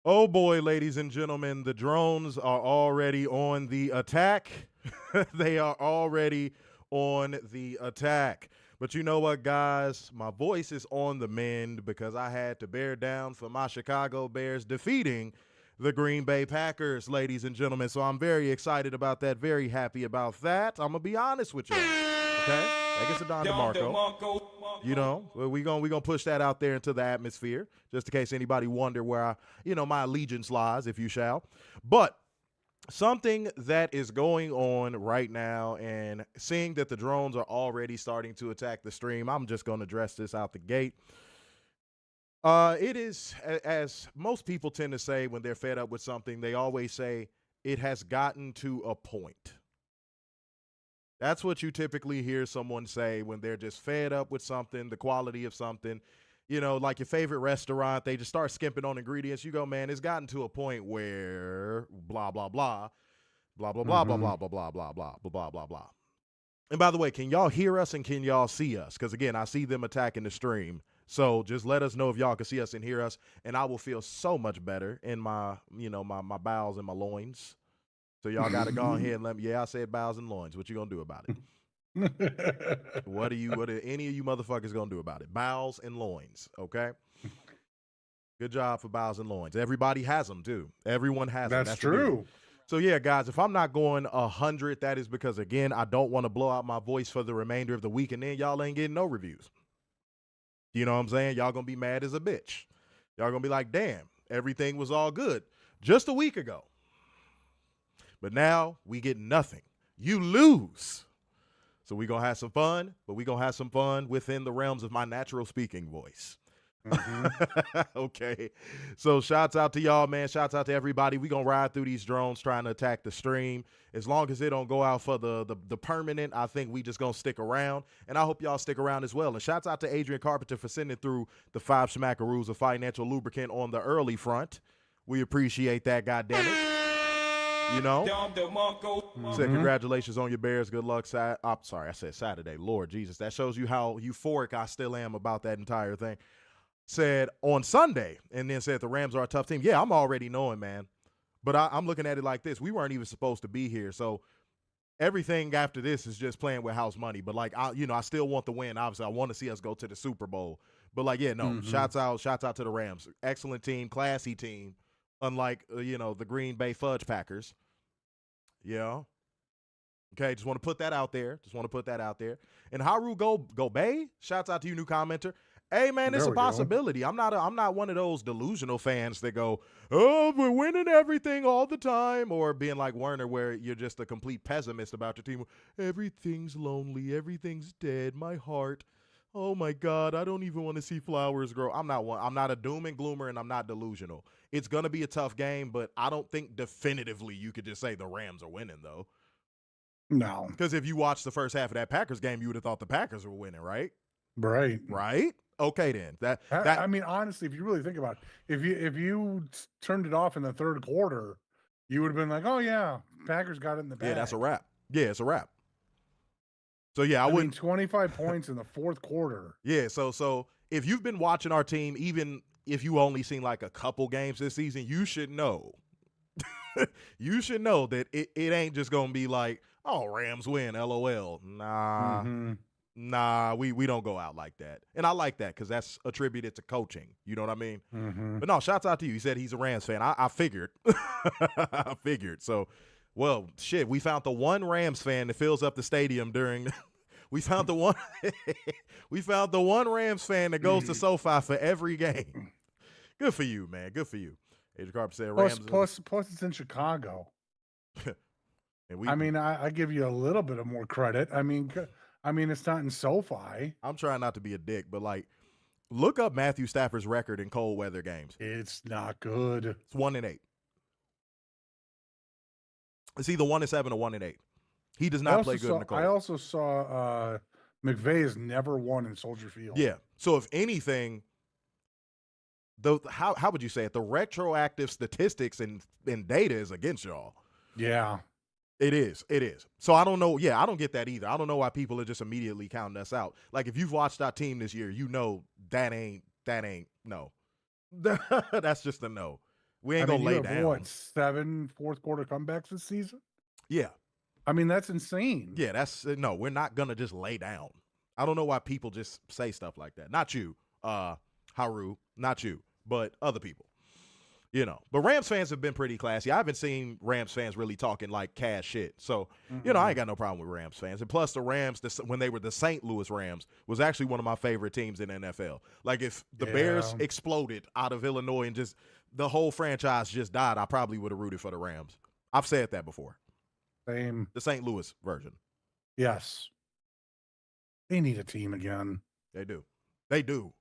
Oh boy, ladies and gentlemen, the drones are already on the attack. They are already on the attack. But you know what, guys? My voice is on the mend because I had to bear down for my Chicago Bears defeating the Green Bay Packers, ladies and gentlemen. So I'm very excited about that, very happy about that. I'm going to be honest with you. Okay? That gets a Don DeMarco. You know, we're gonna push that out there into the atmosphere, just in case anybody wonder where my allegiance lies, if you shall. But something that is going on right now, and seeing that the drones are already starting to attack the stream, I'm just gonna address this out the gate. It is, as most people tend to say when they're fed up with something, they always say it has gotten to a point. That's what you typically hear someone say when they're just fed up with something, the quality of something. Like your favorite restaurant, they just start skimping on ingredients. You go, man, it's gotten to a point where blah, blah, blah, blah, blah, blah, blah, blah, blah, blah, blah, blah, blah, blah, blah. And by the way, can y'all hear us and can y'all see us? Because, again, I see them attacking the stream. So just let us know if y'all can see us and hear us, and I will feel so much better in my, my bowels and my loins. So y'all got to go ahead and let me. Yeah, I said bowels and loins. What you gonna do about it? What are any of you motherfuckers gonna do about it? Bowels and loins. Okay. Good job for bowels and loins. Everybody has them too. Everyone has them. That's true. So yeah, guys, if I'm not going 100, that is because, again, I don't want to blow out my voice for the remainder of the week, and then y'all ain't getting no reviews. You know what I'm saying? Y'all gonna be mad as a bitch. Y'all gonna be like, damn, everything was all good just a week ago. But now we get nothing. You lose. So we're going to have some fun, but we're going to have some fun within the realms of my natural speaking voice. Mm-hmm. Okay. So shouts out to y'all, man. Shouts out to everybody. We're going to ride through these drones trying to attack the stream. As long as they don't go out for the permanent, I think we just going to stick around. And I hope y'all stick around as well. And shouts out to Adrian Carpenter for sending through the 5 smackaroos of financial lubricant on the early front. We appreciate that, goddammit. Said congratulations on your Bears. Good luck. Sorry, I said Saturday. Lord Jesus, that shows you how euphoric I still am about that entire thing. Said on Sunday, and then said the Rams are a tough team. Yeah, I'm already knowing, man. But I'm looking at it like this. We weren't even supposed to be here, so everything after this is just playing with house money. But I still want the win. Obviously, I want to see us go to the Super Bowl. But shouts out to the Rams. Excellent team, classy team. Unlike, the Green Bay Fudge Packers. Yeah. Okay, just want to put that out there. And Haru Go Bay, shouts out to you, new commenter. Hey, man, it's a possibility. I'm not one of those delusional fans that go, oh, we're winning everything all the time, or being like Werner where you're just a complete pessimist about your team. Everything's lonely. Everything's dead. My heart. Oh, my God, I don't even want to see flowers grow. I'm not a doom and gloomer, and I'm not delusional. It's going to be a tough game, but I don't think definitively you could just say the Rams are winning, though. No. Because if you watched the first half of that Packers game, you would have thought the Packers were winning, right? Right. Okay, then. I mean, honestly, if you really think about it, if you turned it off in the third quarter, you would have been like, oh, yeah, Packers got it in the bag. Yeah, that's a wrap. Yeah, it's a wrap. So, yeah, I wouldn't. 25 points in the fourth quarter. Yeah, so if you've been watching our team, even if you only seen like a couple games this season, you should know. You should know that it ain't just going to be like, oh, Rams win, LOL. Nah. Mm-hmm. Nah, we don't go out like that. And I like that because that's attributed to coaching. You know what I mean? Mm-hmm. But no, shouts out to you. He said he's a Rams fan. I figured. I figured. So, well, shit, we found the one Rams fan that fills up the stadium during we found the one Rams fan that goes to SoFi for every game. Good for you, man. Good for you. Adrian Carpenter said Rams. Plus it's in Chicago. And I give you a little bit of more credit. I mean, it's not in SoFi. I'm trying not to be a dick, but like Look up Matthew Stafford's record in cold weather games. It's not good. It's 1-8. It's either 1-7 or 1-8. He does not play good in the cold. I also saw McVay has never won in Soldier Field. Yeah. So if anything, how would you say it? The retroactive statistics and data is against y'all. Yeah. It is. So I don't know. Yeah, I don't get that either. I don't know why people are just immediately counting us out. Like if you've watched our team this year, you know that ain't no. That's just a no. We ain't gonna lay down. What, 7 fourth quarter comebacks this season? Yeah. I mean, that's insane. Yeah, that's no. We're not gonna just lay down. I don't know why people just say stuff like that. Not you, Haru. Not you, but other people. You know, but Rams fans have been pretty classy. I haven't seen Rams fans really talking like cash shit. So, you know, I ain't got no problem with Rams fans. And plus, the Rams, when they were the St. Louis Rams, was actually one of my favorite teams in the NFL. Like, if the Bears exploded out of Illinois and just the whole franchise just died, I probably would have rooted for the Rams. I've said that before. Same. The St. Louis version. Yes. They need a team again. They do. They do.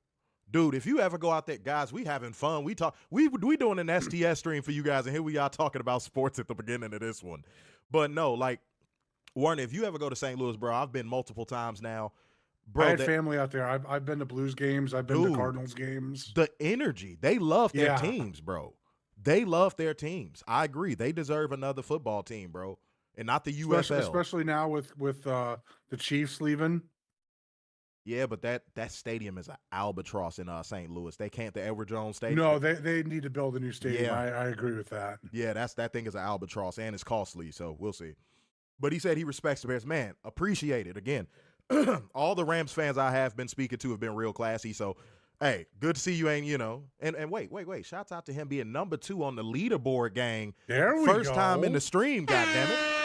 Dude, if you ever go out there, guys, we having fun. We doing an STS stream for you guys, and here we are talking about sports at the beginning of this one. But no, like, Warren, if you ever go to St. Louis, bro, I've been multiple times now. Bro, I had family out there. I've been to Blues games. I've been to Cardinals games. The energy. They love their teams, bro. They love their teams. I agree. They deserve another football team, bro, and not the USL. Especially now with the Chiefs leaving. Yeah, but that stadium is an albatross in St. Louis. They can't, the Edward Jones Stadium. No, they need to build a new stadium. Yeah. I agree with that. Yeah, that thing is an albatross, and it's costly, so we'll see. But he said he respects the Bears. Man, appreciate it. Again, all the Rams fans I have been speaking to have been real classy, so, hey, good to see you, ain't, you know. And wait. Shouts out to him being number 2 on the leaderboard, gang. There we go. First time in the stream, goddammit.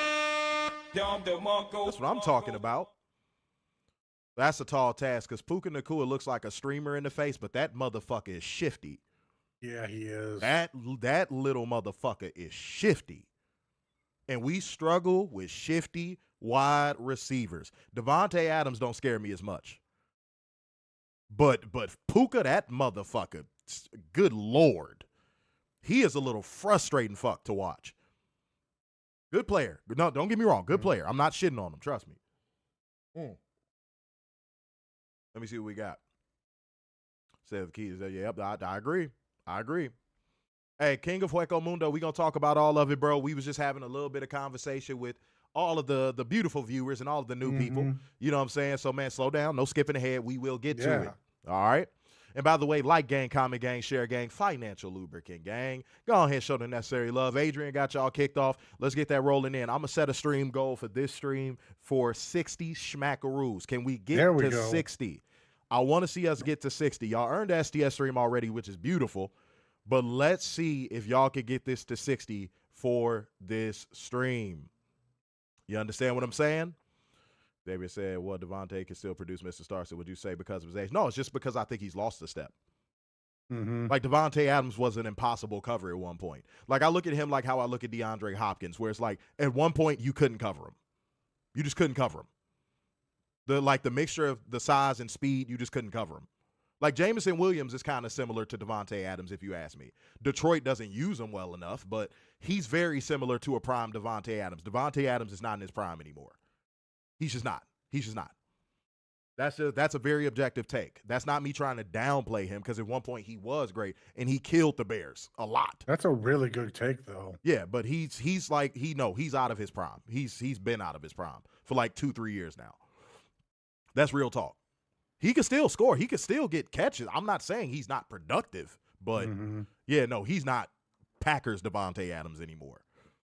That's what I'm talking about. That's a tall task because Puka Nacua looks like a streamer in the face, but that motherfucker is shifty. Yeah, he is. That little motherfucker is shifty. And we struggle with shifty wide receivers. Devontae Adams don't scare me as much. But Puka, that motherfucker, good Lord. He is a little frustrating fuck to watch. Good player. No, don't get me wrong. Good player. I'm not shitting on him. Trust me. Let me see what we got. Said the keys. Yeah, I agree. Hey, King of Hueco Mundo, we going to talk about all of it, bro. We was just having a little bit of conversation with all of the beautiful viewers and all of the new people. You know what I'm saying? So, man, slow down. No skipping ahead. We will get to it. All right? And by the way, like gang, comment gang, share gang, financial lubricant gang. Go ahead and show the necessary love. Adrian got y'all kicked off. Let's get that rolling in. I'm going to set a stream goal for this stream for 60 schmackaroos. Can we get to 60? I want to see us get to 60. Y'all earned the STS stream already, which is beautiful. But let's see if y'all can get this to 60 for this stream. You understand what I'm saying? David said, well, Devontae can still produce Mr. Star. So would you say because of his age? No, it's just because I think he's lost a step. Like Devontae Adams was an impossible cover at one point. Like I look at him like how I look at DeAndre Hopkins, where it's like at one point you couldn't cover him. You just couldn't cover him. The mixture of the size and speed, you just couldn't cover him. Like Jameson Williams is kind of similar to Devontae Adams, if you ask me. Detroit doesn't use him well enough, but he's very similar to a prime Devontae Adams. Devontae Adams is not in his prime anymore. He's just not. That's a very objective take. That's not me trying to downplay him because at one point he was great and he killed the Bears a lot. That's a really good take, though. Yeah, but he's like he's out of his prime. He's been out of his prime for like 2-3 years now. That's real talk. He could still score. He could still get catches. I'm not saying he's not productive, but yeah, no, he's not Packers Devontae Adams anymore.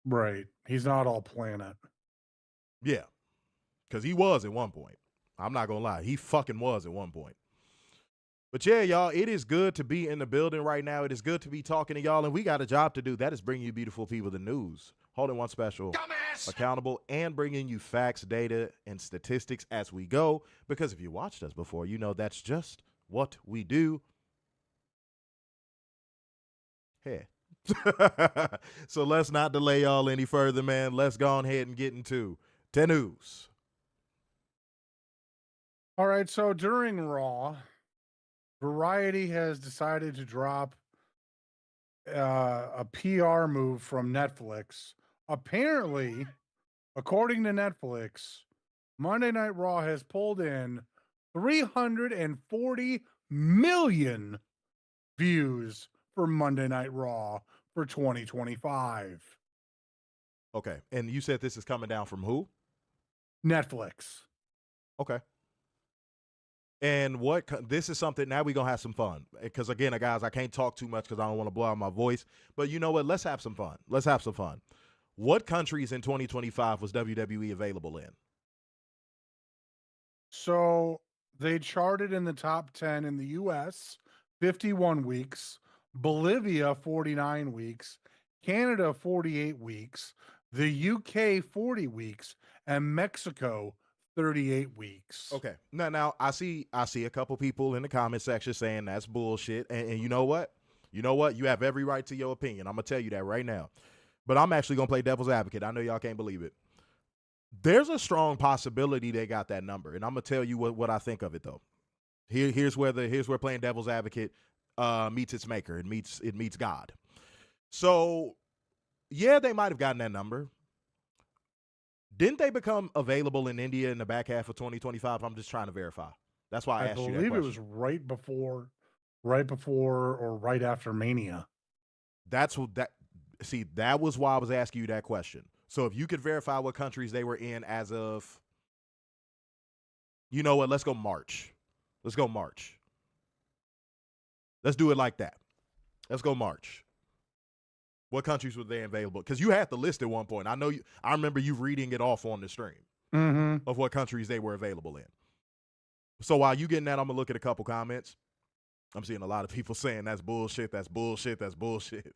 Right. He's not all planet. Yeah, because he was at one point. I'm not going to lie. He fucking was at one point. But yeah, y'all, it is good to be in the building right now. It is good to be talking to y'all, and we got a job to do. That is bringing you beautiful people the news. Holding one special, accountable, and bringing you facts, data, and statistics as we go. Because if you watched us before, you know that's just what we do. Hey. So let's not delay y'all any further, man. Let's go ahead and get into the news. All right, so during Raw, Variety has decided to drop a PR move from Netflix. Apparently, according to Netflix, Monday Night Raw has pulled in 340 million views for Monday Night Raw for 2025. Okay. And you said this is coming down from who? Netflix. Okay. And this is something, now we're going to have some fun. Because again, guys, I can't talk too much because I don't want to blow out my voice. But you know what? Let's have some fun. Let's have some fun. What countries in 2025 was WWE available in? So they charted in the top 10 in the US, 51 weeks, Bolivia, 49 weeks, Canada, 48 weeks, the UK, 40 weeks, and Mexico, 38 weeks. Okay. Now I see a couple people in the comment section saying that's bullshit. And you know what? You know what? You have every right to your opinion. I'm going to tell you that right now. But I'm actually going to play devil's advocate. I know y'all can't believe it. There's a strong possibility they got that number. And I'm going to tell you what I think of it, though. Here's where playing devil's advocate meets its maker. It meets God. So, yeah, they might have gotten that number. Didn't they become available in India in the back half of 2025? I'm just trying to verify. That's why I asked you that question. I believe it was right before or right after Mania. That was why I was asking you that question. So if you could verify what countries they were in as of, you know what, let's go March. Let's go March. Let's do it like that. Let's go March. What countries were they available? Because you had the list at one point. I remember you reading it off on the stream of what countries they were available in. So while you getting that, I'm going to look at a couple comments. I'm seeing a lot of people saying that's bullshit, that's bullshit, that's bullshit.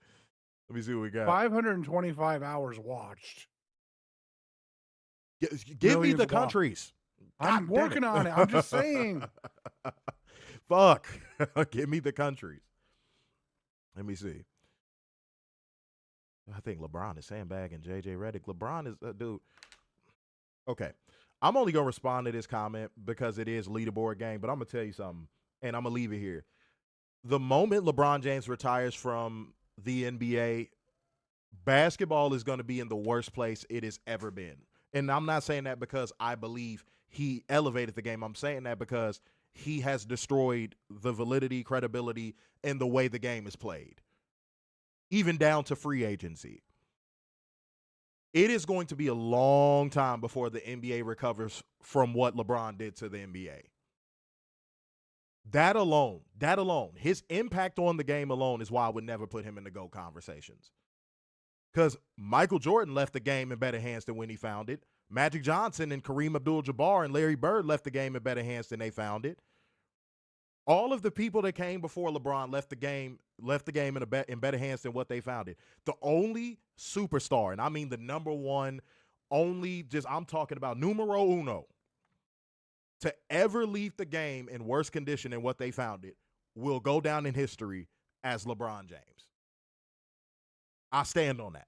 Let me see what we got. 525 hours watched. Give me the countries. I'm working on it. I'm just saying. Fuck. Give me the countries. Let me see. I think LeBron is sandbagging JJ Redick. LeBron is a dude. Okay. I'm only going to respond to this comment because it is leaderboard game, but I'm going to tell you something, and I'm going to leave it here. The moment LeBron James retires from the NBA, basketball is going to be in the worst place it has ever been. And I'm not saying that because I believe he elevated the game. I'm saying that because he has destroyed the validity, credibility, and the way the game is played, even down to free agency. It is going to be a long time before the NBA recovers from what LeBron did to the NBA. That alone, his impact on the game alone is why I would never put him in the GOAT conversations. Because Michael Jordan left the game in better hands than when he found it. Magic Johnson and Kareem Abdul-Jabbar and Larry Bird left the game in better hands than they found it. All of the people that came before LeBron left the game in better hands than what they found it. The only superstar, and I mean the number one, I'm talking about numero uno, to ever leave the game in worse condition than what they found it will go down in history as LeBron James. I stand on that.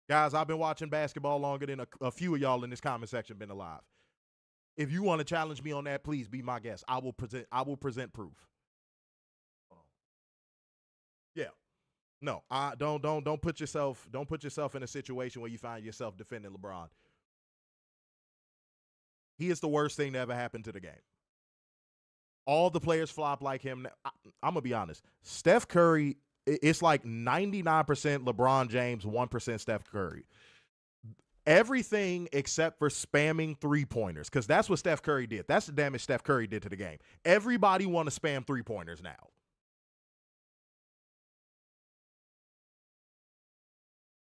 Guys, I've been watching basketball longer than a few of y'all in this comment section been alive. If you want to challenge me on that, please be my guest. I will present proof. Yeah. No, don't put yourself in a situation where you find yourself defending LeBron. He is the worst thing that ever happened to the game. All the players flop like him. I'm going to be honest. Steph Curry, it's like 99% LeBron James, 1% Steph Curry. Everything except for spamming three-pointers, because that's what Steph Curry did. That's the damage Steph Curry did to the game. Everybody want to spam three-pointers now.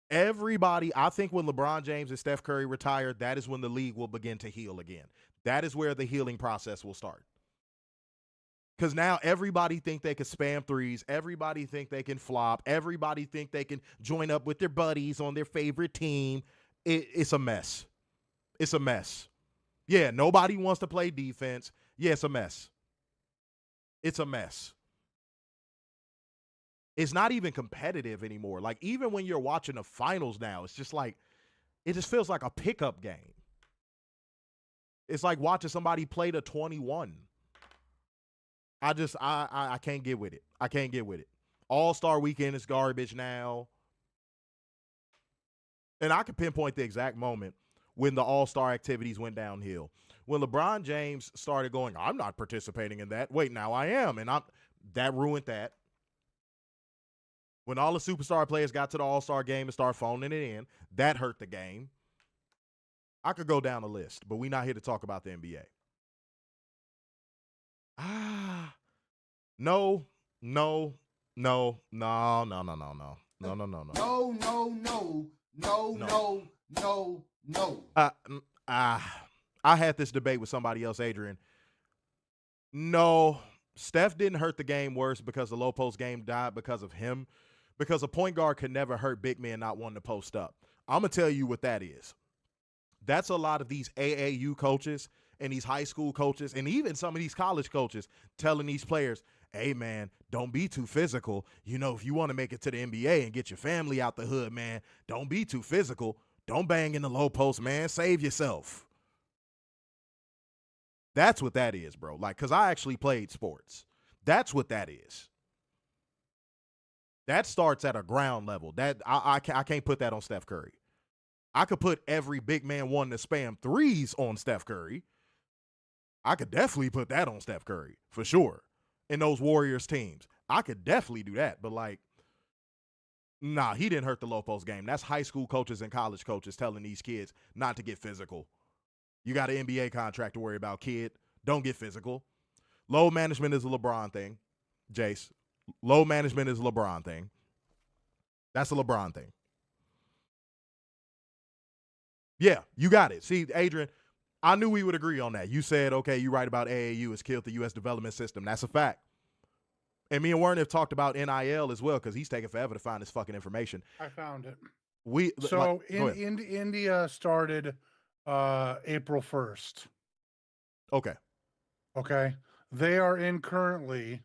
Everybody, I think when LeBron James and Steph Curry retire, that is when the league will begin to heal again. That is where the healing process will start. Because now everybody think they can spam threes. Everybody think they can flop. Everybody think they can join up with their buddies on their favorite team. It's a mess. It's a mess. Yeah, nobody wants to play defense. Yeah, it's a mess. It's a mess. It's not even competitive anymore. Like, even when you're watching the finals now, it's just like, it just feels like a pickup game. It's like watching somebody play to 21. I can't get with it. I can't get with it. All-Star weekend is garbage now. And I can pinpoint the exact moment when the All-Star activities went downhill. When LeBron James started going, I'm not participating in that. Wait, now I am. And that ruined that. When all the superstar players got to the All-Star game and started phoning it in, that hurt the game. I could go down the list, but we're not here to talk about the NBA. No. No. I had this debate with somebody else, Adrian. No, Steph didn't hurt the game worse because the low post game died because of him. Because a point guard could never hurt big men not wanting to post up. I'm going to tell you what that is. That's a lot of these AAU coaches and these high school coaches and even some of these college coaches telling these players, hey, man, don't be too physical. You know, if you want to make it to the NBA and get your family out the hood, man, don't be too physical. Don't bang in the low post, man. Save yourself. That's what that is, bro. Like, because I actually played sports. That's what that is. That starts at a ground level. That I can't put that on Steph Curry. I could put every big man wanting to spam threes on Steph Curry. I could definitely put that on Steph Curry, for sure, in those Warriors teams. I could definitely do that, but, like, nah, he didn't hurt the low post game. That's high school coaches and college coaches telling these kids not to get physical. You got an NBA contract to worry about, kid. Don't get physical. Load management is a LeBron thing, Jace. Load management is a LeBron thing. That's a LeBron thing. Yeah, you got it. See, Adrian, I knew we would agree on that. You said, okay, you're right about AAU. It's killed the U.S. development system. That's a fact. And me and Werner have talked about NIL as well because he's taking forever to find this fucking information. I found it. India started April 1st. Okay. They are in currently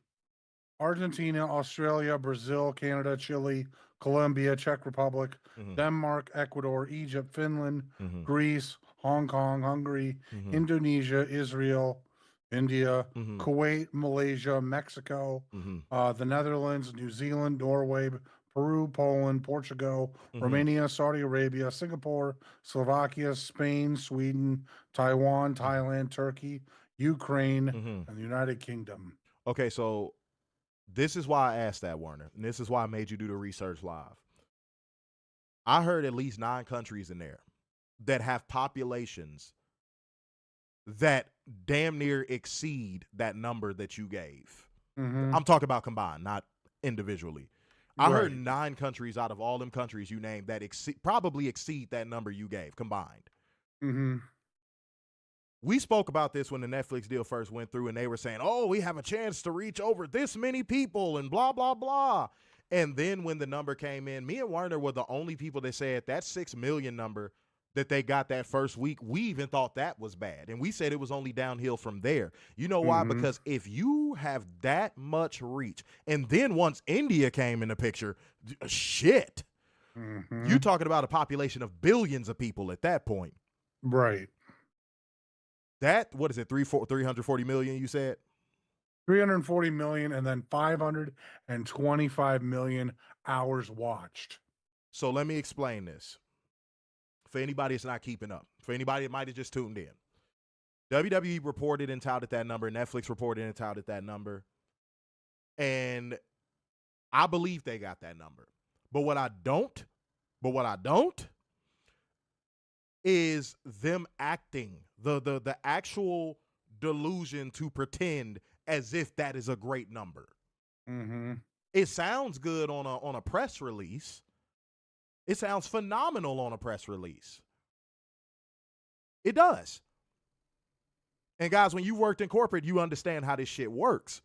Argentina, Australia, Brazil, Canada, Chile, Colombia, Czech Republic, Denmark, Ecuador, Egypt, Finland, Greece, Hong Kong, Hungary, Indonesia, Israel, India, Kuwait, Malaysia, Mexico, the Netherlands, New Zealand, Norway, Peru, Poland, Portugal, Romania, Saudi Arabia, Singapore, Slovakia, Spain, Sweden, Taiwan, Thailand, Turkey, Ukraine, and the United Kingdom. Okay, so this is why I asked that, Werner, and this is why I made you do the research live. I heard at least 9 countries in there that have populations that damn near exceed that number that you gave. I'm talking about combined, not individually. I heard 9 countries out of all them countries you named that probably exceed that number you gave combined. We spoke about this when the Netflix deal first went through, and they were saying, oh, we have a chance to reach over this many people and blah, blah, blah. And then when the number came in, me and Werner were the only people that said that 6 million number that they got that first week, we even thought that was bad. And we said it was only downhill from there. You know why? Because if you have that much reach, and then once India came in the picture, shit, you're talking about a population of billions of people at that point. Right. That, what is it, 340 million, you said? 340 million and then 525 million hours watched. So let me explain this. For anybody that's not keeping up, for anybody that might have just tuned in, WWE reported and touted that number. Netflix reported and touted that number. And I believe they got that number. But what I don't is them acting, the actual delusion to pretend as if that is a great number. It sounds good on a press release. It sounds phenomenal on a press release. It does. And guys, when you worked in corporate, you understand how this shit works,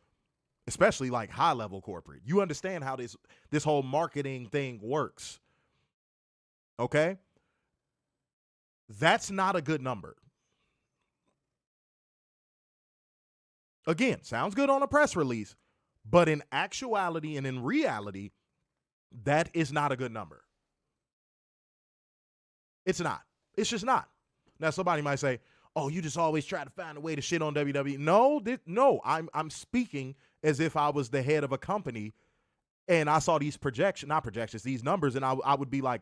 especially like high level corporate. You understand how this whole marketing thing works. Okay? That's not a good number. Again, sounds good on a press release, but in actuality and in reality, that is not a good number. It's not. It's just not. Now, somebody might say, oh, you just always try to find a way to shit on WWE. No, I'm speaking as if I was the head of a company and I saw these these numbers, and I would be like,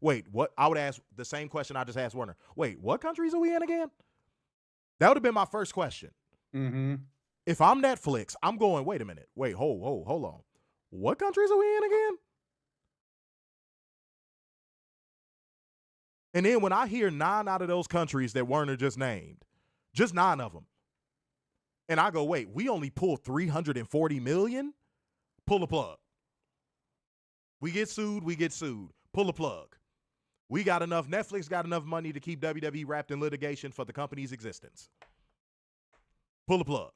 wait, what? I would ask the same question I just asked Werner. Wait, what countries are we in again? That would have been my first question. Mm-hmm. If I'm Netflix, I'm going, wait a minute. Wait, hold on. What countries are we in again? And then when I hear 9 out of those countries that Werner just named, just 9 of them, and I go, wait, we only pulled $340 million? Pull the plug. We get sued. Pull the plug. Netflix got enough money to keep WWE wrapped in litigation for the company's existence. Pull the plug.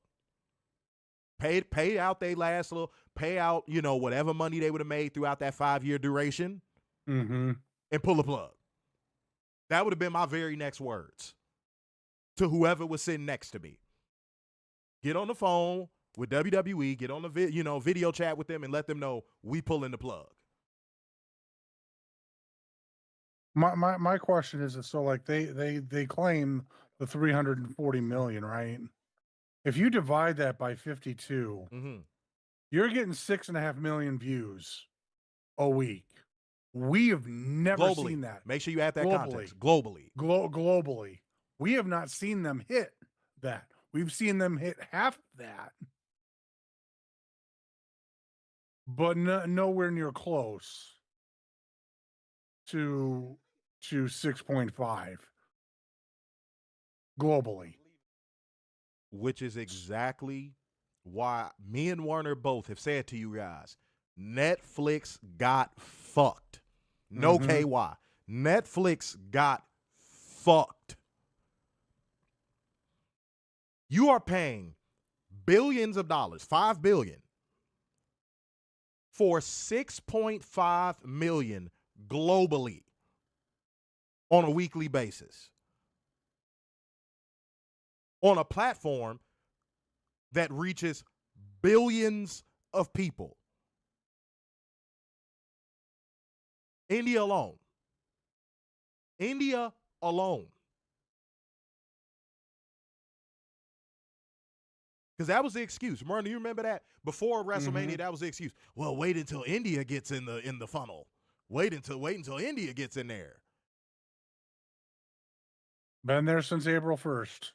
Pay out they last little, pay out, whatever money they would have made throughout that 5-year duration, Mm-hmm. and pull the plug. That would have been my very next words to whoever was sitting next to me. Get on the phone with WWE, get on the video chat with them, and let them know we pulling the plug. My question is, so like they claim the 340 million, right? If you divide that by 52, you're getting 6.5 million views a week. We have never globally seen that. Make sure you add that globally. context. Globally. We have not seen them hit that. We've seen them hit half that, but nowhere near close to 6.5 globally. Which is exactly why me and Werner both have said to you guys, Netflix got fucked. No KY. Netflix got fucked. You are paying billions of dollars, $5 billion, for 6.5 million globally on a weekly basis on a platform that reaches billions of people. India alone. Because that was the excuse. Myrna, you remember that? Before WrestleMania, that was the excuse. Well, wait until India gets in the funnel. Wait until India gets in there. Been there since April 1st.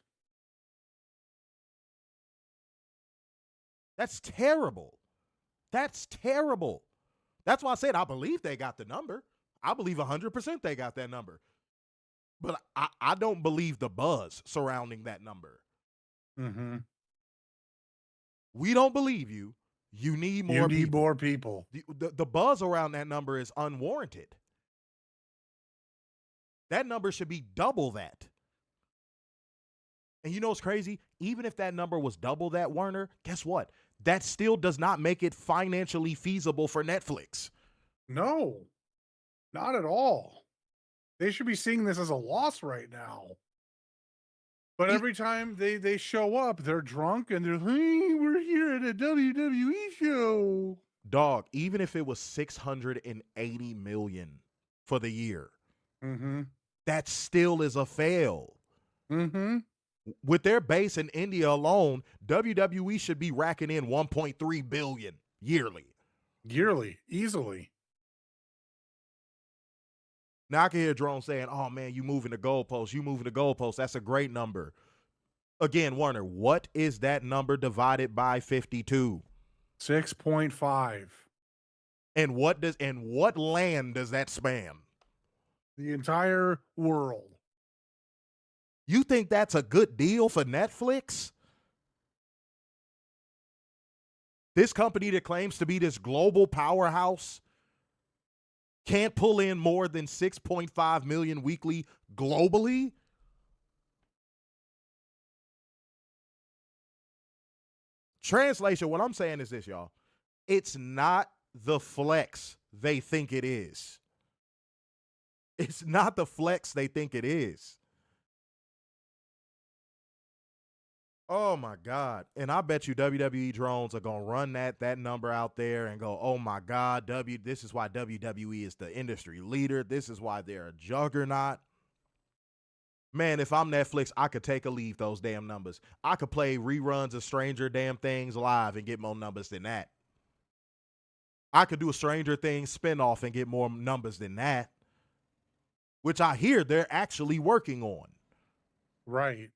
That's terrible. That's why I said I believe they got the number. I believe 100% they got that number. But I don't believe the buzz surrounding that number. Mm-hmm. We don't believe you. You need more people. You need more people. The buzz around that number is unwarranted. That number should be double that. And you know what's crazy? Even if that number was double that, Werner, guess what? That still does not make it financially feasible for Netflix. No, not at all. They should be seeing this as a loss right now. But every time they show up, they're drunk and they're like, hey, we're here at a WWE show. Dog, even if it was $680 million for the year, that still is a fail. With their base in India alone, WWE should be racking in $1.3 billion yearly. Easily. Now I can hear Drone saying, oh man, you moving the goalposts. That's a great number. Again, Werner, what is that number divided by 52? 6.5. And what land does that span? The entire world. You think that's a good deal for Netflix? This company that claims to be this global powerhouse can't pull in more than 6.5 million weekly globally? Translation, what I'm saying is this, y'all. It's not the flex they think it is. It's not the flex they think it is. Oh, my God. And I bet you WWE drones are going to run that number out there and go, oh, my God, this is why WWE is the industry leader. This is why they're a juggernaut. Man, if I'm Netflix, I could take or leave those damn numbers. I could play reruns of Stranger Damn Things live and get more numbers than that. I could do a Stranger Things spinoff and get more numbers than that, which I hear they're actually working on. Right.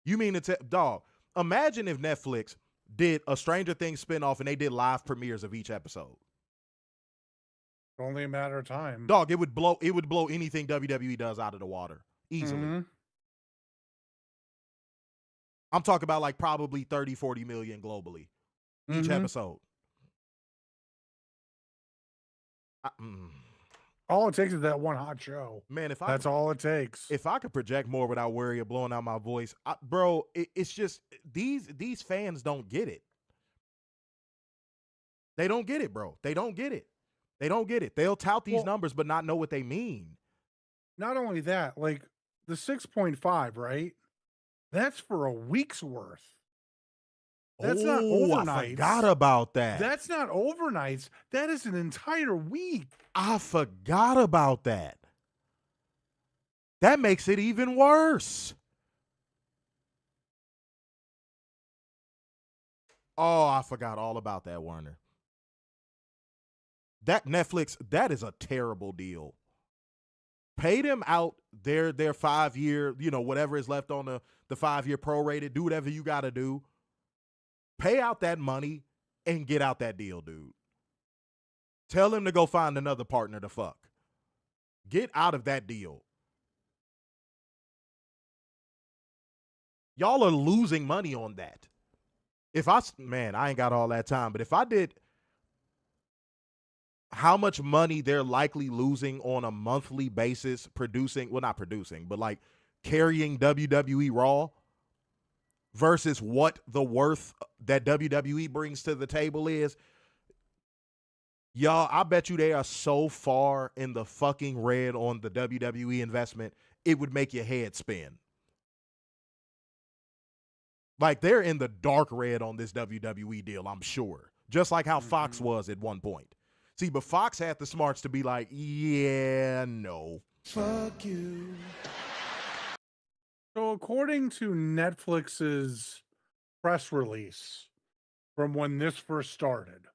You mean it's dog? Imagine if Netflix did a Stranger Things spinoff and they did live premieres of each episode. Only a matter of time. Dog, it would blow anything WWE does out of the water easily. Mm-hmm. I'm talking about like probably 30, 40 million globally each episode. All it takes is that one hot show. Man, that's all it takes. If I could project more without worry of blowing out my voice, bro, it's just these fans don't get it. They don't get it, bro. They don't get it. They don't get it. They'll tout these numbers but not know what they mean. Not only that, like the 6.5, right? That's for a week's worth. That's not overnights. I forgot about that. That's not overnights. That is an entire week. I forgot about that. That makes it even worse. Oh, I forgot all about that, Werner. That Netflix, that is a terrible deal. Pay them out their 5-year, whatever is left on the 5-year prorated. Do whatever you got to do. Pay out that money and get out that deal, dude. Tell him to go find another partner to fuck. Get out of that deal. Y'all are losing money on that. I ain't got all that time, but if I did how much money they're likely losing on a monthly basis not producing, but like carrying WWE Raw versus what the worth that WWE brings to the table is, y'all, I bet you they are so far in the fucking red on the WWE investment, it would make your head spin. Like, they're in the dark red on this WWE deal, I'm sure. Just like how Fox was at one point. See, but Fox had the smarts to be like, yeah, no. Fuck you. So according to Netflix's press release from when this first started,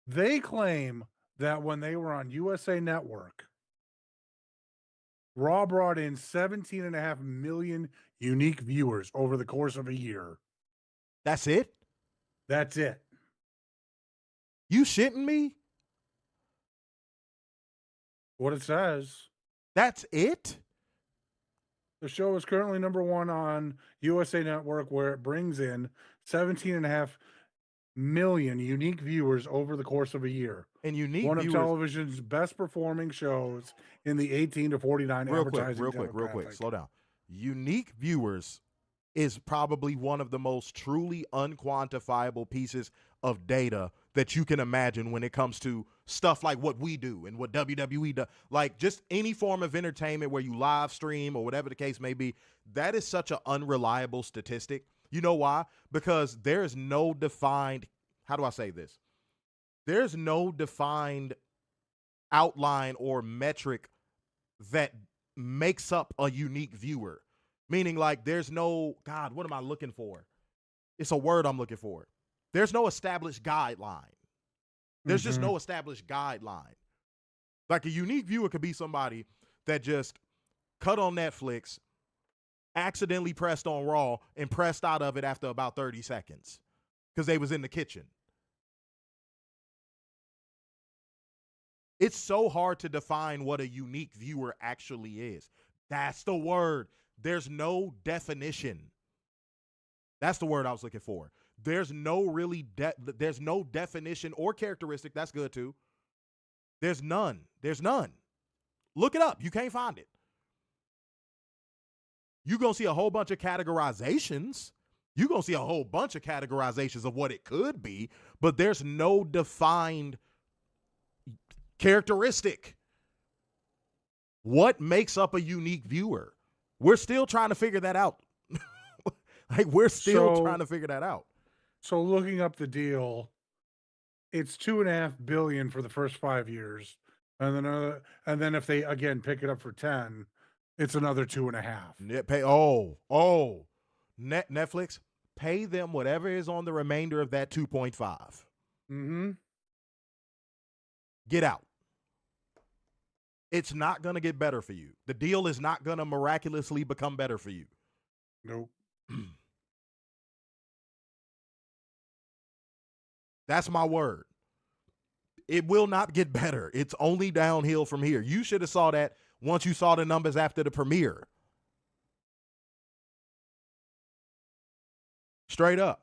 they claim that when they were on USA Network, Raw brought in 17.5 million unique viewers over the course of a year. That's it? That's it. You shitting me? What it says. That's it? The show is currently #1 on USA Network, where it brings in 17.5 million unique viewers over the course of a year. And unique one viewers, of television's best performing shows in the 18 to 49 advertising demographic. Real quick, slow down. Unique viewers is probably one of the most truly unquantifiable pieces of data that you can imagine when it comes to stuff like what we do and what WWE does. Like, just any form of entertainment where you live stream or whatever the case may be, that is such an unreliable statistic. You know why? Because there's no defined, how do I say this? There's no defined outline or metric that makes up a unique viewer. Meaning, like, there's no, God, what am I looking for? It's a word I'm looking for. There's no established guideline. There's just no established guideline. Like, a unique viewer could be somebody that just cut on Netflix, accidentally pressed on Raw, and pressed out of it after about 30 seconds because they was in the kitchen. It's so hard to define what a unique viewer actually is. That's the word. There's no definition. That's the word I was looking for. There's no there's no definition or characteristic. That's good too. There's none. There's none. Look it up. You can't find it. You're going to see a whole bunch of categorizations. You're going to see a whole bunch of categorizations of what it could be, but there's no defined characteristic. What makes up a unique viewer? We're still trying to figure that out. Like, we're still trying to figure that out. So looking up the deal, it's $2.5 billion for the first 5 years, and then if they again pick it up for 10, it's another 2.5. Netflix, pay them whatever is on the remainder of that 2.5. Mm-hmm. Get out. It's not going to get better for you. The deal is not going to miraculously become better for you. Nope. That's my word. It will not get better. It's only downhill from here. You should have saw that once you saw the numbers after the premiere. Straight up.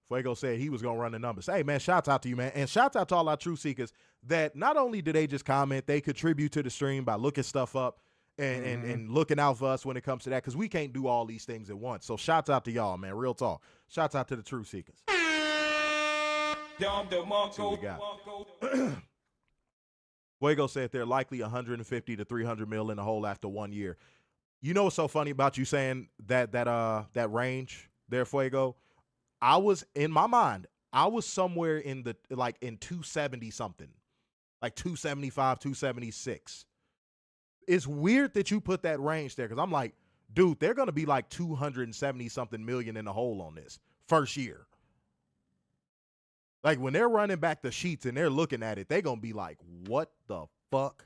Fuego said he was going to run the numbers. Hey, man, shouts out to you, man. And shouts out to all our truth seekers that not only do they just comment, they contribute to the stream by looking stuff up and looking out for us when it comes to that, because we can't do all these things at once. So shouts out to y'all, man. Real talk. Shouts out to the truth seekers. Fuego said they're likely 150 to 300 mil in the hole after 1 year. You know what's so funny about you saying that range there, Fuego? I was, in my mind, I was somewhere in 270 something, like 275, 276. It's weird that you put that range there, because I'm like, dude, they're going to be like 270 something million in the hole on this first year. Like, when they're running back the sheets and they're looking at it, they're going to be like, what the fuck?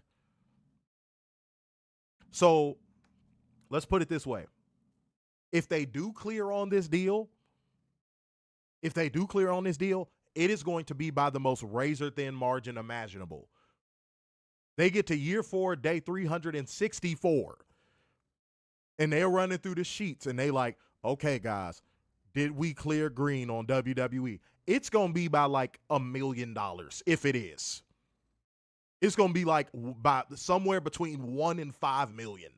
So let's put it this way. If they do clear on this deal, it is going to be by the most razor-thin margin imaginable. They get to year 4, day 364, and they're running through the sheets, and they like, okay, guys, did we clear green on WWE? It's going to be by like $1 million, if it is. It's going to be like by somewhere between 1 and 5 million.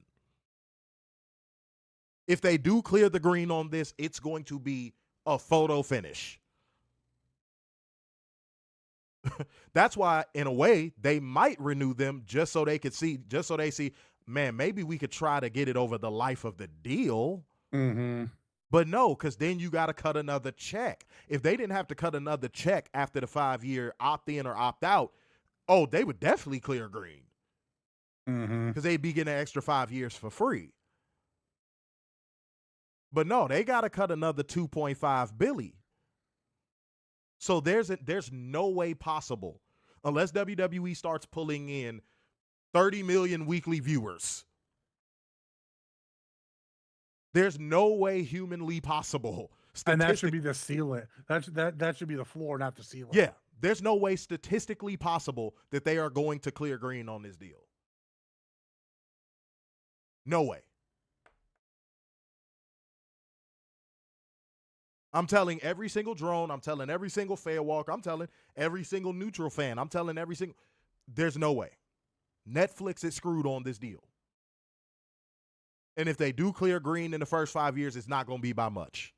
If they do clear the green on this, it's going to be a photo finish. That's why, in a way, they might renew them just so they see, man, maybe we could try to get it over the life of the deal. Mm-hmm. But no, because then you got to cut another check. If they didn't have to cut another check after the 5-year opt-in or opt-out, oh, they would definitely clear green. Because they'd be getting an extra 5 years for free. But no, they got to cut another $2.5 billion. So there's no way possible, unless WWE starts pulling in 30 million weekly viewers. There's no way humanly possible. And that should be the ceiling. That should be the floor, not the ceiling. Yeah, there's no way statistically possible that they are going to clear green on this deal. No way. I'm telling every single drone. I'm telling every single fair walker. I'm telling every single neutral fan. I'm telling every single. There's no way. Netflix is screwed on this deal. And if they do clear green in the first 5 years, it's not going to be by much.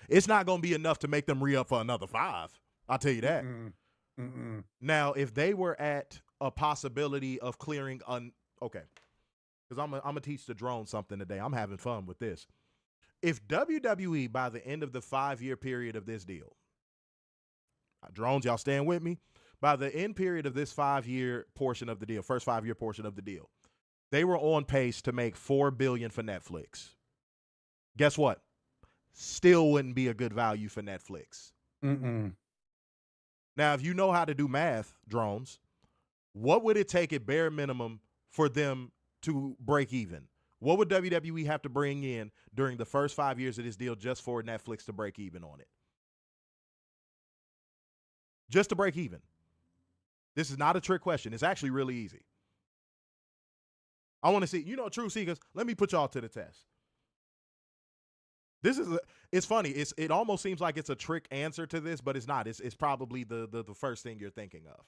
It's not going to be enough to make them re-up for another 5. I'll tell you that. Now, if they were at a possibility of clearing, okay, because I'm going to teach the drone something today. I'm having fun with this. If WWE, by the end of the 5-year period of this deal, drones, y'all staying with me? By the end period of this 5-year portion of the deal, first 5-year portion of the deal, they were on pace to make $4 billion for Netflix. Guess what? Still wouldn't be a good value for Netflix. Now, if you know how to do math, drones, what would it take at bare minimum for them to break even? What would WWE have to bring in during the first 5 years of this deal just for Netflix to break even on it? Just to break even. This is not a trick question. It's actually really easy. I want to see, True Seekers, let me put y'all to the test. It's funny. It almost seems like it's a trick answer to this, but it's not. It's probably the first thing you're thinking of.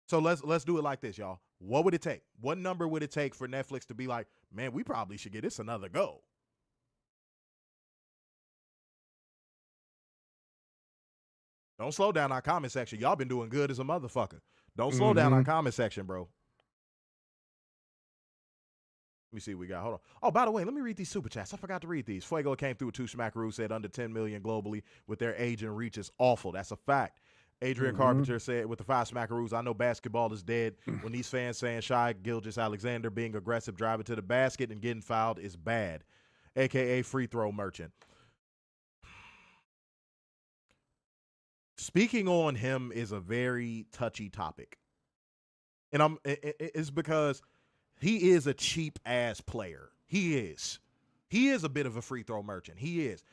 So let's do it like this, y'all. What would it take? What number would it take for Netflix to be like, man, we probably should get this another go? Don't slow down our comment section. Y'all been doing good as a motherfucker. Don't slow down our comment section, bro. Let me see what we got. Hold on. Oh, by the way, let me read these super chats. I forgot to read these. Fuego came through with 2 smackaroos, said under 10 million globally with their age and reach is awful. That's a fact. Adrian Carpenter said with the 5 smackaroos, I know basketball is dead. When these fans saying Shai Gilgeous-Alexander being aggressive, driving to the basket and getting fouled is bad, a.k.a. free throw merchant. Speaking on him is a very touchy topic. And it's because he is a cheap-ass player. He is. He is a bit of a free throw merchant. He is.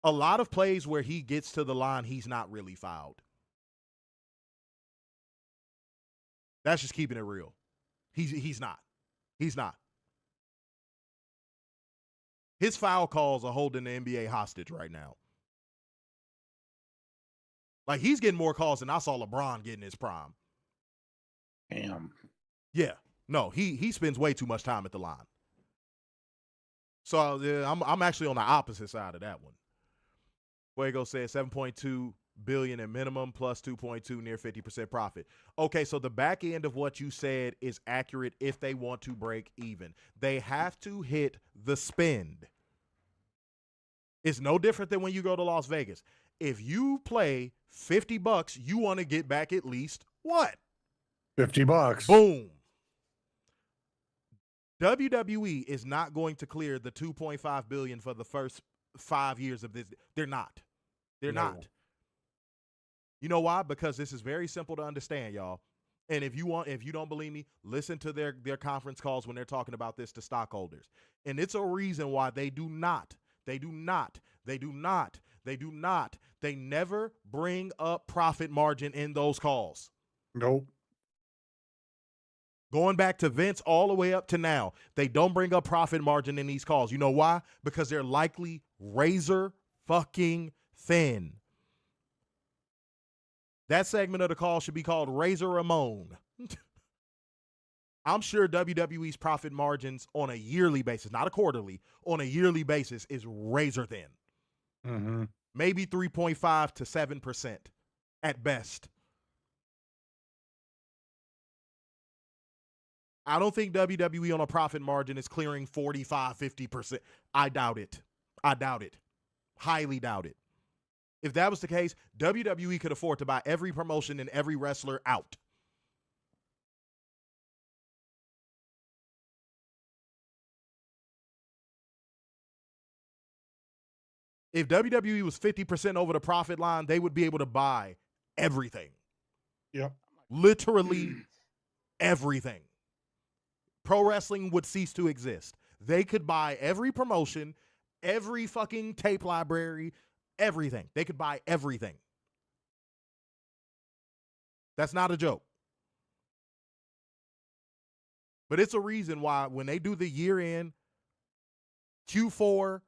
A lot of plays where he gets to the line, he's not really fouled. That's just keeping it real. He's not. He's not. His foul calls are holding the NBA hostage right now. Like, he's getting more calls than I saw LeBron get in his prime. Damn. Yeah. No, he spends way too much time at the line. So I'm actually on the opposite side of that one. Fuego said 7.2 billion in minimum plus 2.2 near 50% profit. Okay, so the back end of what you said is accurate if they want to break even. They have to hit the spend. It's no different than when you go to Las Vegas. If you play $50, you want to get back at least what? $50. Boom. WWE is not going to clear the $2.5 billion for the first 5 years of this. They're not. They're not. You know why? Because this is very simple to understand, y'all. And if you don't believe me, listen to their conference calls when they're talking about this to stockholders. And it's a reason why they never bring up profit margin in those calls. Nope. Going back to Vince all the way up to now, they don't bring up profit margin in these calls. You know why? Because they're likely razor fucking thin. That segment of the call should be called Razor Ramon. I'm sure WWE's profit margins on a yearly basis, not a quarterly, on a yearly basis is razor thin. Mm-hmm. Maybe 3.5 to 7% at best. I don't think WWE on a profit margin is clearing 45, 50%. I doubt it. Highly doubt it. If that was the case, WWE could afford to buy every promotion and every wrestler out. If WWE was 50% over the profit line, they would be able to buy everything. Yep. Literally everything. Pro wrestling would cease to exist. They could buy every promotion, every fucking tape library, everything. They could buy everything. That's not a joke. But it's a reason why when they do the year-end Q4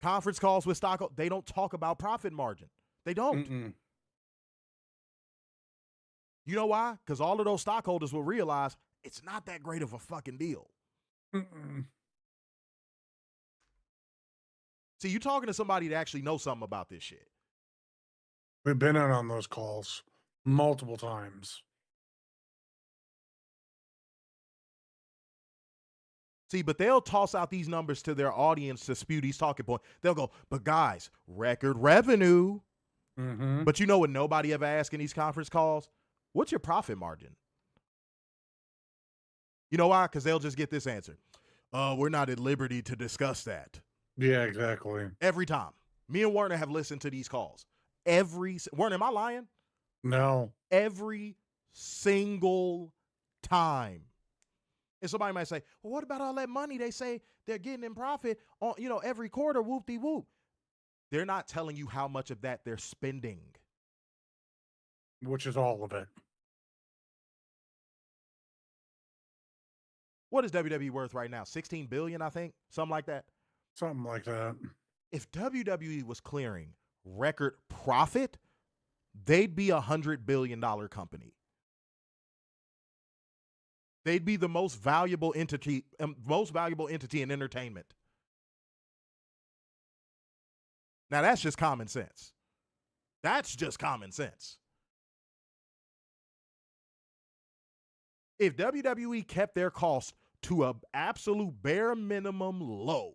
conference calls with stock, they don't talk about profit margin. They don't. You know why? Because all of those stockholders will realize it's not that great of a fucking deal. See, you're talking to somebody that actually knows something about this shit. We've been in on those calls multiple times. See, but they'll toss out these numbers to their audience to spew these talking points. They'll go, but guys, record revenue. But you know what nobody ever asks in these conference calls? What's your profit margin? You know why? Because they'll just get this answer. We're not at liberty to discuss that. Yeah, exactly. Every time. Me and Werner have listened to these calls. Werner, am I lying? No. Every single time. And somebody might say, well, what about all that money they say they're getting in profit on, every quarter, whoop-de-whoop. They're not telling you how much of that they're spending. Which is all of it. What is WWE worth right now? $16 billion, I think? Something like that? Something like that. If WWE was clearing record profit, they'd be a $100 billion company. They'd be the most valuable entity in entertainment. Now, that's just common sense. That's just common sense. If WWE kept their costs to an absolute bare minimum low,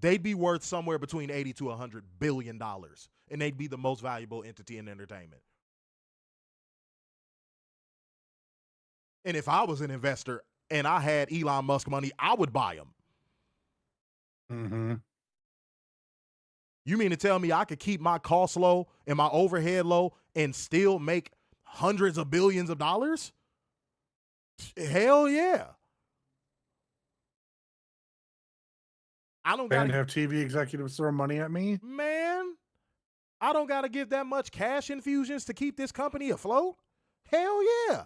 they'd be worth somewhere between $80 to $100 billion, and they'd be the most valuable entity in entertainment. And if I was an investor and I had Elon Musk money, I would buy them. Mm-hmm. You mean to tell me I could keep my costs low and my overhead low and still make hundreds of billions of dollars? Hell yeah. I don't got And have TV executives throw money at me? Man, I don't got to give that much cash infusions to keep this company afloat. Hell yeah.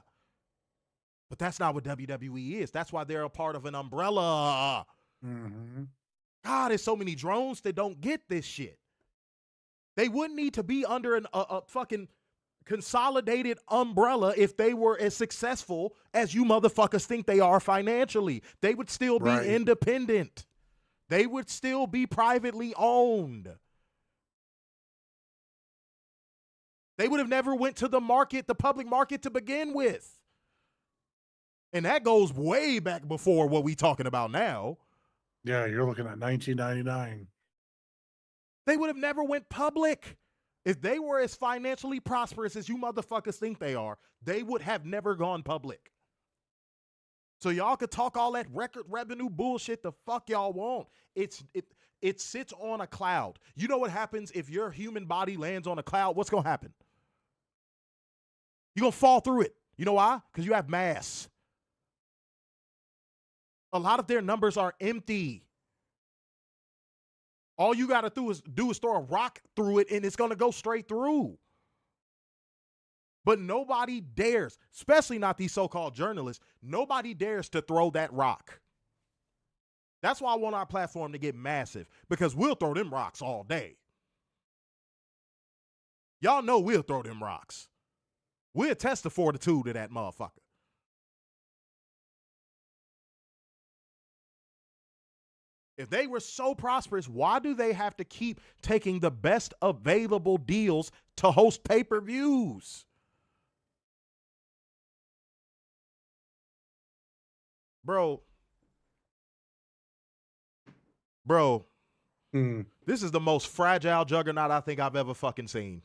But that's not what WWE is. That's why they're a part of an umbrella. Mm-hmm. God, there's so many drones that don't get this shit. They wouldn't need to be under a fucking consolidated umbrella if they were as successful as you motherfuckers think they are financially. They would still be independent. They would still be privately owned. They would have never went to the market, the public market to begin with. And that goes way back before what we talking about now. Yeah, you're looking at 1999. They would have never went public. If they were as financially prosperous as you motherfuckers think they are, they would have never gone public. So y'all could talk all that record revenue bullshit the fuck y'all want. It sits on a cloud. You know what happens if your human body lands on a cloud? What's going to happen? You're going to fall through it. You know why? Because you have mass. A lot of their numbers are empty. All you got to do is throw a rock through it and it's going to go straight through. But nobody dares, especially not these so-called journalists, nobody dares to throw that rock. That's why I want our platform to get massive, because we'll throw them rocks all day. Y'all know we'll throw them rocks. We'll test the fortitude of that motherfucker. If they were so prosperous, why do they have to keep taking the best available deals to host pay-per-views? Bro, this is the most fragile juggernaut I think I've ever fucking seen.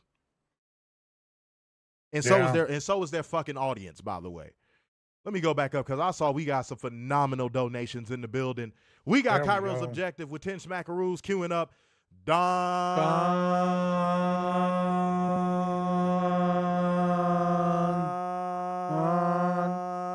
And so is their fucking audience, by the way. Let me go back up because I saw we got some phenomenal donations in the building. We got Cairo's Objective with 10 smackaroos queuing up. Don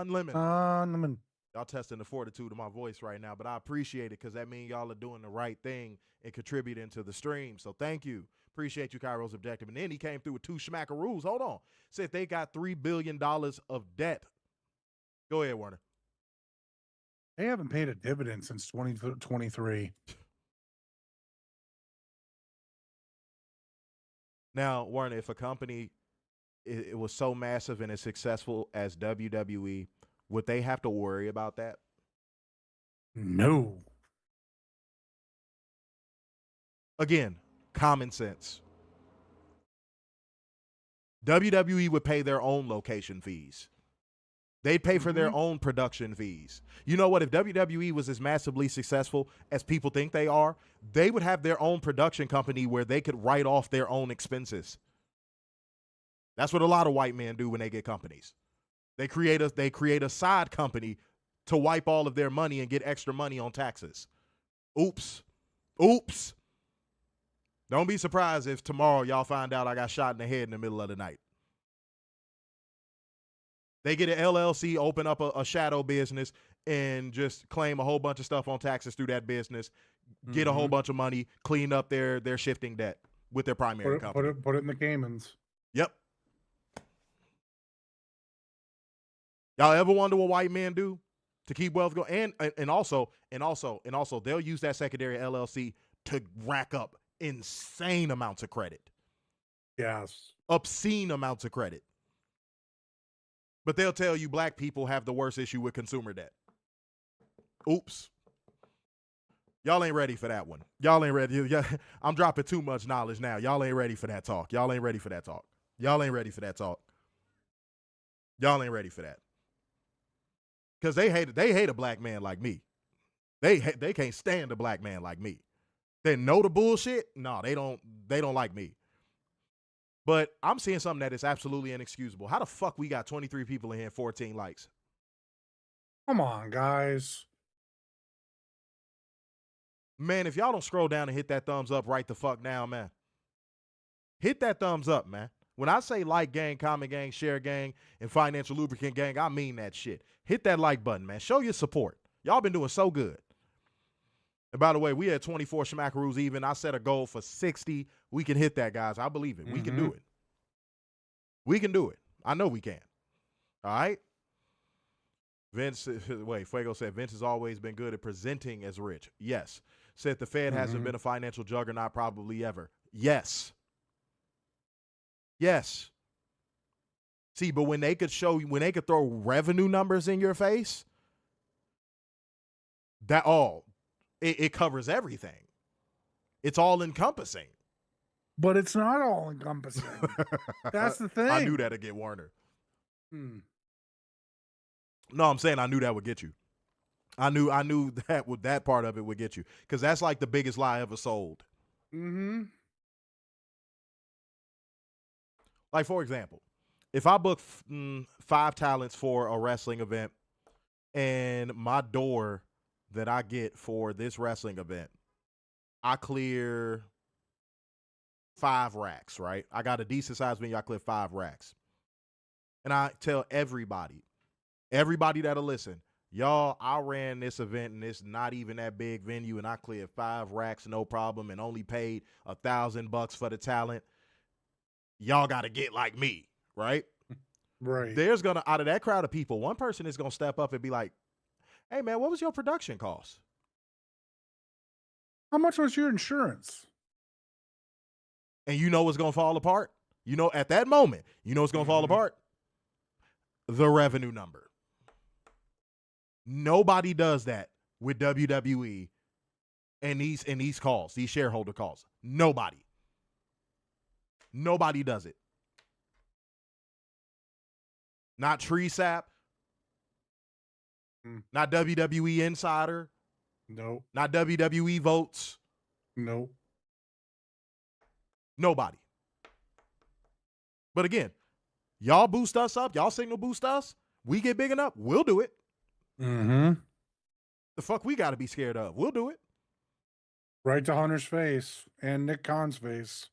Lemon. Y'all testing the fortitude of my voice right now, but I appreciate it because that means y'all are doing the right thing and contributing to the stream. So thank you. Appreciate you, Cairo's Objective. And then he came through with 2 smackaroos. Hold on. Said they got $3 billion of debt. Go ahead, Warner. They haven't paid a dividend since 2023. Now, Warner, if a company it was so massive and as successful as WWE, would they have to worry about that? No. Again, common sense. WWE would pay their own location fees. They'd pay for their own production fees. You know what? If WWE was as massively successful as people think they are, they would have their own production company where they could write off their own expenses. That's what a lot of white men do when they get companies. They create a side company to wipe all of their money and get extra money on taxes. Oops. Don't be surprised if tomorrow y'all find out I got shot in the head in the middle of the night. They get an LLC, open up a shadow business, and just claim a whole bunch of stuff on taxes through that business, get a whole bunch of money, clean up their shifting debt with their primary company. Put it in the Caymans. Yep. Y'all ever wonder what white men do to keep wealth going? And also, they'll use that secondary LLC to rack up insane amounts of credit. Yes. Obscene amounts of credit. But they'll tell you black people have the worst issue with consumer debt. Oops. Y'all ain't ready for that one. Y'all ain't ready. I'm dropping too much knowledge now. Y'all ain't ready for that talk. Y'all ain't ready for that. Because they hate a black man like me. They can't stand a black man like me. They know the bullshit. No, they don't like me. But I'm seeing something that is absolutely inexcusable. How the fuck we got 23 people in here and 14 likes? Come on, guys. Man, if y'all don't scroll down and hit that thumbs up right the fuck now, man. Hit that thumbs up, man. When I say like gang, comment gang, share gang, and financial lubricant gang, I mean that shit. Hit that like button, man. Show your support. Y'all been doing so good. And by the way, we had 24 schmackaroos even. I set a goal for 60. We can hit that, guys. I believe it. We can do it. We can do it. I know we can. All right? Vince, wait, Fuego said, Vince has always been good at presenting as rich. Yes. Said the Fed hasn't been a financial juggernaut probably ever. Yes. Yes. See, but when they could throw revenue numbers in your face, it covers everything. It's all encompassing. But it's not all encompassing. That's the thing. I knew that'd get Warner. No, I'm saying I knew that would get you. I knew that part of it would get you. Because that's like the biggest lie ever sold. Like, for example, if I book 5 talents for a wrestling event and my door that I get for this wrestling event, I clear 5 racks, right? I got a decent size venue, I clear 5 racks. And I tell everybody that'll listen, y'all, I ran this event and it's not even that big venue and I cleared 5 racks, no problem, and only paid $1,000 for the talent. Y'all got to get like me, right? Right. There's out of that crowd of people, one person is going to step up and be like, hey, man, what was your production cost? How much was your insurance? And you know what's going to fall apart? You know, at that moment, you know what's going to fall apart? The revenue number. Nobody does that with WWE and these calls, these shareholder calls. Nobody does it. Not Tree Sap. Not WWE Insider. No. Not WWE Votes. No. Nobody. But again, y'all boost us up. Y'all signal boost us. We get big enough. We'll do it. The fuck we got to be scared of. We'll do it. Right to Hunter's face and Nick Khan's face.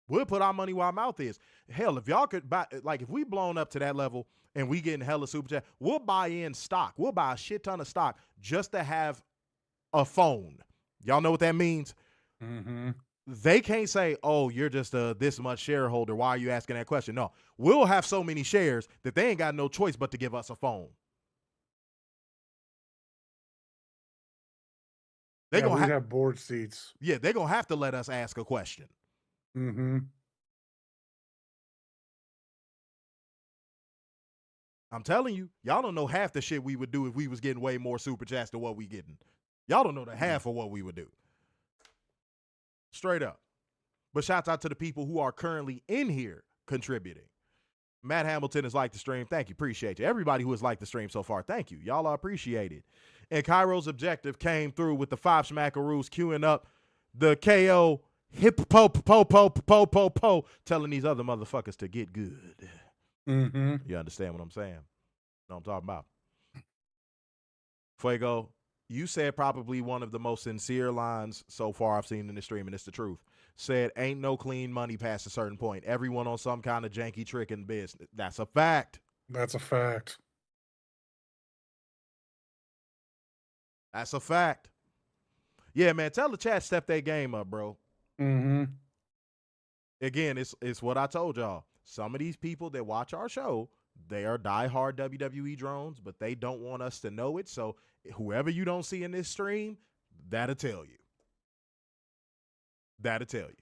We'll put our money where our mouth is. Hell, if y'all could buy, like if we blown up to that level and we getting hella super chat, we'll buy in stock. We'll buy a shit ton of stock just to have a phone. Y'all know what that means? They can't say, oh, you're just this much shareholder. Why are you asking that question? No, we'll have so many shares that they ain't got no choice but to give us a phone. They're going to have board seats. Yeah, they're going to have to let us ask a question. I'm telling you, y'all don't know half the shit we would do if we was getting way more super chats than what we getting. Y'all don't know the half of what we would do. Straight up. But shouts out to the people who are currently in here contributing. Matt Hamilton has liked the stream. Thank you. Appreciate you. Everybody who has liked the stream so far, thank you. Y'all are appreciated. And Cairo's objective came through with the 5 schmackaroos queuing up the KO hip po po po po po po, telling these other motherfuckers to get good. You understand what I'm saying? Know what I'm talking about? Fuego, you said probably one of the most sincere lines so far I've seen in the stream, and it's the truth. Said, ain't no clean money past a certain point. Everyone on some kind of janky trick in business. That's a fact. That's a fact. That's a fact. Yeah, man, tell the chat step their game up, bro. Again, it's what I told y'all. Some of these people that watch our show, they are diehard WWE drones, but they don't want us to know it. So whoever you don't see in this stream, that'll tell you. That'll tell you.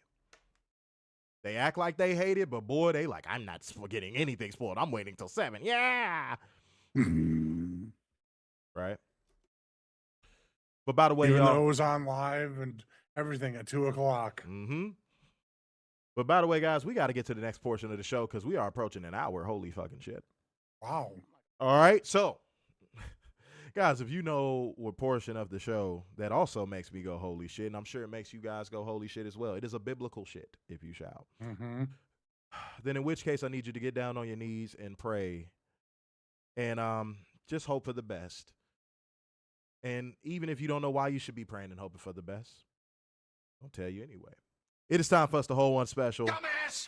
They act like they hate it, but boy, they like, I'm not getting anything spoiled. I'm waiting till 7. Yeah. Right. But by the way, even y'all, though it was on live and everything at 2:00. But by the way, guys, we got to get to the next portion of the show because we are approaching an hour. Holy fucking shit. Wow. All right. So Guys, if you know what portion of the show that also makes me go holy shit, and I'm sure it makes you guys go holy shit as well. It is a biblical shit, if you shall. Mm-hmm. Then in which case I need you to get down on your knees and pray and just hope for the best. And even if you don't know why you should be praying and hoping for the best, I'll tell you anyway. It is time for us to hold one special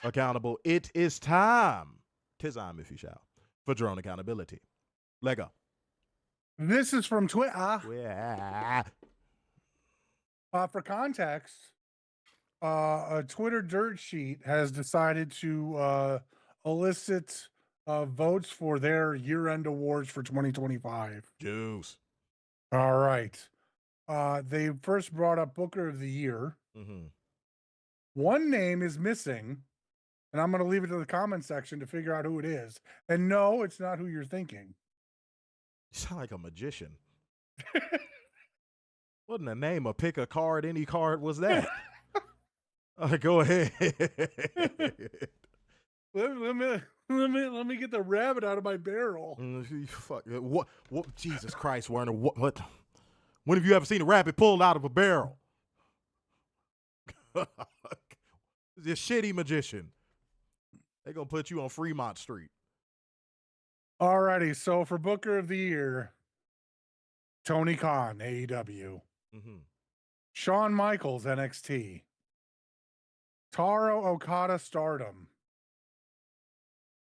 accountable. It is time, 'tis time if you shall, for drone accountability. Let go. This is from Twitter. Yeah. For context, a Twitter dirt sheet has decided to elicit votes for their year-end awards for 2025. Juice. All right. They first brought up Booker of the Year. Mm-hmm. One name is missing, and I'm going to leave it to the comment section to figure out who it is. And no, it's not who you're thinking. You sound like a magician. Wasn't the name of pick a card, any card was that? Go ahead. Let me get the rabbit out of my barrel. Fuck. What? Jesus Christ, Werner. What? When have you ever seen a rabbit pulled out of a barrel? This shitty magician. They're going to put you on Fremont Street. Alrighty, so for Booker of the Year, Tony Khan, AEW. Mm-hmm. Shawn Michaels, NXT. Taro Okada, Stardom.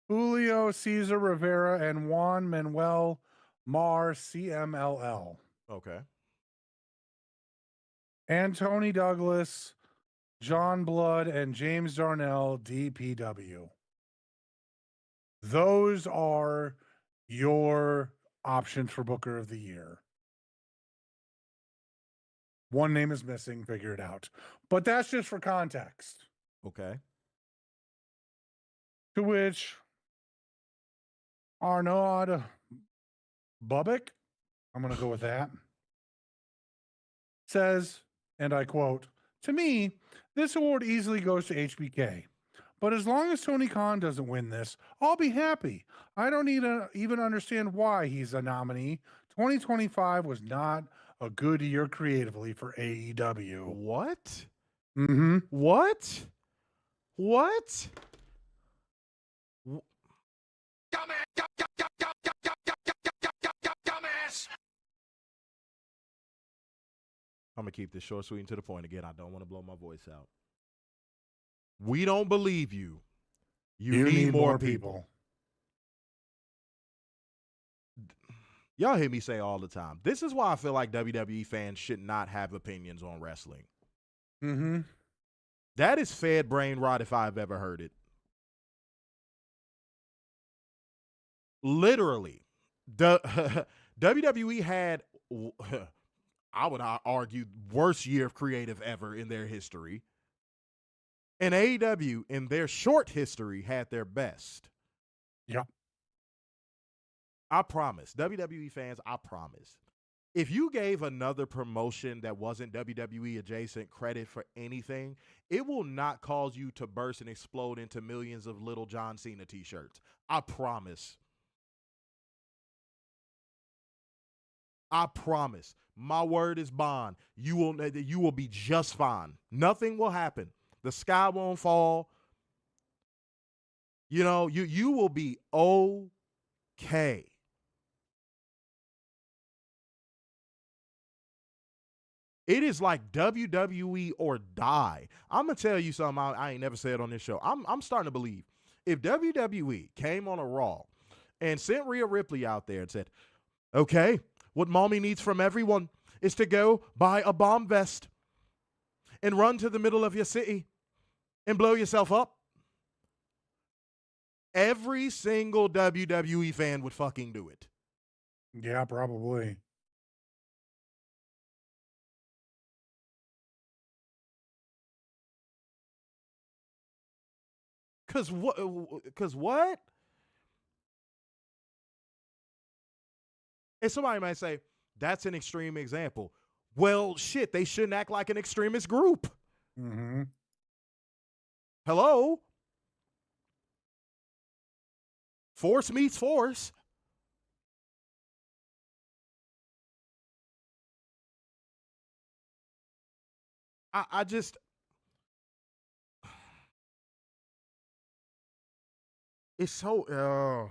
Julio Cesar Rivera and Juan Manuel Mar, CMLL. Okay. Anthony Douglas, John Blood, and James Darnell, DPW. Those are your options for Booker of the Year. One name is missing, figure it out. But that's just for context. Okay. To which Arnaud Bubik, I'm going to go with that, says, and I quote, "To me, this award easily goes to HBK. But as long as Tony Khan doesn't win this, I'll be happy. I don't even understand why he's a nominee. 2025 was not a good year creatively for AEW." What? Mm-hmm. What? I'm going to keep this short, sweet, and to the point. Again, I don't want to blow my voice out. We don't believe you. You need more people. Y'all hear me say all the time. This is why I feel like WWE fans should not have opinions on wrestling. Mm-hmm. That is fed brain rot if I've ever heard it. Literally. WWE had, I would argue, worst year of creative ever in their history. And AEW, in their short history, had their best. Yep. I promise. WWE fans, I promise. If you gave another promotion that wasn't WWE adjacent credit for anything, it will not cause you to burst and explode into millions of little John Cena t-shirts. I promise. I promise. My word is bond. You will be just fine. Nothing will happen. The sky won't fall. You know, you will be okay. It is like WWE or die. I'm going to tell you something I ain't never said on this show. I'm starting to believe if WWE came on a Raw and sent Rhea Ripley out there and said, okay, what mommy needs from everyone is to go buy a bomb vest and run to the middle of your city and blow yourself up. Every single WWE fan would fucking do it. Yeah, probably. Cause what? And somebody might say, that's an extreme example. Well, shit, they shouldn't act like an extremist group. Mm-hmm. Hello? Force meets force. I just, it's so,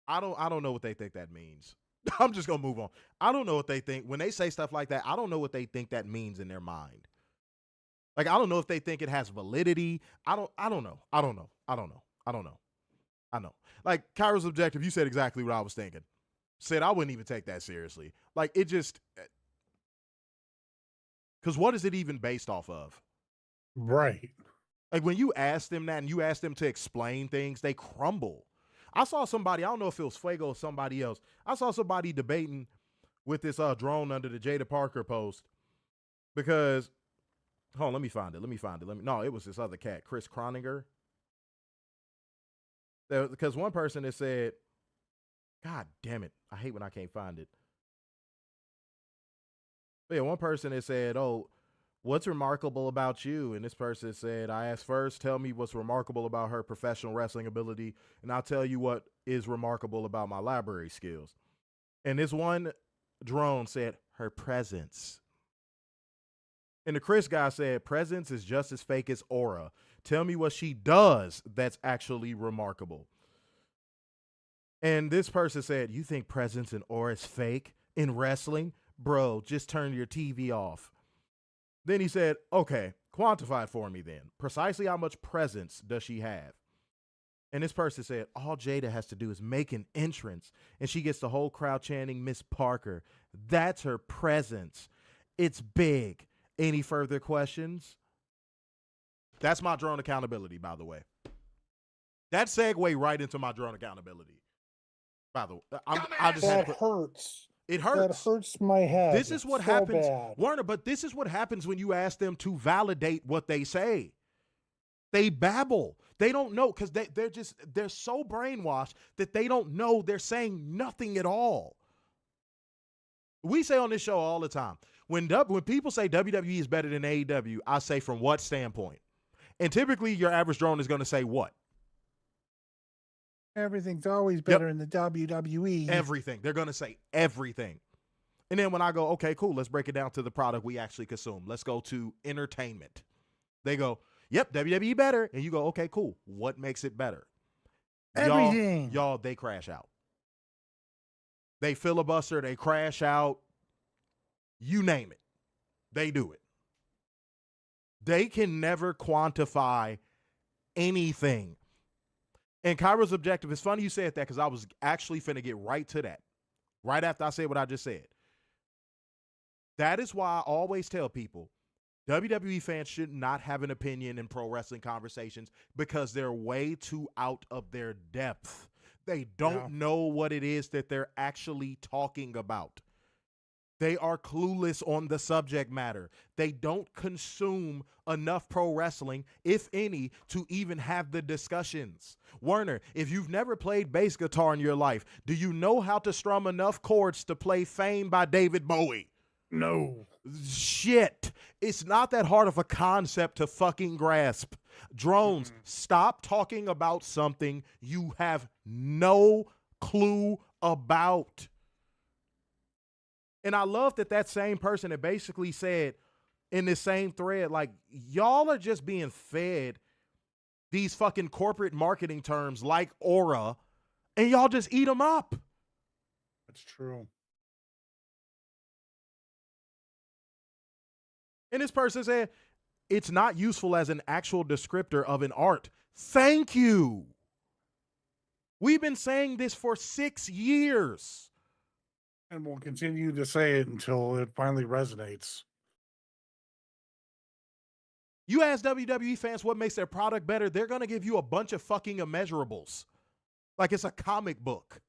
I don't know what they think that means. I'm just gonna move on. I don't know what they think when they say stuff like that. I don't know what they think that means in their mind. Like, I don't know if they think it has validity. I don't know. I don't know. I know. Like, Kyra's objective, you said exactly what I was thinking. Said I wouldn't even take that seriously. Like, it just, because what is it even based off of? Right. Like, when you ask them that and you ask them to explain things, they crumble. I saw somebody, I don't know if it was Fuego or somebody else. I saw somebody debating with this drone under the Jada Parker post because, hold on, let me find it. No, it was this other cat, Chris Croninger. Because one person has said, God damn it, I hate when I can't find it. But yeah, one person has said, oh, what's remarkable about you? And this person said, I asked first, tell me what's remarkable about her professional wrestling ability, and I'll tell you what is remarkable about my library skills. And this one drone said, her presence. And the Chris guy said, presence is just as fake as aura. Tell me what she does that's actually remarkable. And this person said, you think presence and aura is fake in wrestling? Bro, just turn your TV off. Then he said, okay, quantify it for me then. Precisely how much presence does she have? And this person said, all Jada has to do is make an entrance, and she gets the whole crowd chanting Miss Parker. That's her presence. It's big. Any further questions? That's my drone accountability, by the way. That segue right into my drone accountability. By the way, that hurts. It hurts. That hurts my head. This is what so happens, bad. Werner, but this is what happens when you ask them to validate what they say. They babble. They don't know because they're so brainwashed that they don't know they're saying nothing at all. We say on this show all the time, when people say WWE is better than AEW, I say from what standpoint? And typically your average drone is going to say what? Everything's always better in the WWE. Everything. They're going to say everything. And then when I go, okay, cool, let's break it down to the product we actually consume. Let's go to entertainment. They go, yep, WWE better. And you go, okay, cool. What makes it better? Everything. Y'all, they crash out. They filibuster, they crash out. You name it. They do it. They can never quantify anything. And Kyra's objective, it's funny you said that because I was actually finna get right to that. Right after I said what I just said. That is why I always tell people, WWE fans should not have an opinion in pro wrestling conversations because they're way too out of their depth. They don't know what it is that they're actually talking about. They are clueless on the subject matter. They don't consume enough pro wrestling, if any, to even have the discussions. Werner, if you've never played bass guitar in your life, do you know how to strum enough chords to play Fame by David Bowie? No. Shit. It's not that hard of a concept to fucking grasp. Drones, stop talking about something you have no clue about. And I love that same person that basically said in this same thread, like, y'all are just being fed these fucking corporate marketing terms like aura, and y'all just eat them up. That's true. And this person said, it's not useful as an actual descriptor of an art. Thank you. We've been saying this for 6 years. And we'll continue to say it until it finally resonates. You ask WWE fans what makes their product better, they're going to give you a bunch of fucking immeasurables. Like it's a comic book.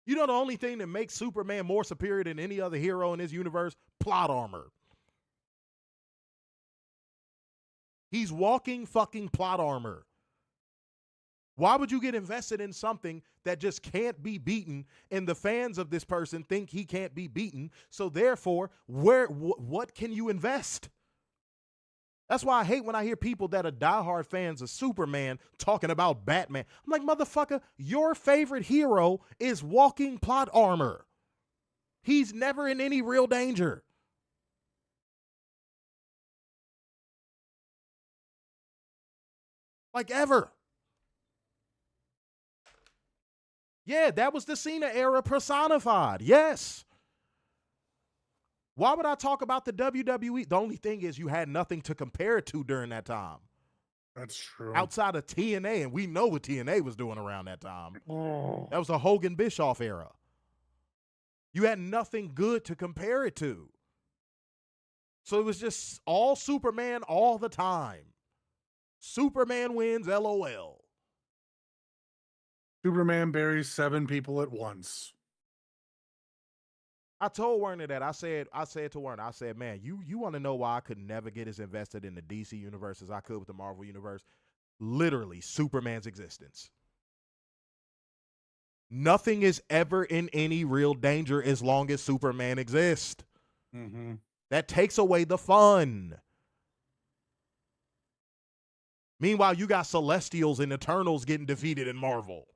You know the only thing that makes Superman more superior than any other hero in this universe? Plot armor. He's walking fucking plot armor. Why would you get invested in something that just can't be beaten and the fans of this person think he can't be beaten? So therefore, what can you invest? That's why I hate when I hear people that are diehard fans of Superman talking about Batman. I'm like, motherfucker, your favorite hero is walking plot armor. He's never in any real danger. Like ever. Yeah, that was the Cena era personified. Yes. Why would I talk about the WWE? The only thing is you had nothing to compare it to during that time. That's true. Outside of TNA, and we know what TNA was doing around that time. Oh. That was a Hogan Bischoff era. You had nothing good to compare it to. So it was just all Superman all the time. Superman wins, LOL. Superman buries 7 people at once. I told Werner that. I said to Werner, I said, man, you want to know why I could never get as invested in the DC universe as I could with the Marvel universe? Literally, Superman's existence. Nothing is ever in any real danger as long as Superman exists. Mm-hmm. That takes away the fun. Meanwhile, you got Celestials and Eternals getting defeated in Marvel.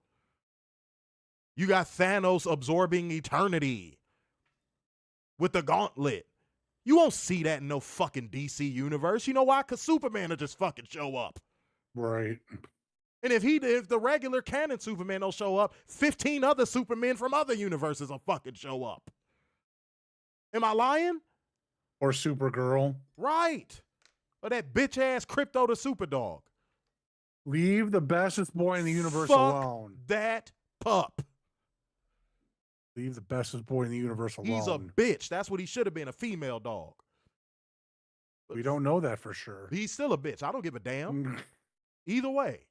You got Thanos absorbing eternity with the gauntlet. You won't see that in no fucking DC universe. You know why? Because Superman will just fucking show up. Right. And if the regular canon Superman don't show up, 15 other Supermen from other universes will fucking show up. Am I lying? Or Supergirl. Right. Or that bitch ass Crypto the Superdog. Leave the bestest boy in the universe Fuck alone. that pup. Leave the bestest boy in the universe alone. He's a bitch. That's what he should have been, a female dog. We don't know that for sure. He's still a bitch. I don't give a damn. Either way.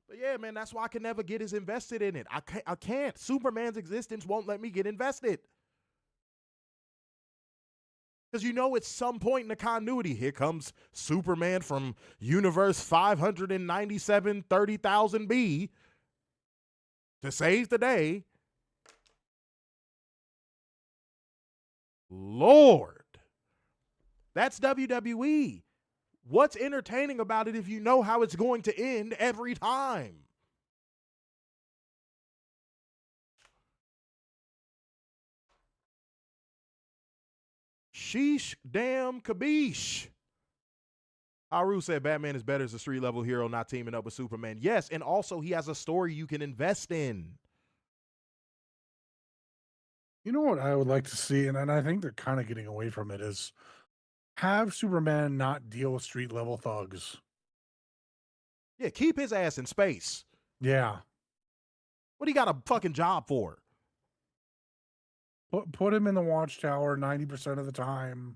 But yeah, man, that's why I can never get as invested in it. I can't. Superman's existence won't let me get invested. Because you know at some point in the continuity, here comes Superman from universe 597 30,000B to save the day. Lord, that's WWE. What's entertaining about it if you know how it's going to end every time? Sheesh, damn, kabish. Haru said Batman is better as a street level hero, not teaming up with Superman. Yes, and also he has a story you can invest in. You know what I would like to see, and I think they're kind of getting away from it, is have Superman not deal with street level thugs. Yeah, keep his ass in space. Yeah. What he got a fucking job for? Put him in the watchtower 90% of the time.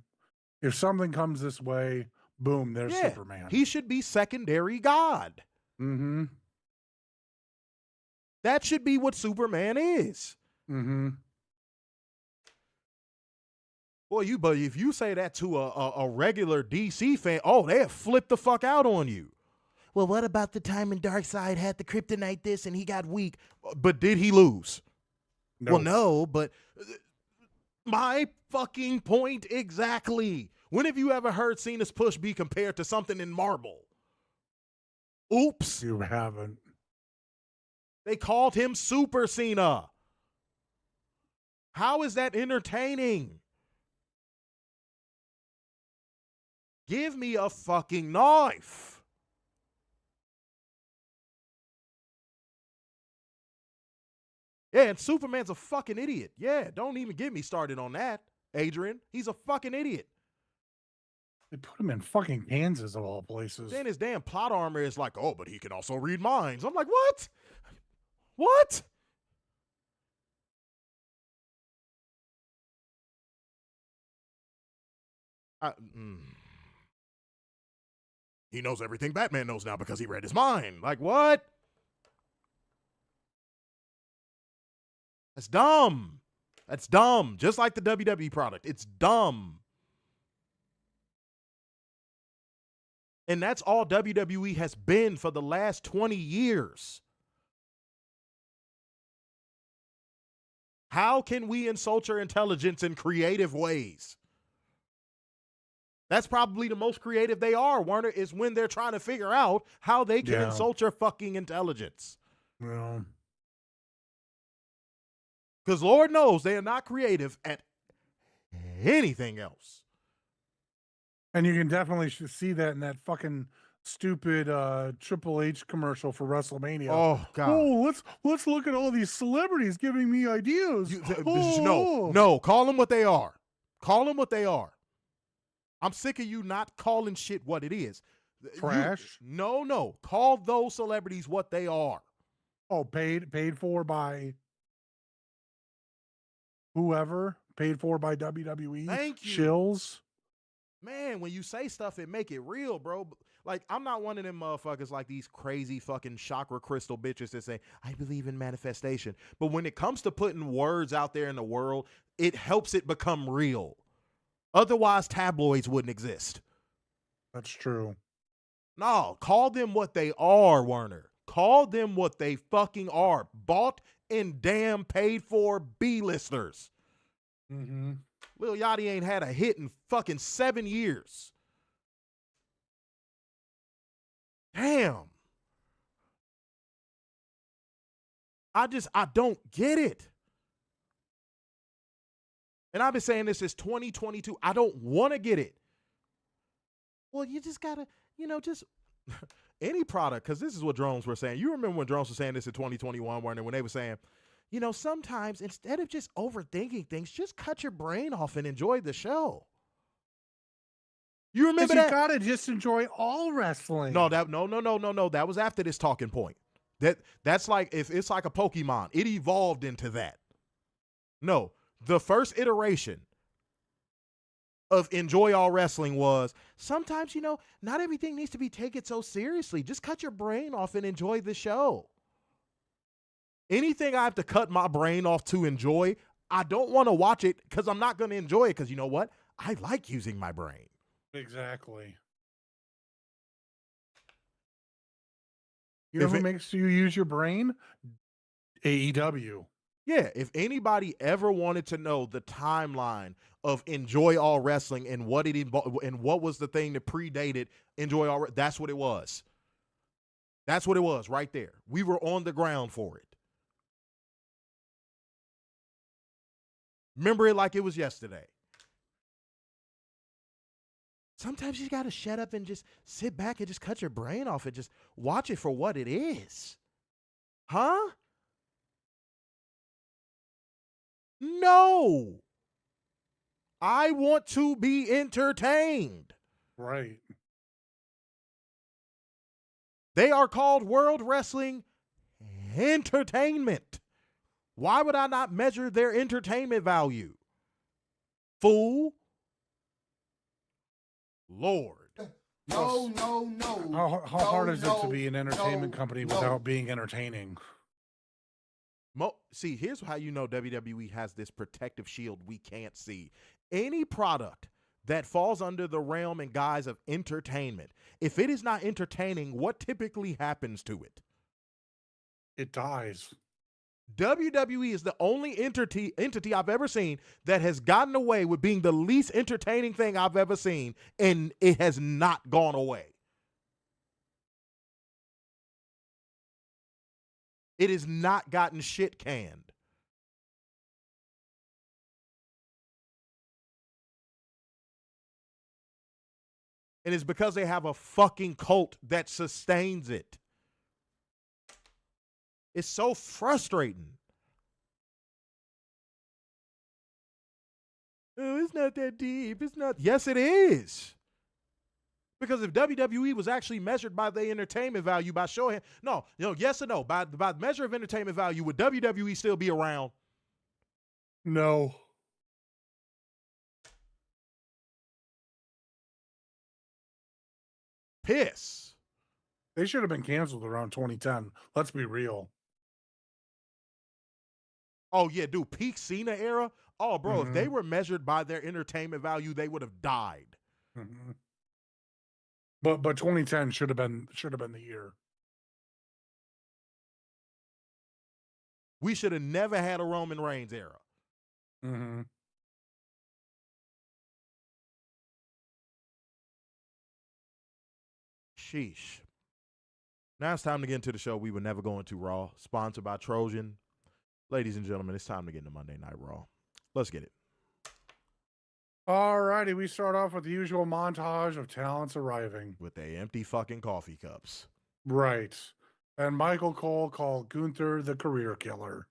If something comes this way, boom, there's Superman. He should be secondary god. Mm-hmm. That should be what Superman is. Mm-hmm. Boy, but if you say that to a regular DC fan, oh, they'll flip the fuck out on you. Well, what about the time when Darkseid had the kryptonite this and he got weak? But did he lose? No. Well, no, but my fucking point exactly. When have you ever heard Cena's push be compared to something in Marvel? Oops. You haven't. They called him Super Cena. How is that entertaining? Give me a fucking knife. Yeah, and Superman's a fucking idiot. Yeah, don't even get me started on that, Adrian. He's a fucking idiot. They put him in fucking Kansas of all places. Then his damn plot armor is like, oh, but he can also read minds. I'm like, what? What? He knows everything Batman knows now because he read his mind. Like, what? That's dumb. That's dumb. Just like the WWE product. It's dumb. And that's all WWE has been for the last 20 years. How can we insult your intelligence in creative ways? That's probably the most creative they are, Werner, is when they're trying to figure out how they can insult your fucking intelligence. Well, because Lord knows they are not creative at anything else. And you can definitely see that in that fucking stupid Triple H commercial for WrestleMania. Oh God! Oh, let's look at all these celebrities giving me ideas. No, call them what they are. Call them what they are. I'm sick of you not calling shit what it is. Trash. No. Call those celebrities what they are. Oh, paid for by whoever. Paid for by WWE. Thank you. Shills. Man, when you say stuff, it make it real, bro. Like, I'm not one of them motherfuckers like these crazy fucking chakra crystal bitches that say, I believe in manifestation. But when it comes to putting words out there in the world, it helps it become real. Otherwise, tabloids wouldn't exist. That's true. No, call them what they are, Werner. Call them what they fucking are. Bought and damn paid for B-listers. Mm-hmm. Lil Yachty ain't had a hit in fucking 7 years. Damn. I don't get it. And I've been saying this since 2022. I don't want to get it. Well, you just gotta, just any product, because this is what drones were saying. You remember when drones were saying this in 2021, when they were saying, sometimes instead of just overthinking things, just cut your brain off and enjoy the show. You remember that? You gotta just enjoy all wrestling. No. That was after this talking point. That's like, if it's like a Pokemon, it evolved into that. No, the first iteration of enjoy all wrestling was sometimes, not everything needs to be taken so seriously. Just cut your brain off and enjoy the show. Anything I have to cut my brain off to enjoy, I don't want to watch it because I'm not going to enjoy it because you know what? I like using my brain. Exactly. You know who makes you use your brain? AEW. Yeah, if anybody ever wanted to know the timeline of Enjoy All Wrestling and what it and what was the thing that predated Enjoy All, that's what it was. That's what it was right there. We were on the ground for it. Remember it like it was yesterday. Sometimes you got to shut up and just sit back and just cut your brain off and just watch it for what it is. Huh? No. I want to be entertained. Right. They are called World Wrestling Entertainment. Why would I not measure their entertainment value? Fool. Lord. No. How hard is it to be an entertainment company without being entertaining? See, here's how you know WWE has this protective shield we can't see. Any product that falls under the realm and guise of entertainment, if it is not entertaining, what typically happens to it? It dies. WWE is the only entity I've ever seen that has gotten away with being the least entertaining thing I've ever seen, and it has not gone away. It has not gotten shit canned. And it's because they have a fucking cult that sustains it. It's so frustrating. Oh, it's not that deep. It's not. Yes, it is. Because if WWE was actually measured by their entertainment value by showing, yes or no, by the measure of entertainment value, would WWE still be around? No. Piss. They should have been canceled around 2010. Let's be real. Oh, yeah, dude, peak Cena era? Oh, bro, if they were measured by their entertainment value, they would have died. Mm-hmm. But 2010 should have been the year. We should have never had a Roman Reigns era. Mm-hmm. Sheesh. Now it's time to get into the show we were never going to Raw, sponsored by Trojan. Ladies and gentlemen, it's time to get into Monday Night Raw. Let's get it. All righty, we start off with the usual montage of talents arriving. With their empty fucking coffee cups. Right. And Michael Cole called Gunther the career killer.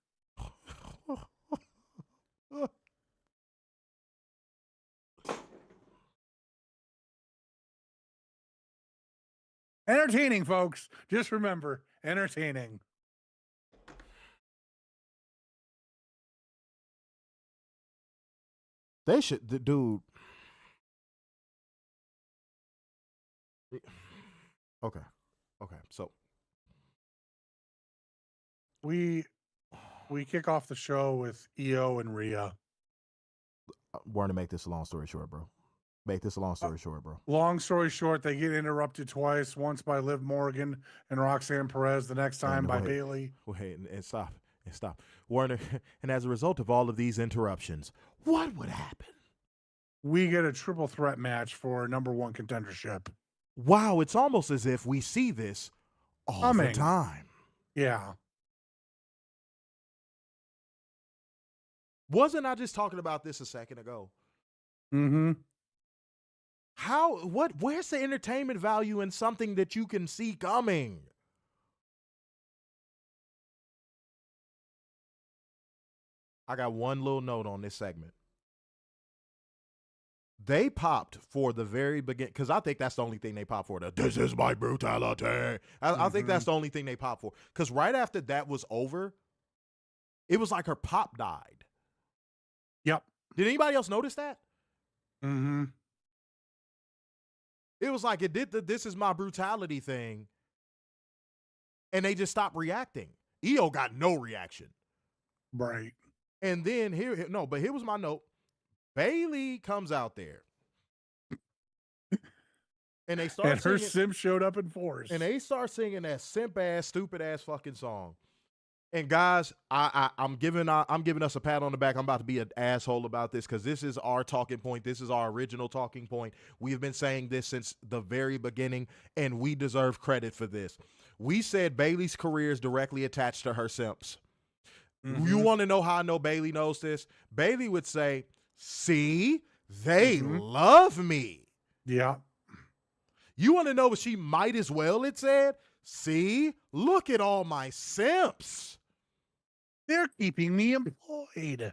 Entertaining, folks. Just remember, entertaining. They should, dude. Okay. So We kick off the show with Io and Rhea. we're gonna make this a long story short, bro. Long story short, they get interrupted twice. Once by Liv Morgan and Roxanne Perez. The next time by Bayley. Wait, and stop. Warner, and as a result of all of these interruptions, what would happen? We get a triple threat match for number one contendership. Wow, it's almost as if we see this all the time. Yeah. Wasn't I just talking about this a second ago? Mm-hmm. Where's the entertainment value in something that you can see coming? I got one little note on this segment. They popped for the very beginning, because I think that's the only thing they popped for. This is my brutality. I think that's the only thing they popped for. Because right after that was over, it was like her pop died. Yep. Did anybody else notice that? Mm-hmm. It was like it did the "this is my brutality" thing, and they just stopped reacting. Io got no reaction. Right. And then here was my note. Bayley comes out there. And they start and her singing, simp showed up in force. And they start singing that simp ass, stupid ass fucking song. And guys, I'm giving us a pat on the back. I'm about to be an asshole about this because this is our talking point. This is our original talking point. We have been saying this since the very beginning, and we deserve credit for this. We said Bayley's career is directly attached to her simps. Mm-hmm. You want to know how I know Bayley knows this? Bayley would say, "See, they love me." Yeah. You want to know what she might as well had said? "See, look at all my simps. They're keeping me employed."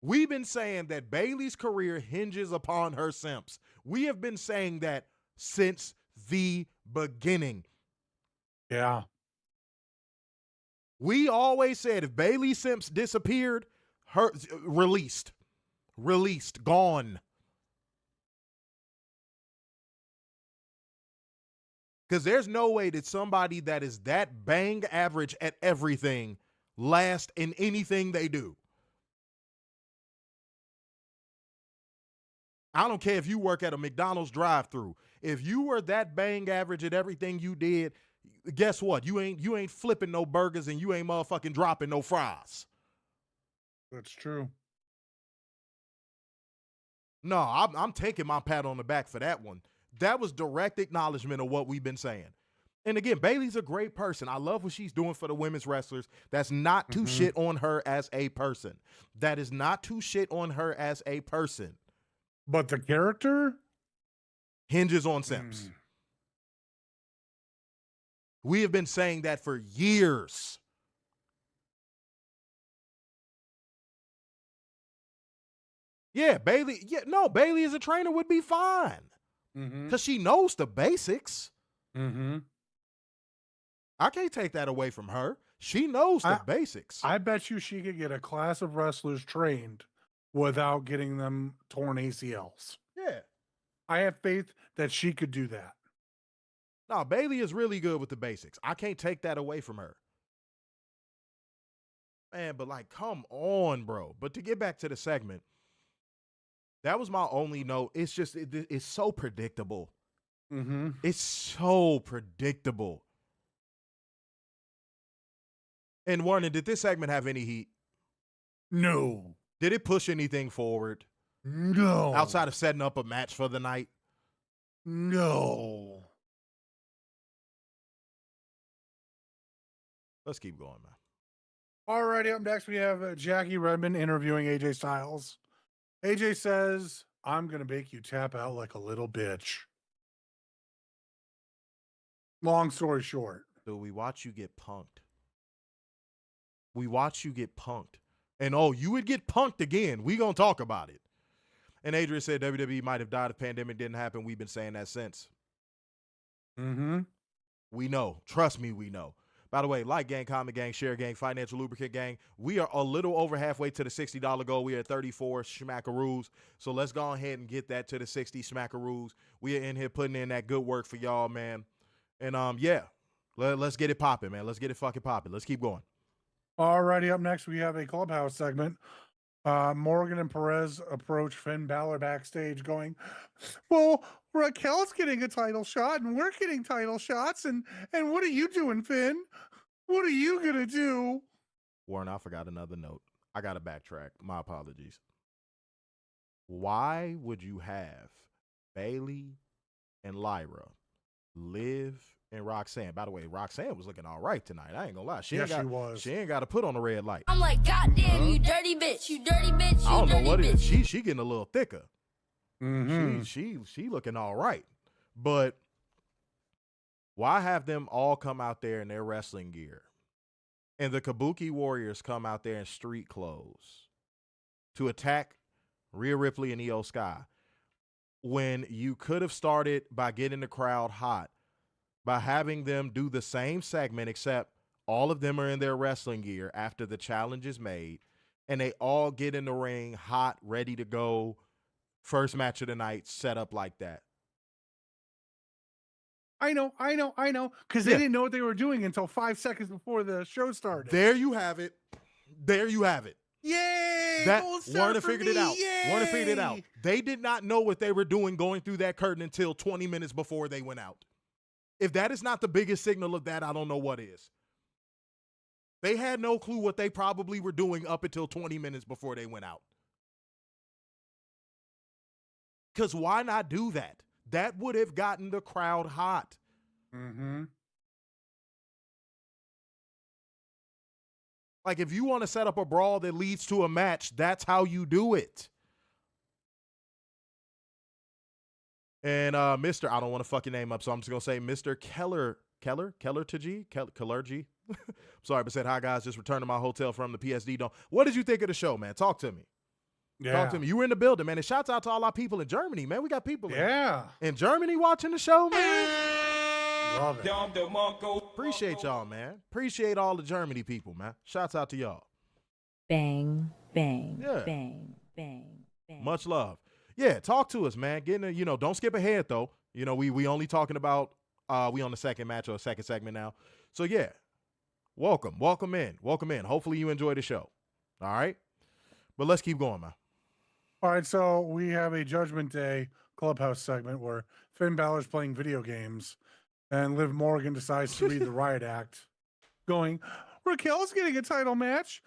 We've been saying that Bayley's career hinges upon her simps. We have been saying that since the beginning. Yeah. We always said if Bayley's simps disappeared, her released, gone. Because there's no way that somebody that is that bang average at everything last in anything they do. I don't care if you work at a McDonald's drive-thru. If you were that bang average at everything you did, guess what? You ain't flipping no burgers and you ain't motherfucking dropping no fries. That's true. No, I'm taking my pat on the back for that one. That was direct acknowledgement of what we've been saying. And again, Bayley's a great person. I love what she's doing for the women's wrestlers. That's not to shit on her as a person. That is not to shit on her as a person. But the character hinges on simps. We have been saying that for years. Yeah, Bayley as a trainer would be fine. Because she knows the basics. I can't take that away from her. She knows the basics. I bet you she could get a class of wrestlers trained without getting them torn ACLs. Yeah. I have faith that she could do that. No, Bayley is really good with the basics. I can't take that away from her. Man, but like, come on, bro. But to get back to the segment, that was my only note. It's just, it's so predictable. It's so predictable. And Warren, did this segment have any heat? No. Did it push anything forward? No. Outside of setting up a match for the night? No. Let's keep going, man. Alrighty, up next we have Jackie Redmond interviewing AJ Styles. AJ says, "I'm gonna make you tap out like a little bitch." Long story short, So we watch you get punked. We watch you get punked. And oh, you would get punked again. We gonna talk about it. And Adrian said WWE might have died if pandemic didn't happen. We've been saying that since. We know. Trust me, we know. By the way, like gang, comment gang, share gang, financial lubricant gang. We are a little over halfway to the $60 goal. We are at 34 schmackaroos. So let's go ahead and get that to the 60 schmackaroos. We are in here putting in that good work for y'all, man. And yeah, let's get it popping, man. Let's get it fucking popping. Let's keep going. Alrighty, up next we have a clubhouse segment. Morgan and Perez approach Finn Balor backstage going, "Well, Raquel's getting a title shot and we're getting title shots. And what are you doing, Finn? What are you going to do?" Warren, I forgot another note. I got to backtrack. My apologies. Why would you have Bayley and Lyra, Liv and Roxanne? By the way, Roxanne was looking all right tonight. I ain't gonna lie. She ain't got to put on a red light. I'm like, goddamn, you dirty bitch, you dirty bitch, you I don't know dirty what it bitch. is. She getting a little thicker. She looking all right. But why have them all come out there in their wrestling gear and the Kabuki Warriors come out there in street clothes to attack Rhea Ripley and Io Sky when you could have started by getting the crowd hot by having them do the same segment, except all of them are in their wrestling gear after the challenge is made, and they all get in the ring hot, ready to go, first match of the night, set up like that. I know. Because they didn't know what they were doing until 5 seconds before the show started. There you have it. There you have it. Yay! That Gold star Warner for figured it me, out. Warner figured it yay! out. They did not know what they were doing going through that curtain until 20 minutes before they went out. If that is not the biggest signal of that, I don't know what is. They had no clue what they probably were doing up until 20 minutes before they went out. Because why not do that? That would have gotten the crowd hot. Like, if you want to set up a brawl that leads to a match, that's how you do it. And Mr. I don't want to fuck your name up, so I'm just going to say Mr. Kellergy. Sorry, but said, "Hi, guys. Just returned to my hotel from the PSD Dome." What did you think of the show, man? Talk to me. Talk to me. You were in the building, man. And shouts out to all our people in Germany, man. We got people in Germany watching the show, man. Love it. Appreciate y'all, man. Appreciate all the Germany people, man. Shouts out to y'all. Bang, bang, Yeah. bang, bang, bang. Much love. Yeah, talk to us, man. Don't skip ahead though. We only talking about we on the second match or second segment now. So yeah. Welcome in. Hopefully you enjoy the show. All right? But let's keep going, man. All right, so we have a Judgment Day clubhouse segment where Finn Balor's playing video games and Liv Morgan decides to read the riot act going, "Raquel's getting a title match.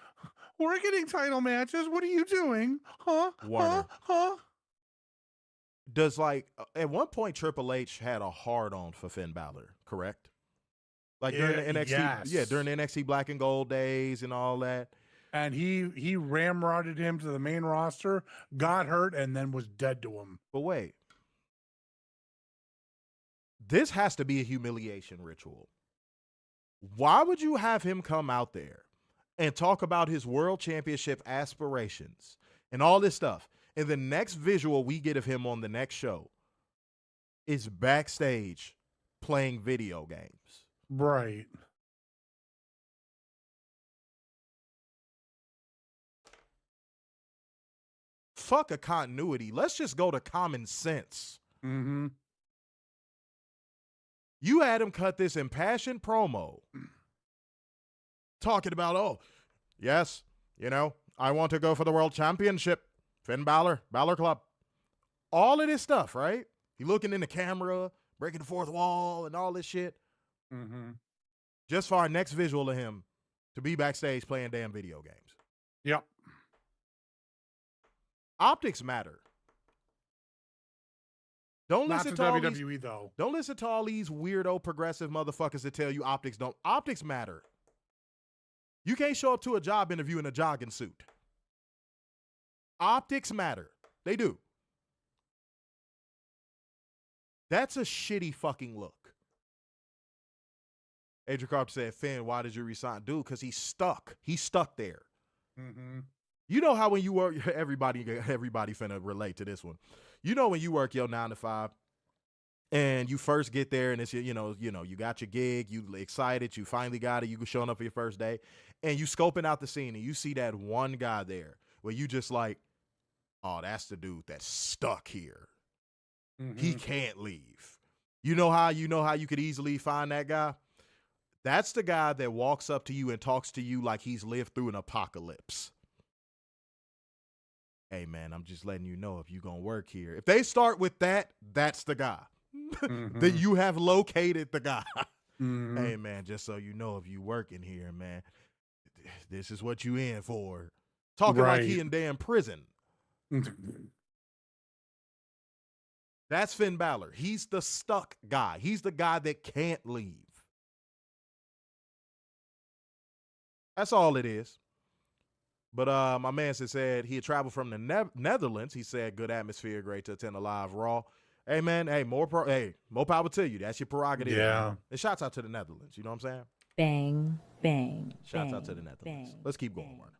We're getting title matches. What are you doing? Huh? Warner. Huh? Does at one point Triple H had a hard on for Finn Balor, correct? Like during the NXT, yes. during the NXT Black and Gold days and all that. And he ramrodded him to the main roster, got hurt, and then was dead to him. But wait. This has to be a humiliation ritual. Why would you have him come out there and talk about his world championship aspirations and all this stuff? And the next visual we get of him on the next show is backstage playing video games. Right. Fuck a continuity. Let's just go to common sense. You had him cut this impassioned promo talking about, oh, yes, I want to go for the world championship. Finn Balor, Balor Club. All of this stuff, right? He looking in the camera, breaking the fourth wall and all this shit. Just for our next visual of him to be backstage playing damn video games. Yep. Optics matter. Don't Not listen to to all WWE though. Don't listen to all these weirdo progressive motherfuckers that tell you optics don't. Optics matter. You can't show up to a job interview in a jogging suit. Optics matter. They do. That's a shitty fucking look. Adrian Carpenter said, Finn, why did you resign? Dude, because he's stuck. He's stuck there. Mm-hmm. You know how when you work, everybody finna relate to this one. You know when you work your 9 to 5 and you first get there and it's, you got your gig, you excited, you finally got it, you showing up for your first day, and you scoping out the scene and you see that one guy there where you just like, oh, that's the dude that's stuck here. Mm-hmm. He can't leave. You know how you could easily find that guy? That's the guy that walks up to you and talks to you like he's lived through an apocalypse. Hey, man, I'm just letting you know if you're going to work here. If they start with that, that's the guy. Mm-hmm. That you have located the guy. Mm-hmm. Hey, man, just so you know, if you working here, man, this is what you in for. Talking like he in damn prison. That's Finn Balor. He's the stuck guy. He's the guy that can't leave. That's all it is. But my man said he had traveled from the Netherlands. He said, good atmosphere, great to attend a live Raw. Hey, man, more power to you. That's your prerogative. Yeah. Man. And shouts out to the Netherlands. You know what I'm saying? Bang, bang. Shouts bang, out to the Netherlands. bang, Let's keep going, Warner.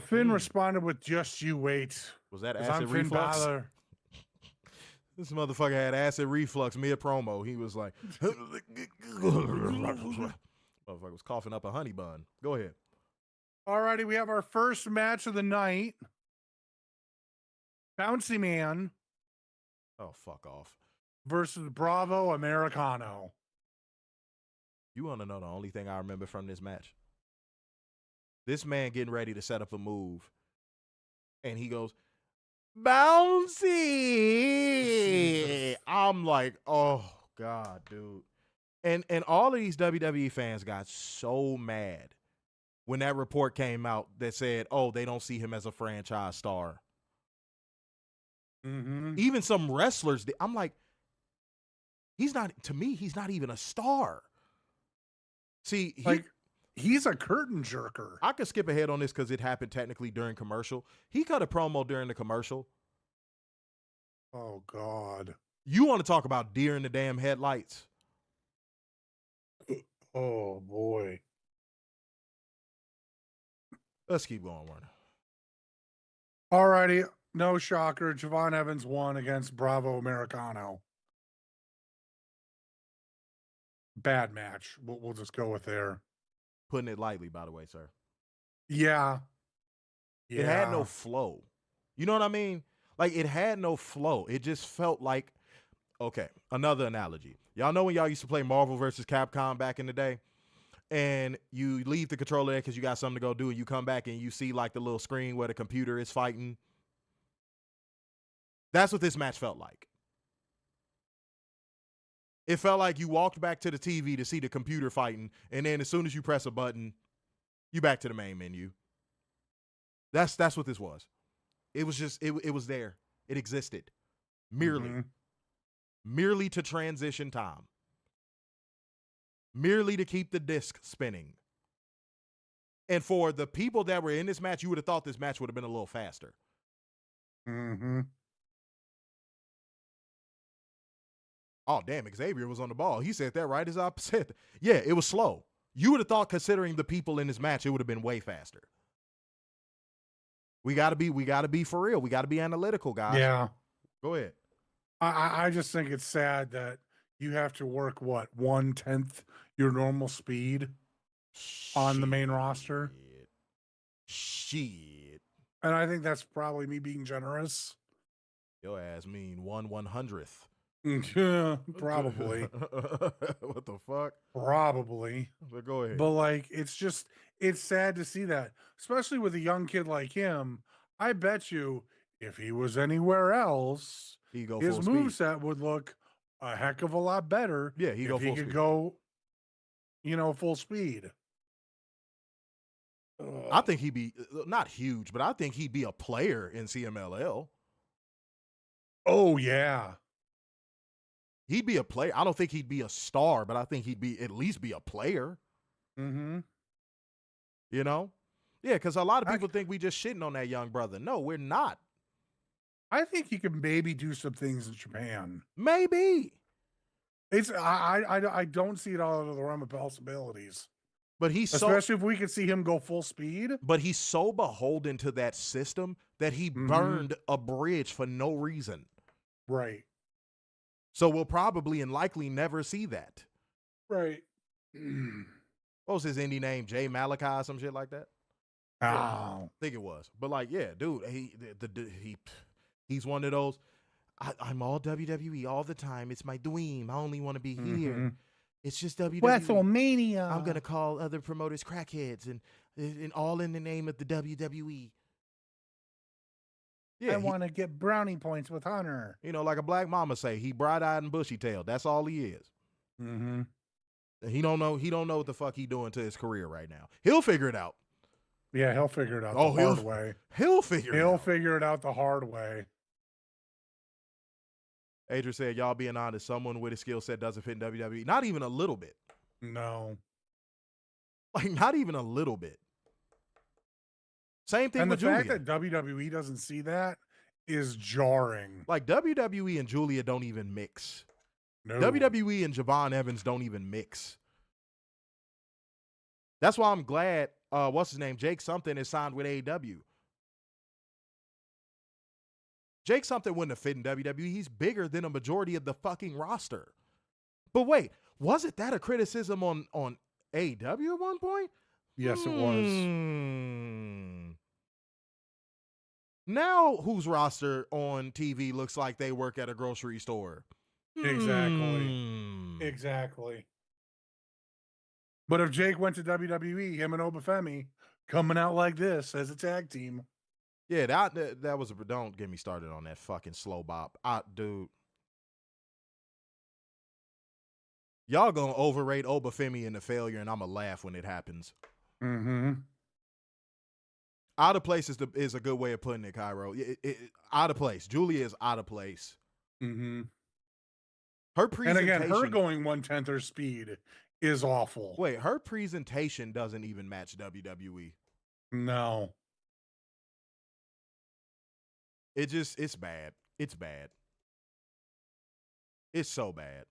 Finn responded with just you wait. Was that 'Cause acid I'm Finn reflux? Balor. This motherfucker had acid reflux mid-promo. He was like, motherfucker was coughing up a honey bun. Go ahead. Alrighty, we have our first match of the night. Bouncy Man Oh, fuck off. versus Bravo Americano. You want to know the only thing I remember from this match? This man getting ready to set up a move, and he goes, bouncy. I'm like, oh, God, dude. And all of these WWE fans got so mad when that report came out that said, oh, they don't see him as a franchise star. Mm-hmm. Even some wrestlers, I'm like, he's not even a star. See, He's a curtain jerker. I could skip ahead on this because it happened technically during commercial. He cut a promo during the commercial. Oh, God. You want to talk about deer in the damn headlights? Oh, boy. Let's keep going, Warner. Alrighty, no shocker. Javon Evans won against Bravo Americano. Bad match. We'll just go with there. Putting it lightly, by the way, sir. Yeah. It had no flow. You know what I mean? Like, it had no flow. It just felt like, okay, another analogy. Y'all know when y'all used to play Marvel versus Capcom back in the day? And you leave the controller there because you got something to go do, and you come back and you see like the little screen where the computer is fighting. That's what this match felt like. It felt like you walked back to the TV to see the computer fighting, and then as soon as you press a button, you back to the main menu. That's what this was. It was just it was there. It existed. Merely to transition time. Merely to keep the disc spinning. And for the people that were in this match, you would have thought this match would have been a little faster. Mm-hmm. Oh, damn, Xavier was on the ball. He said that right as I said. Yeah, it was slow. You would have thought, considering the people in this match, it would have been way faster. We gotta be for real. We gotta be analytical, guys. Yeah. Go ahead. I just think it's sad that you have to work 1/10 your normal speed on the main roster. Shit. And I think that's probably me being generous. Your ass mean 1/100th. Yeah, probably. What the fuck? Probably. But go ahead. But like, it's sad to see that, especially with a young kid like him. I bet you if he was anywhere else, He go his full speed. moveset would look a heck of a lot better. Yeah, he go if he full could speed. go, full speed. I think he'd be not huge, but I think he'd be a player in CMLL. Oh yeah. He'd be a player. I don't think he'd be a star, but I think he'd be at least be a player. Mm-hmm. You know? Yeah, because a lot of people think we just shitting on that young brother. No, we're not. I think he could maybe do some things in Japan. Maybe. It's I don't see it all out of the realm of possibilities. But he's especially if we could see him go full speed. But he's so beholden to that system that he burned a bridge for no reason. Right. So we'll probably and likely never see that. Right. What was his indie name? Jay Malachi, some shit like that? Oh. Yeah, I think it was. But like, yeah, dude, he's one of those, I'm all WWE all the time. It's my dream. I only want to be here. It's just WWE. WrestleMania. I'm going to call other promoters crackheads and all in the name of the WWE. Yeah, I want to get brownie points with Hunter. You know, like a black mama say, he bright-eyed and bushy-tailed. That's all he is. Mm-hmm. He don't know what the fuck he doing to his career right now. He'll figure it out. Yeah, he'll figure it out the hard way. He'll figure it out the hard way. Adrian said, y'all being honest, someone with a skill set doesn't fit in WWE. Not even a little bit. No. Like, not even a little bit. Same thing with Julia. And the fact that WWE doesn't see that is jarring. Like, WWE and Julia don't even mix. No. WWE and Javon Evans don't even mix. That's why I'm glad, what's his name? Jake something is signed with AEW. Jake something wouldn't have fit in WWE. He's bigger than a majority of the fucking roster. But wait, wasn't that a criticism on AEW at one point? Yes, it was. Now whose roster on TV looks like they work at a grocery store? Exactly. But if Jake went to WWE, him and Obafemi coming out like this as a tag team. Yeah, that was don't get me started on that fucking slow bop. Dude. Y'all gonna overrate Obafemi and the failure, and I'ma laugh when it happens. Mm-hmm. Out of place is a good way of putting it, Cairo. Out of place. Julia is out of place. Mm-hmm. Her presentation, and again, her going 1/10 her speed is awful. Wait, her presentation doesn't even match WWE. No. It's bad. It's bad. It's so bad.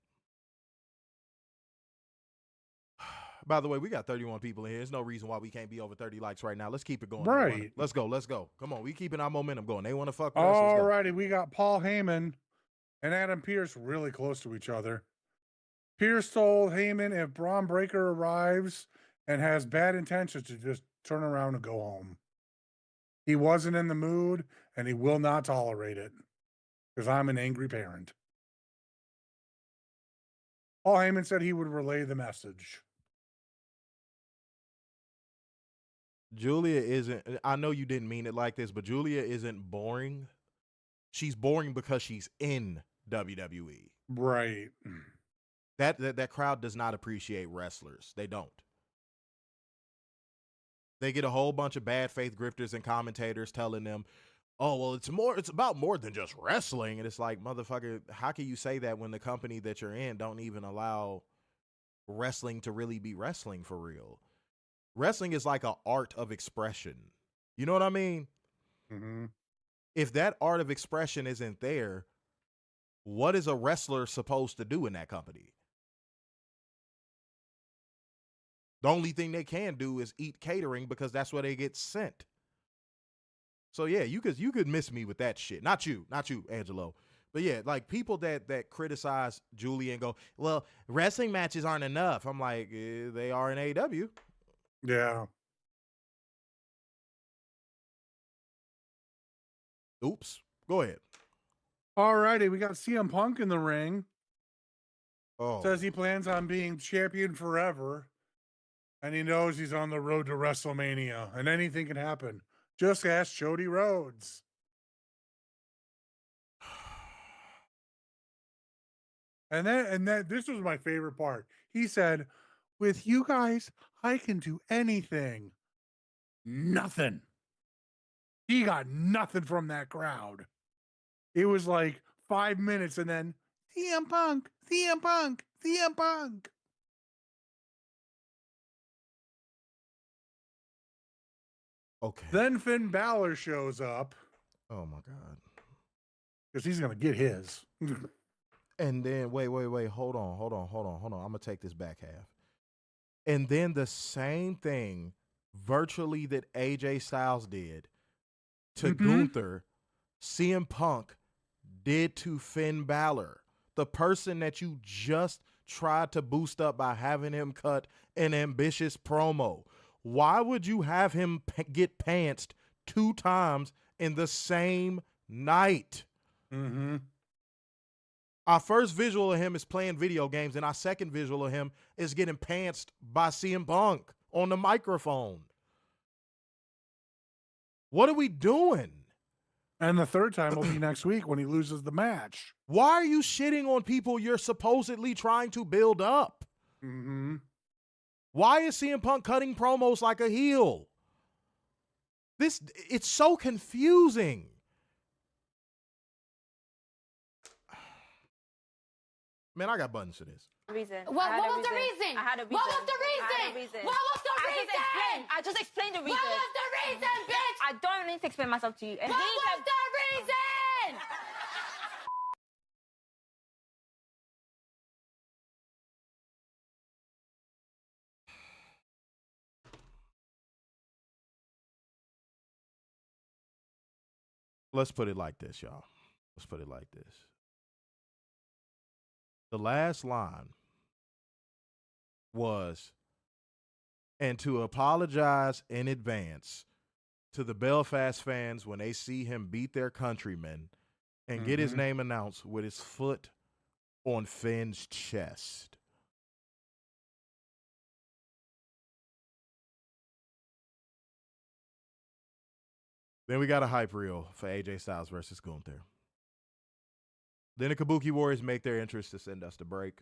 By the way, we got 31 people in here. There's no reason why we can't be over 30 likes right now. Let's keep it going. Right. Let's go. Come on. We keeping our momentum going. They want to fuck with us. All righty. We got Paul Heyman and Adam Pearce really close to each other. Pearce told Heyman if Bron Breakker arrives and has bad intentions to just turn around and go home. He wasn't in the mood, and he will not tolerate it because I'm an angry parent. Paul Heyman said he would relay the message. Julia isn't, I know you didn't mean it like this, but Julia isn't boring. She's boring because she's in WWE. Right. That crowd does not appreciate wrestlers. They don't. They get a whole bunch of bad faith grifters and commentators telling them, oh, well, it's about more than just wrestling. And it's like, motherfucker, how can you say that when the company that you're in don't even allow wrestling to really be wrestling for real? Wrestling is like an art of expression. You know what I mean? Mm-hmm. If that art of expression isn't there, what is a wrestler supposed to do in that company? The only thing they can do is eat catering because that's where they get sent. So yeah, you could miss me with that shit. Not you, Angelo. But yeah, like people that criticize Julia and go, well, wrestling matches aren't enough. I'm like, they are in AEW. Yeah. Oops. Go ahead. All righty, we got CM Punk in the ring. Oh. Says he plans on being champion forever. And he knows he's on the road to WrestleMania. And anything can happen. Just ask Jody Rhodes. And this was my favorite part. He said, with you guys, I can do anything. Nothing. He got nothing from that crowd. It was like 5 minutes and then CM Punk, CM Punk, CM Punk. Okay. Then Finn Balor shows up Oh my God. because he's gonna get his. And then wait. Hold on. I'm gonna take this back half. And then the same thing virtually that AJ Styles did to Gunther, CM Punk did to Finn Balor, the person that you just tried to boost up by having him cut an ambitious promo. Why would you have him get pantsed 2 times in the same night? Our first visual of him is playing video games, and our second visual of him is getting pantsed by CM Punk on the microphone. What are we doing? And the third time will be next week when he loses the match. Why are you shitting on people you're supposedly trying to build up? Why is CM Punk cutting promos like a heel? It's so confusing. Man, I got buttons for this. Reason. What was the reason? I had a reason. What was the reason? What was the reason? I just explained the reason. What was the reason, bitch? I don't need to explain myself to you. And What was the reason? Let's put it like this, y'all. Let's put it like this. The last line was, and to apologize in advance to the Belfast fans when they see him beat their countrymen and get his name announced with his foot on Finn's chest. Then we got a hype reel for AJ Styles versus Gunther. Then the Kabuki Warriors make their entrance to send us to break.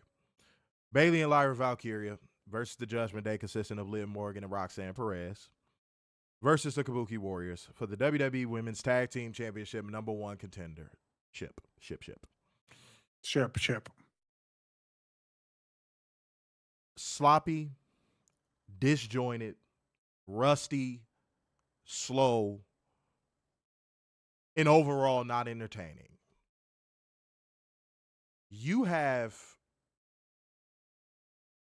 Bayley and Lyra Valkyria versus the Judgment Day, consisting of Liv Morgan and Roxanne Perez, versus the Kabuki Warriors for the WWE Women's Tag Team Championship #1 contender. Ship. Sloppy, disjointed, rusty, slow, and overall not entertaining. You have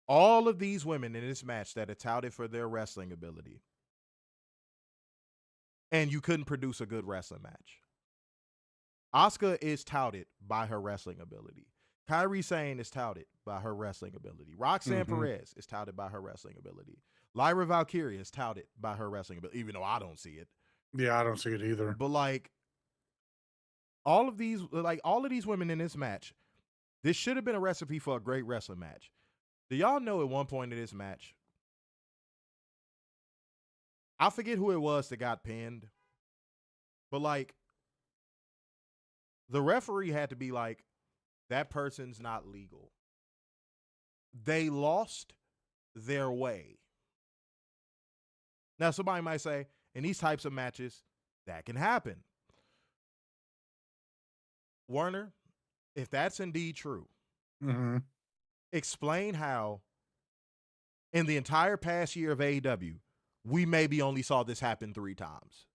all of these women in this match that are touted for their wrestling ability, and you couldn't produce a good wrestling match. Asuka is touted by her wrestling ability. Kairi Sane is touted by her wrestling ability. Roxanne Perez is touted by her wrestling ability. Lyra Valkyria is touted by her wrestling ability, even though I don't see it. Yeah, I don't see it either. But like all of these women in this match, this should have been a recipe for a great wrestling match. Do y'all know at one point in this match, I forget who it was that got pinned, but like the referee had to be like, that person's not legal. They lost their way. Now, somebody might say, in these types of matches, that can happen. Werner, if that's indeed true, explain how in the entire past year of AEW, we maybe only saw this happen 3 times.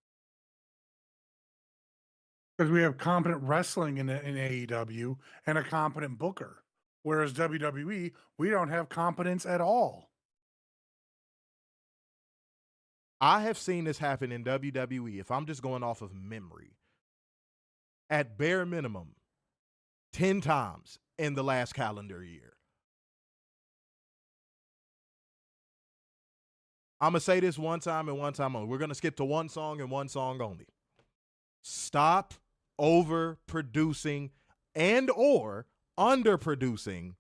Because we have competent wrestling in AEW and a competent booker. Whereas WWE, we don't have competence at all. I have seen this happen in WWE, if I'm just going off of memory, at bare minimum, 10 times in the last calendar year. I'm going to say this one time and one time only. We're going to skip to one song and one song only. Stop overproducing and or underproducing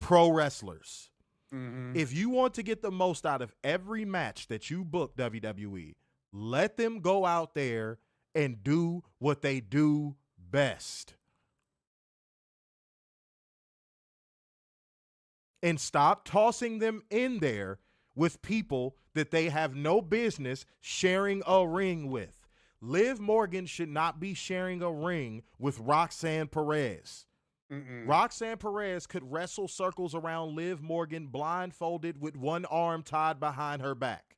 pro wrestlers. If you want to get the most out of every match that you book, WWE, let them go out there and do what they do best. And stop tossing them in there with people that they have no business sharing a ring with. Liv Morgan should not be sharing a ring with Roxanne Perez. Roxanne Perez could wrestle circles around Liv Morgan blindfolded with one arm tied behind her back.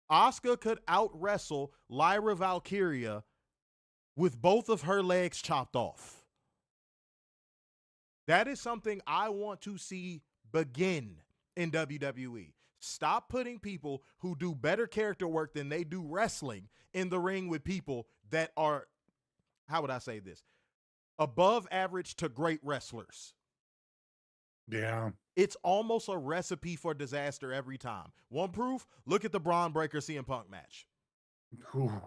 Asuka could out-wrestle Lyra Valkyria with both of her legs chopped off. That is something I want to see begin in WWE. Stop putting people who do better character work than they do wrestling in the ring with people that are, how would I say this, above average to great wrestlers. Yeah. It's almost a recipe for disaster every time. One proof, look at the Bron Breakker CM Punk match. Ooh.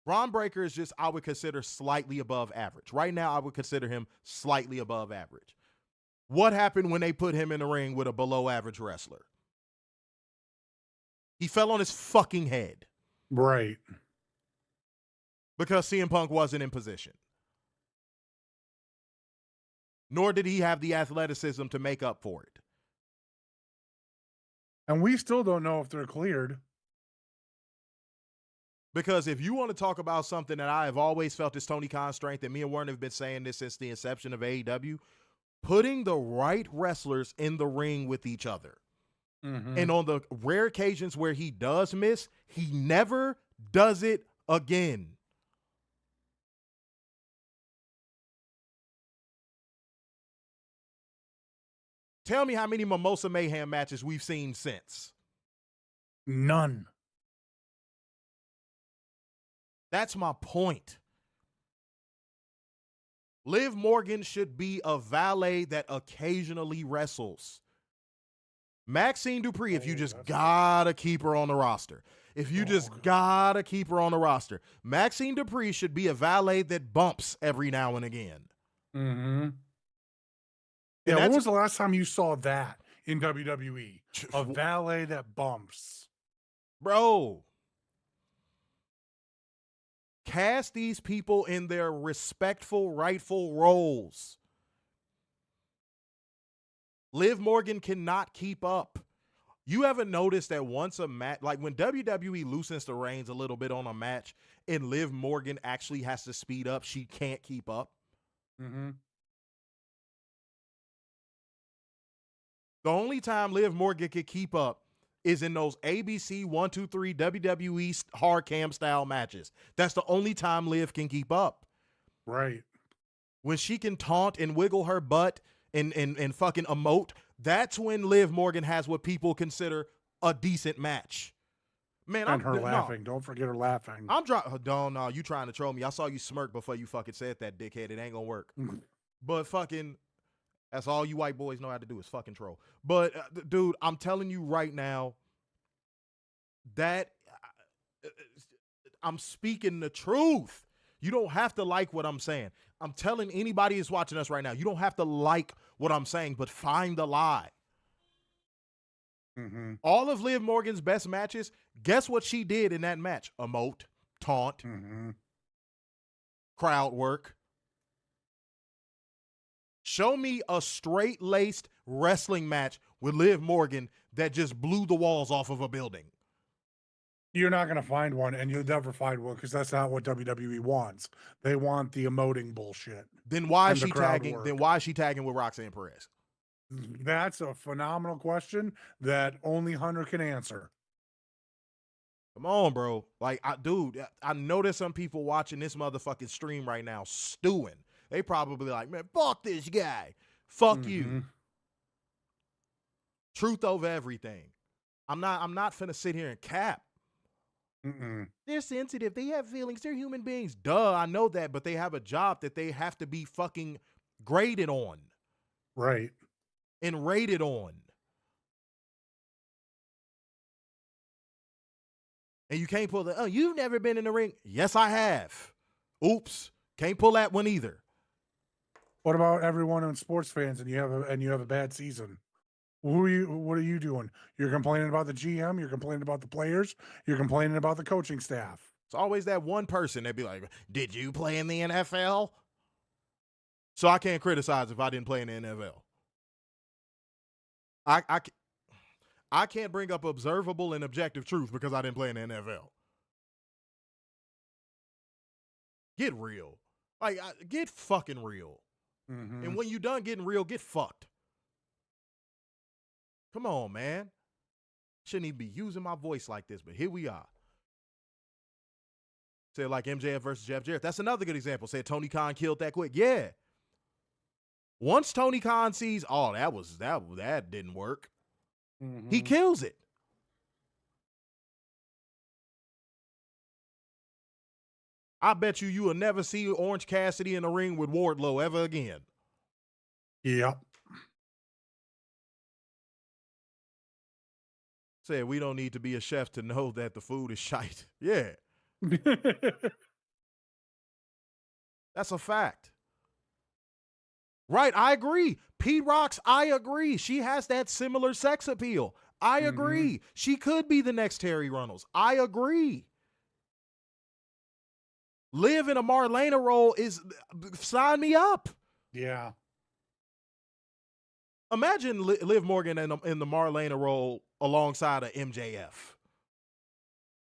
Bron Breakker is just, I would consider slightly above average. Right now, I would consider him slightly above average. What happened when they put him in the ring with a below average wrestler? He fell on his fucking head. Right. Because CM Punk wasn't in position. Nor did he have the athleticism to make up for it. And we still don't know if they're cleared. Because if you want to talk about something that I have always felt is Tony Khan's strength, and me and Warren have been saying this since the inception of AEW, putting the right wrestlers in the ring with each other. And on the rare occasions where he does miss, he never does it again. Tell me how many Mimosa Mayhem matches we've seen since. None. That's my point. Liv Morgan should be a valet that occasionally wrestles. Maxine Dupree, if you just gotta keep her on the roster. If you just gotta keep her on the roster. Maxine Dupree should be a valet that bumps every now and again. Yeah, when was the last time you saw that in WWE? A valet that bumps. Bro. Cast these people in their respectful, rightful roles. Liv Morgan cannot keep up. You ever noticed that once a match, like when WWE loosens the reins a little bit on a match and Liv Morgan actually has to speed up, she can't keep up? The only time Liv Morgan could keep up is in those ABC 1, 2, 3 WWE hard cam style matches. That's the only time Liv can keep up. Right. When she can taunt and wiggle her butt and fucking emote, that's when Liv Morgan has what people consider a decent match. Man, and her laughing. Don't forget her laughing. I'm no, you trying to troll me. I saw you smirk before you fucking said that, dickhead. It ain't gonna work. But fucking, that's all you white boys know how to do is fucking troll. But dude, I'm telling you right now that I'm speaking the truth. You don't have to like what I'm saying. I'm telling anybody that's watching us right now, you don't have to like what I'm saying, but find the lie. All of Liv Morgan's best matches, guess what she did in that match? Emote, taunt, crowd work. Show me a straight-laced wrestling match with Liv Morgan that just blew the walls off of a building. You're not going to find one, and you'll never find one because that's not what WWE wants. They want the emoting bullshit. Then why is she tagging? Then why is she tagging with Roxanne Perez? That's a phenomenal question that only Hunter can answer. Come on, bro. Like, I know there's some people watching this motherfucking stream right now stewing. They probably like, man, fuck this guy. Fuck you. Truth over everything. I'm not finna sit here and cap. They're sensitive. They have feelings. They're human beings. Duh, I know that, but they have a job that they have to be fucking graded on. Right. And rated on. And you can't pull the, you've never been in the ring. Yes, I have. Oops. Can't pull that one either. What about everyone in sports fans and you have a bad season? What are you doing? You're complaining about the GM, you're complaining about the players, you're complaining about the coaching staff. It's always that one person that'd be like, did you play in the NFL? So I can't criticize if I didn't play in the NFL. I can't bring up observable and objective truth because I didn't play in the NFL. Get real. Like, get fucking real. Mm-hmm. And when you done getting real, get fucked. Come on, man. Shouldn't even be using my voice like this, but here we are. Say like MJF versus Jeff Jarrett. That's another good example. Say Tony Khan killed that quick. Yeah. Once Tony Khan sees, oh, that didn't work. Mm-hmm. He kills it. I bet you will never see Orange Cassidy in the ring with Wardlow ever again. Yep. Said we don't need to be a chef to know that the food is shite. Yeah. That's a fact. Right, I agree. P-Rocks, I agree. She has that similar sex appeal. I agree. She could be the next Terry Runnels. I agree. Liv in a Marlena role is, sign me up. Yeah. Imagine Liv Morgan in the Marlena role alongside of MJF.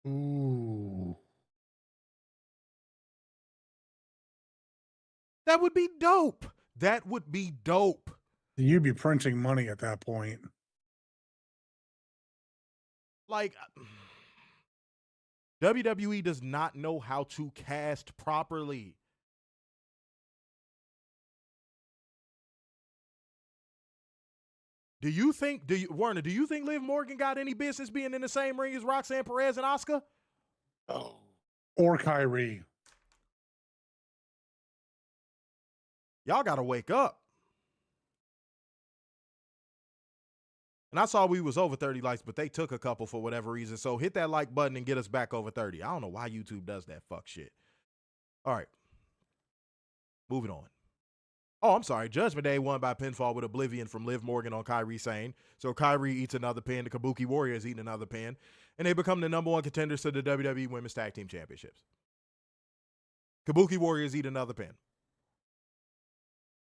Ooh. That would be dope. That would be dope. You'd be printing money at that point. Like, WWE does not know how to cast properly. Werner, do you think Liv Morgan got any business being in the same ring as Roxanne Perez and Asuka? Oh. Or Kyrie. Y'all got to wake up. And I saw we was over 30 likes, but they took a couple for whatever reason. So hit that like button and get us back over 30. I don't know why YouTube does that fuck shit. All right. Moving on. Oh, I'm sorry. Judgment Day won by pinfall with Oblivion from Liv Morgan on Kairi Sane. So Kairi eats another pin. The Kabuki Warriors eating another pin. And they become the number one contenders to the WWE Women's Tag Team Championships. Kabuki Warriors eat another pin.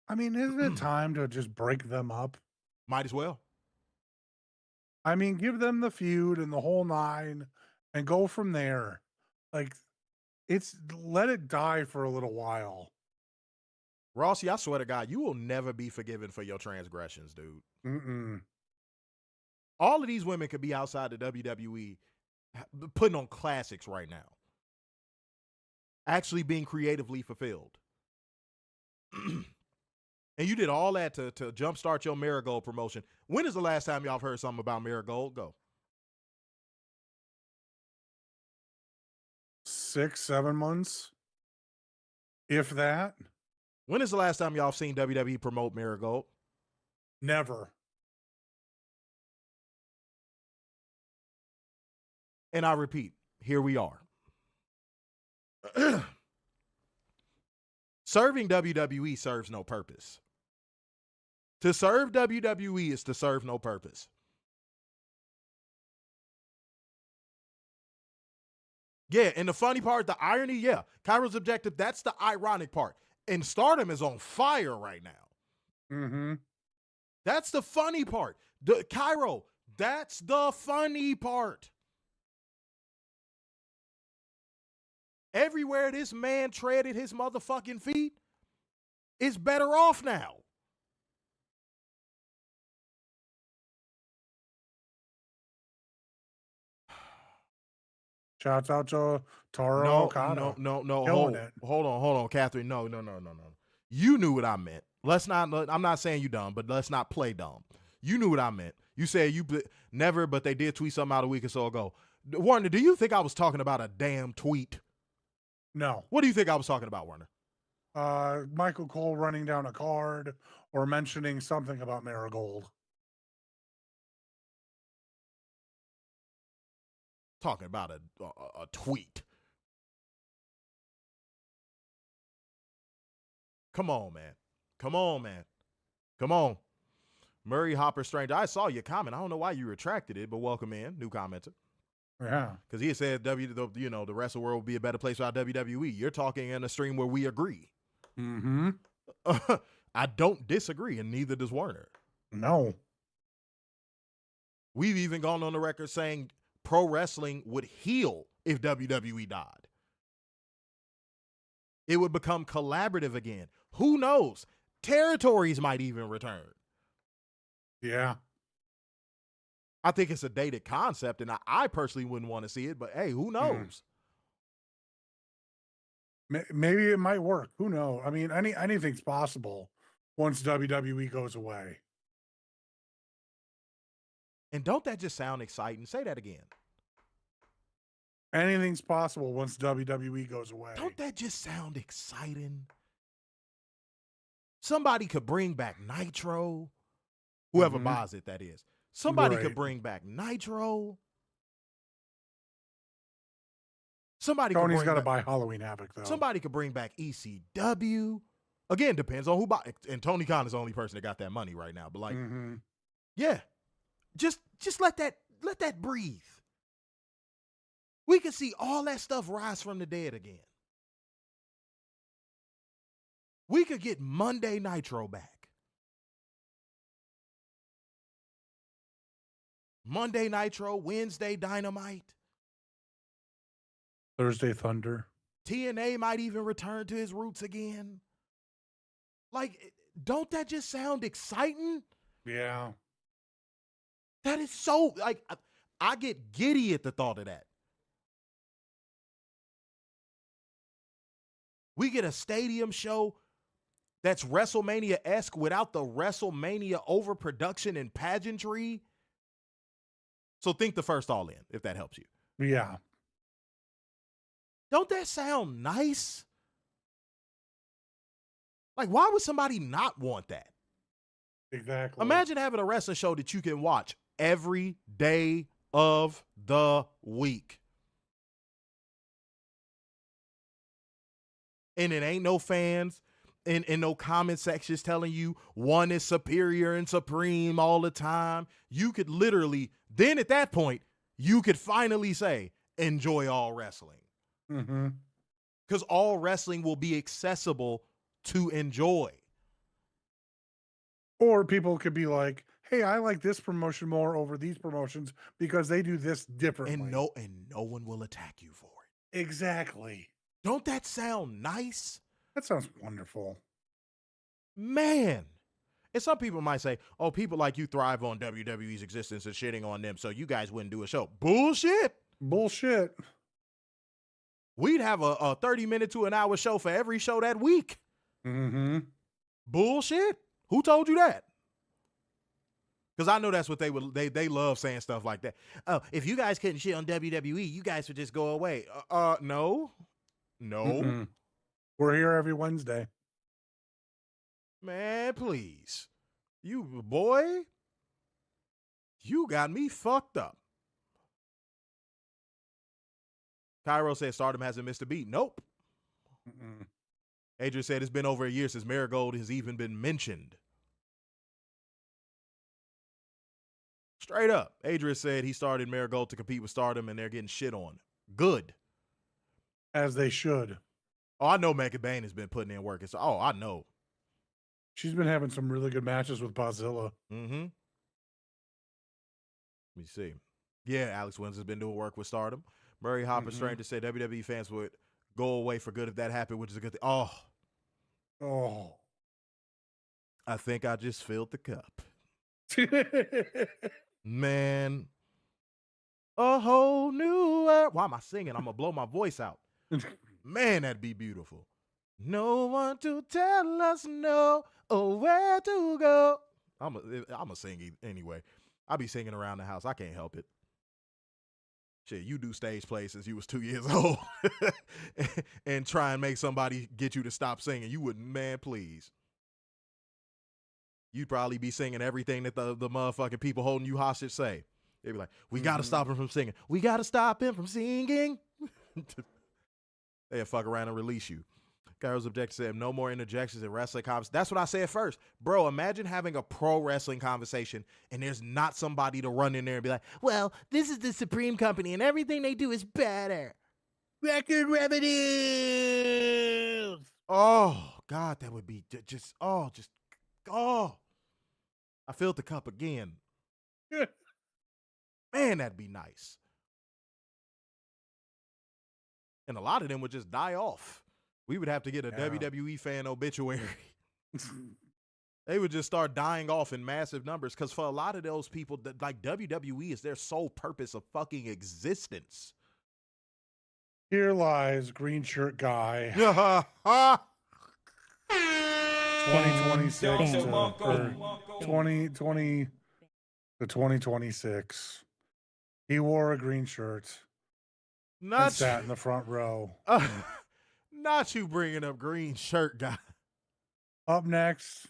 I mean, isn't it time to just break them up? Might as well. I mean, give them the feud and the whole nine and go from there. Like, let it die for a little while. Rossi, I swear to God, you will never be forgiven for your transgressions, dude. Mm-mm. All of these women could be outside the WWE putting on classics right now. Actually being creatively fulfilled. And you did all that to jumpstart your Marigold promotion. When is the last time y'all heard something about Marigold? Go. 6, 7 months. If that. When is the last time y'all seen WWE promote Marigold? Never. And I repeat, here we are. Serving WWE serves no purpose. To serve WWE is to serve no purpose. Yeah, and the funny part, the irony, yeah. Cairo's objective, that's the ironic part. And Stardom is on fire right now. Mm-hmm. That's the funny part. Cairo, that's the funny part. Everywhere this man treaded his motherfucking feet is better off now. Shouts out to Taro Okada. No. Killing Hold on, Catherine. No. You knew what I meant. I'm not saying you dumb, but let's not play dumb. You knew what I meant. You said never, but they did tweet something out a week or so ago. Warner, do you think I was talking about a damn tweet? No. What do you think I was talking about, Warner? Michael Cole running down a card or mentioning something about Marigold. Talking about a tweet. Come on, man. Murray Hopper Stranger. I saw your comment. I don't know why you retracted it, but welcome in. New commenter. Yeah. Because he had said the rest of the world would be a better place without WWE. You're talking in a stream where we agree. Mm-hmm. I don't disagree, and neither does Warner. No. We've even gone on the record saying pro wrestling would heal if WWE died. It would become collaborative again. Who knows? Territories might even return. Yeah. I think it's a dated concept, and I personally wouldn't want to see it, but hey, who knows? Maybe it might work. Who knows? I mean, anything's possible once WWE goes away. And don't that just sound exciting? Say that again. Anything's possible once WWE goes away. Don't that just sound exciting? Somebody could bring back Nitro. Whoever buys it, that is. Somebody could bring back Nitro. Tony's got to buy Halloween Havoc, though. Somebody could bring back ECW. Again, depends on who buys. And Tony Khan is the only person that got that money right now. But like, yeah, just let that breathe. We could see all that stuff rise from the dead again. We could get Monday Nitro back. Monday Nitro, Wednesday Dynamite. Thursday Thunder. TNA might even return to his roots again. Like, don't that just sound exciting? Yeah. That is so, like, I get giddy at the thought of that. We get a stadium show that's WrestleMania-esque without the WrestleMania overproduction and pageantry. So think the first All In, if that helps you. Yeah. Don't that sound nice? Like, why would somebody not want that? Exactly. Imagine having a wrestling show that you can watch every day of the week. And it ain't no fans and no comment sections telling you one is superior and supreme all the time. You could literally, then at that point, you could finally say, enjoy all wrestling. Because all wrestling will be accessible to enjoy. Or people could be like, hey, I like this promotion more over these promotions because they do this differently. And no one will attack you for it. Exactly. Don't that sound nice? That sounds wonderful. Man. And some people might say, oh, people like you thrive on WWE's existence and shitting on them, so you guys wouldn't do a show. Bullshit. Bullshit. We'd have a 30-minute to an hour show for every show that week. Bullshit. Who told you that? Because I know that's what they love saying stuff like that. Oh, if you guys couldn't shit on WWE, you guys would just go away. No. We're here every Wednesday. Man, please. You got me fucked up. Cairo said Stardom hasn't missed a beat. Nope. Adrian said it's been over a year since Marigold has even been mentioned. Straight up. Adrian said he started Marigold to compete with Stardom and they're getting shit on. Good. As they should. Oh, I know Megan Bain has been putting in work. I know. She's been having some really good matches with Bozilla. Let me see. Yeah, Alex Wins has been doing work with Stardom. Murray Hopper Stranger said WWE fans would go away for good if that happened, which is a good thing. Oh. I think I just filled the cup. Man. A whole new world. Why am I singing? I'm going to blow my voice out. Man, that'd be beautiful. No one to tell us no or where to go. I'm a sing anyway. I'll be singing around the house. I can't help it. Shit, you do stage plays since you was 2 years old and try and make somebody get you to stop singing. You wouldn't, man, please. You'd probably be singing everything that the motherfucking people holding you hostage say. They'd be like, we got to stop him from singing. We got to stop him from singing. They'll fuck around and release you. Kyle's objector said, no more interjections in wrestling conversations. That's what I said first. Bro, imagine having a pro wrestling conversation and there's not somebody to run in there and be like, well, this is the Supreme Company and everything they do is better. Record revenues. Oh, God, that would be I filled the cup again. Man, that'd be nice. And a lot of them would just die off. We would have to get a WWE fan obituary. They would just start dying off in massive numbers because for a lot of those people, like WWE is their sole purpose of fucking existence. Here lies green shirt guy. 2026 Bang. or 2020 to 2026. He wore a green shirt and Not sat in the front row. not you bringing up green shirt guy. Up next,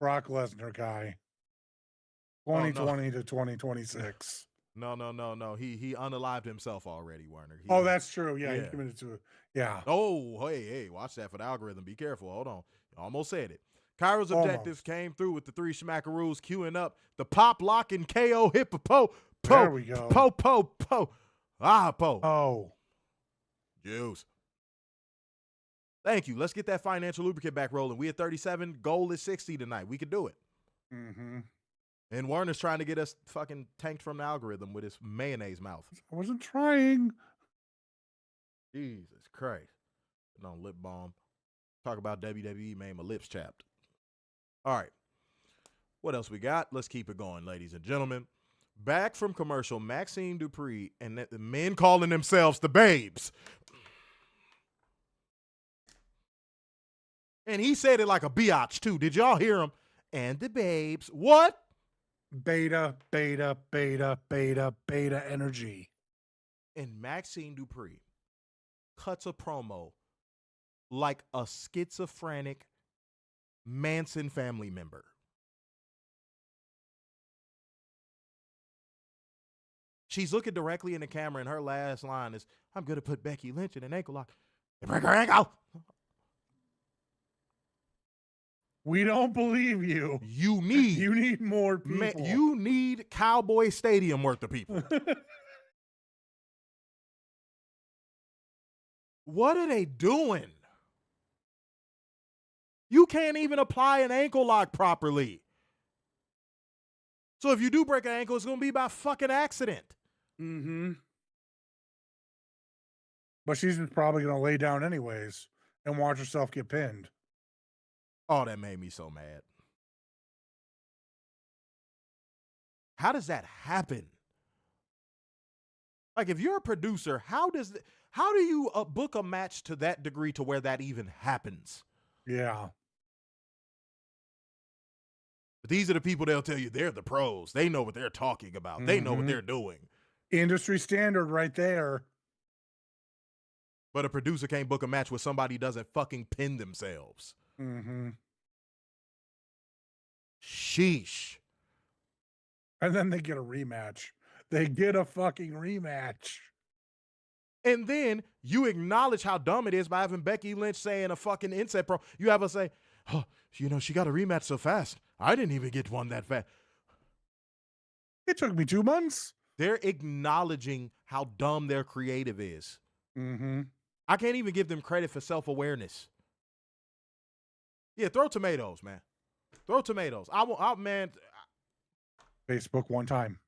Brock Lesnar guy. 2020 to 2026. No. He unalived himself already, Werner. Oh, that's true. Yeah, he committed to it. Yeah. Oh, hey, watch that for the algorithm. Be careful. Hold on. Almost said it. Cairo's objectives came through with the 3 schmackaroos queuing up the pop, lock, and KO hippo. There we go. Po. Oh. Juice. Thank you. Let's get that financial lubricant back rolling. We at 37. Goal is 60 tonight. We could do it. Mm-hmm. And Werner's trying to get us fucking tanked from the algorithm with his mayonnaise mouth. I wasn't trying. Jesus Christ. Putting on lip balm. Talk about WWE, made my lips chapped. All right. What else we got? Let's keep it going, ladies and gentlemen. Back from commercial, Maxine Dupree and the men calling themselves the Babes. And he said it like a biatch, too. Did y'all hear him? And the Babes. What? Beta energy. And Maxine Dupree cuts a promo like a schizophrenic Manson family member. She's looking directly in the camera, and her last line is, I'm going to put Becky Lynch in an ankle lock and break her ankle. We don't believe you. You need more people. you need Cowboy Stadium worth of people. What are they doing? You can't even apply an ankle lock properly. So if you do break an ankle, it's going to be by fucking accident. Mm-hmm. But she's just probably going to lay down anyways and watch herself get pinned. Oh, that made me so mad. How does that happen? Like, if you're a producer, how do you book a match to that degree to where that even happens? Yeah. But these are the people they'll tell you they're the pros. They know what they're talking about. Mm-hmm. They know what they're doing. Industry standard right there. But a producer can't book a match where somebody doesn't fucking pin themselves. Mm-hmm. Sheesh. And then they get a rematch. They get a fucking rematch. And then you acknowledge how dumb it is by having Becky Lynch saying a fucking inset pro. You have her say, oh, you know, she got a rematch so fast. I didn't even get one that fast. It took me 2 months. They're acknowledging how dumb their creative is. Mm-hmm. I can't even give them credit for self-awareness. Yeah, throw tomatoes, man. Throw tomatoes. Man. Facebook one time.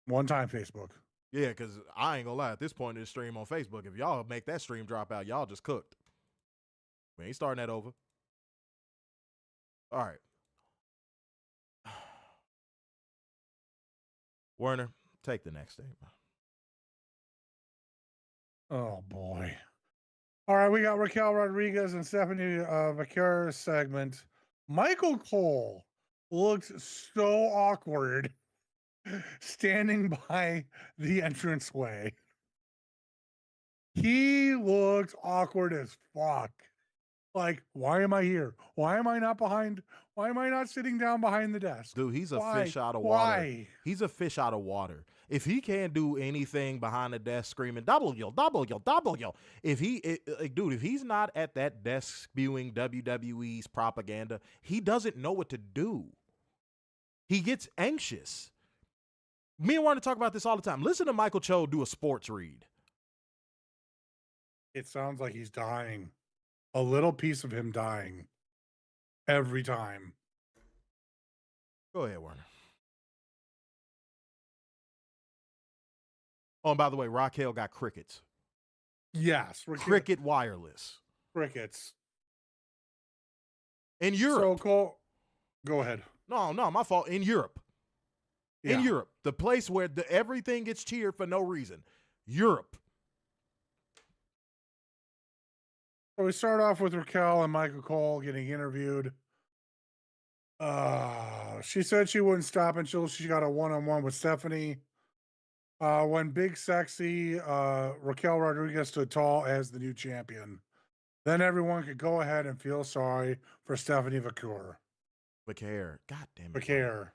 One time, Facebook. Yeah, because I ain't gonna lie. At this point in the stream on Facebook, if y'all make that stream drop out, y'all just cooked. We ain't starting that over. All right. Werner, take the next thing. Oh, boy. All right, we got Raquel Rodriguez and Stephanie Vaquera's segment. Michael Cole looks so awkward standing by the entranceway. He looks awkward as fuck. Like, why am I here? Why am I not behind? Why am I not sitting down behind the desk? Dude, he's a fish out of Why? water. He's a fish out of water. If he can't do anything behind the desk screaming, W, if he's not at that desk spewing WWE's propaganda, he doesn't know what to do. He gets anxious. Me and Warner talk about this all the time. Listen to Michael Cho do a sports read. It sounds like he's dying. A little piece of him dying every time. Go ahead, Warner. Oh, and by the way, Raquel got crickets. Yes. Cricket wireless. Crickets. In Europe. So, Cole, go ahead. No, my fault. In Europe. Yeah. In Europe. The place where everything gets cheered for no reason. Europe. So we start off with Raquel and Michael Cole getting interviewed. She said she wouldn't stop until she got a one-on-one with Stephanie. When Big Sexy Raquel Rodriguez stood tall as the new champion, then everyone could go ahead and feel sorry for Stephanie Vaquer. God damn it. Vaquer.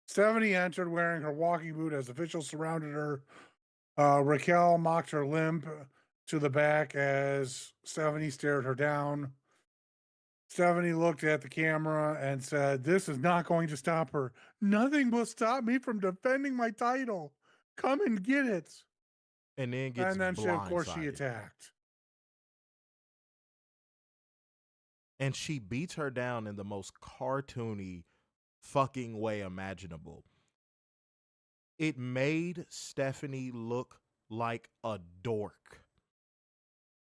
Stephanie entered wearing her walking boot as officials surrounded her. Raquel mocked her limp to the back as Stephanie stared her down. Stephanie looked at the camera and said, "This is not going to stop her. Nothing will stop me from defending my title. Come and get it." And then She, of course, she attacked. And she beats her down in the most cartoony fucking way imaginable. It made Stephanie look like a dork.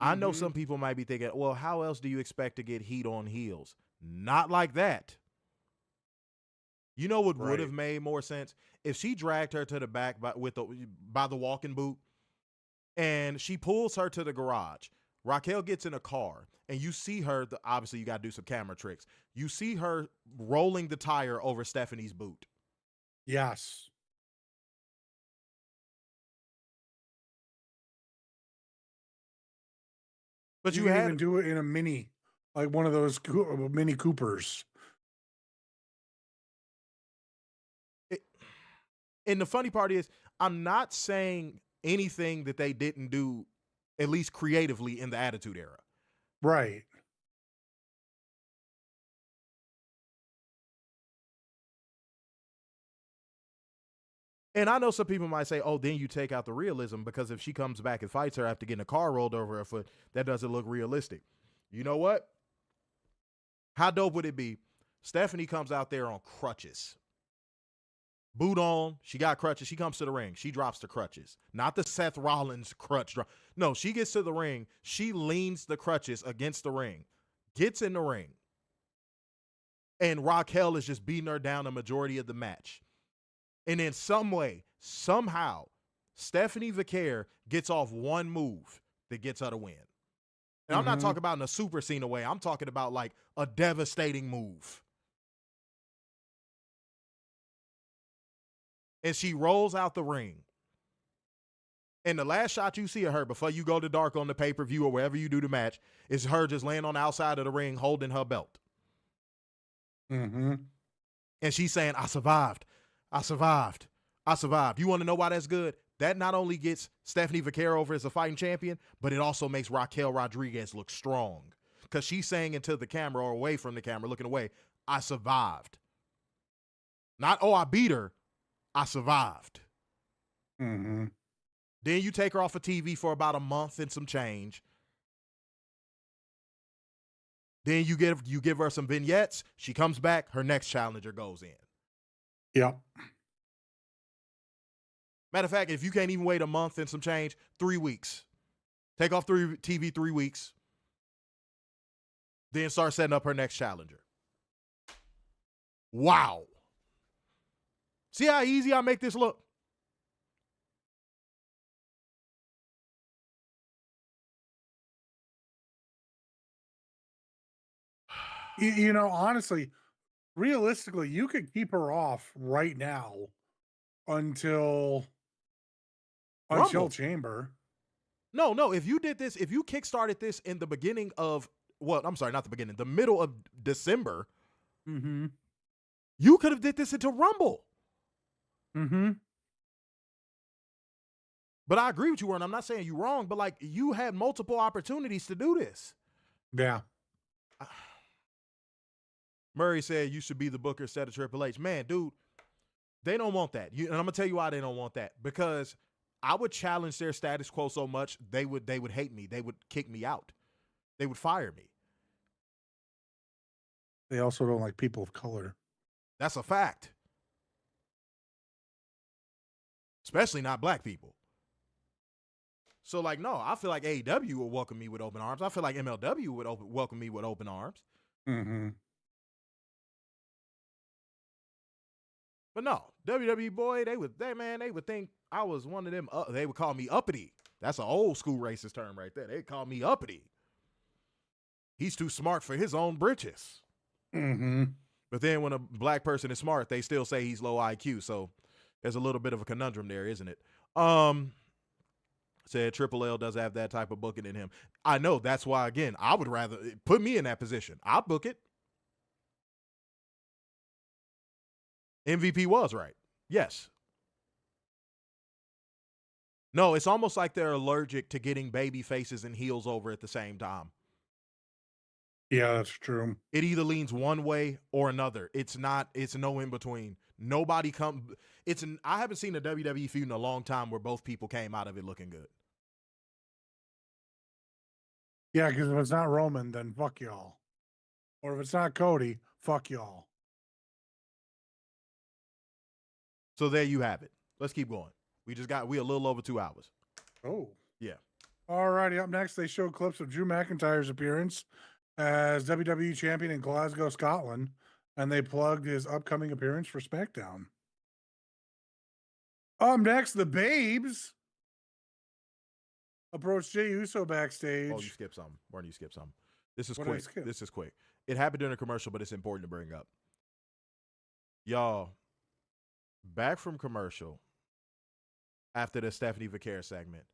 I know some people might be thinking, well, how else do you expect to get heat on heels? Not like that. You know what would have made more sense? If she dragged her to the back by the walking boot and she pulls her to the garage. Raquel gets in a car and you see her, obviously you got to do some camera tricks. You see her rolling the tire over Stephanie's boot. Yes. But you can had even do it in a mini, like one of those Mini Coopers. And the funny part is, I'm not saying anything that they didn't do, at least creatively, in the Attitude Era. Right. And I know some people might say, oh, then you take out the realism because if she comes back and fights her after getting a car rolled over her foot, that doesn't look realistic. You know what? How dope would it be? Stephanie comes out there on crutches. Boot on. She got crutches. She comes to the ring. She drops the crutches. Not the Seth Rollins crutch drop. No, she gets to the ring. She leans the crutches against the ring. Gets in the ring. And Raquel is just beating her down the majority of the match. And in some way, somehow, Stephanie Vaquer gets off one move that gets her to win. And I'm not talking about in a Super Cena way. I'm talking about like a devastating move. And she rolls out the ring. And the last shot you see of her before you go to dark on the pay-per-view or wherever you do the match is her just laying on the outside of the ring holding her belt. Mm-hmm. And she's saying, I survived. I survived. I survived. You want to know why that's good? That not only gets Stephanie Vaquer over as a fighting champion, but it also makes Raquel Rodriguez look strong. Because she's saying into the camera or away from the camera, looking away, I survived. Not, oh, I beat her. I survived. Mm-hmm. Then you take her off of TV for about a month and some change. Then you give her some vignettes. She comes back. Her next challenger goes in. Yep. Matter of fact, if you can't even wait a month and some change, 3 weeks. Take off TV 3 weeks. Then start setting up her next challenger. Wow. See how easy I make this look? You know, honestly, realistically, you could keep her off right now until Chamber. No. If you did this, if you kickstarted this in the beginning of, well, I'm sorry, not the beginning, the middle of December, you could have did this into Rumble. But I agree with you, Warren. I'm not saying you're wrong, but like you had multiple opportunities to do this. Yeah. Murray said you should be the booker instead of Triple H. Man, dude, they don't want that. And I'm gonna tell you why they don't want that. Because I would challenge their status quo so much they would hate me. They would kick me out. They would fire me. They also don't like people of color. That's a fact. especially not black people. So, like, no, I feel like AEW will welcome me with open arms. I feel like MLW would welcome me with open arms. Mm-hmm. But no, WWE boy, they would think I was one of them. They would call me uppity. That's an old school racist term right there. They'd call me uppity. He's too smart for his own britches. Mm-hmm. But then when a black person is smart, they still say he's low IQ. So there's a little bit of a conundrum there, isn't it? Said Triple L does have that type of booking in him. I know. That's why, again, I would rather put me in that position. I'll book it. MVP was right. Yes. No, it's almost like they're allergic to getting baby faces and heels over at the same time. Yeah, that's true. It either leans one way or another. It's no in between. Nobody I haven't seen a WWE feud in a long time where both people came out of it looking good. Yeah, because if it's not Roman, then fuck y'all. Or if it's not Cody, fuck y'all. So there you have it. Let's keep going. We a little over 2 hours. Oh. Yeah. All righty. Up next, they showed clips of Drew McIntyre's appearance as WWE champion in Glasgow, Scotland, and they plugged his upcoming appearance for SmackDown. Up next, the Babes approached Jey Uso backstage. Oh, you skipped something. Warren, you skipped something. This is What did I quick. skip? This is quick. It happened during a commercial, but it's important to bring up. Y'all, back from commercial after the Stephanie Vaquer segment.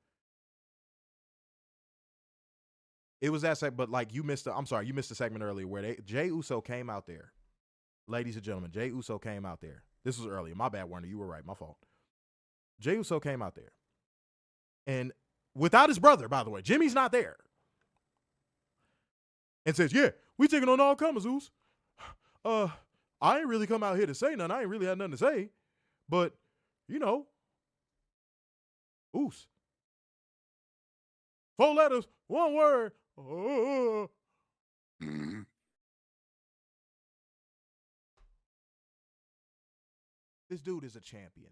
It was that segment, but like you missed the segment earlier where Jey Uso came out there. Ladies and gentlemen, Jey Uso came out there. This was earlier. My bad, Warner. You were right. My fault. Jey Uso came out there. And without his brother, by the way, Jimmy's not there. And says, yeah, we taking on all comers, Oos. I ain't really come out here to say nothing. I ain't really had nothing to say. But, you know, Oos. 4 letters, 1 word. Oh. This dude is a champion.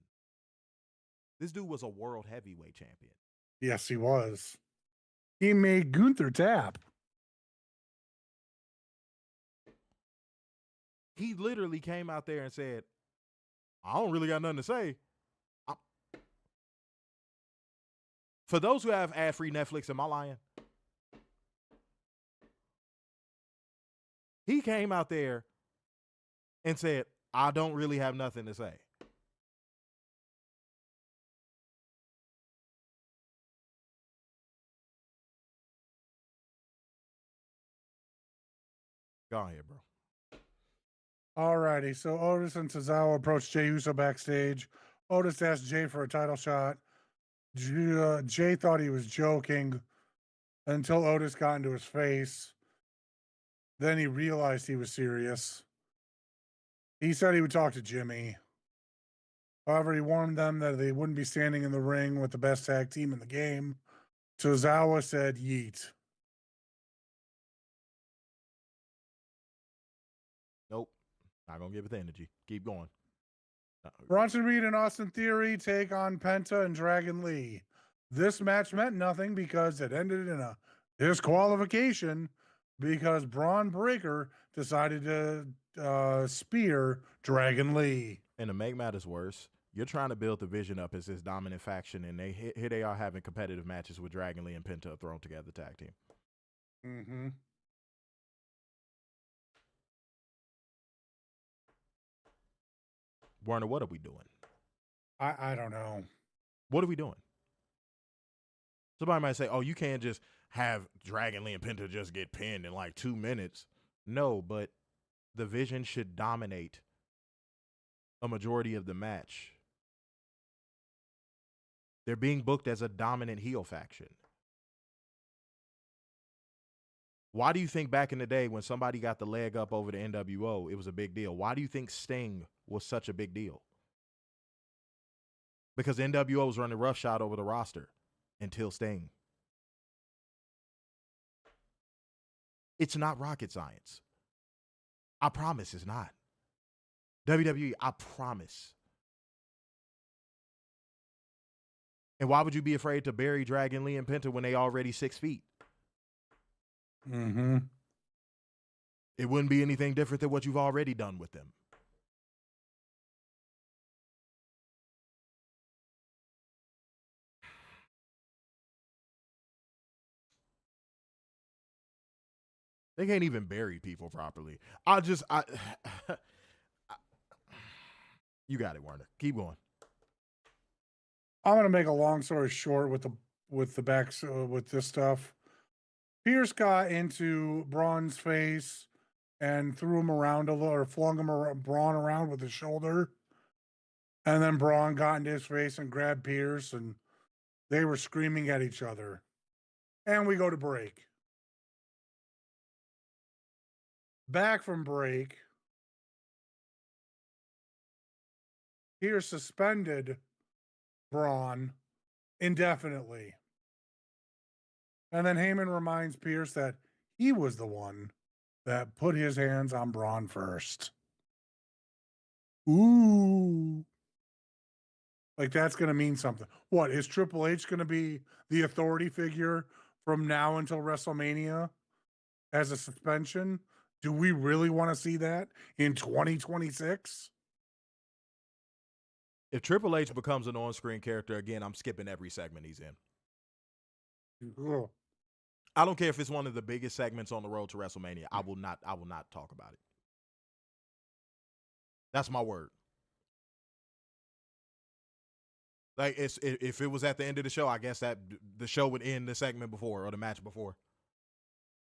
This dude was a world heavyweight champion. Yes, he was. He made Gunther tap. He literally came out there and said, I don't really got nothing to say. For those who have ad-free Netflix, am I lying? He came out there and said, I don't really have nothing to say. Go ahead, bro. All righty. So Otis and Tozawa approached Jey Uso backstage. Otis asked Jey for a title shot. Jey thought he was joking until Otis got into his face. Then he realized he was serious. He said he would talk to Jimmy. However, he warned them that they wouldn't be standing in the ring with the best tag team in the game. Tozawa said yeet. Nope. Not going to give it the energy. Keep going. Bronson Reed and Austin Theory take on Penta and Dragon Lee. This match meant nothing because it ended in a disqualification because Bron Breakker decided to spear Dragon Lee. And to make matters worse, you're trying to build the Vision up as this dominant faction, and here they are having competitive matches with Dragon Lee and Penta thrown together tag team. Mm-hmm. Warner, what are we doing? I don't know. What are we doing? Somebody might say, oh, you can't just have Dragon Lee and Penta just get pinned in like 2 minutes. No, but the Vision should dominate a majority of the match. They're being booked as a dominant heel faction. Why do you think back in the day when somebody got the leg up over the NWO, it was a big deal? Why do you think Sting was such a big deal? Because NWO was running roughshod over the roster until Sting. It's not rocket science. I promise it's not. WWE, I promise. And why would you be afraid to bury Dragon Lee and Penta when they already 6 feet? Mm-hmm. It wouldn't be anything different than what you've already done with them. They can't even bury people properly. You got it, Werner. Keep going. I'm gonna make a long story short with this stuff. Pierce got into Braun's face and threw him around a little, or flung him around, Braun around with his shoulder, and then Braun got into his face and grabbed Pierce, and they were screaming at each other. And we go to break. Back from break, Pierce suspended Braun indefinitely. And then Heyman reminds Pierce that he was the one that put his hands on Braun first. Ooh. Like that's going to mean something. What, is Triple H going to be the authority figure from now until WrestleMania as a suspension? Do we really want to see that in 2026? If Triple H becomes an on-screen character again, I'm skipping every segment he's in. Ugh. I don't care if it's one of the biggest segments on the road to WrestleMania. I will not talk about it. That's my word. Like if it was at the end of the show, I guess that the show would end the segment before or the match before.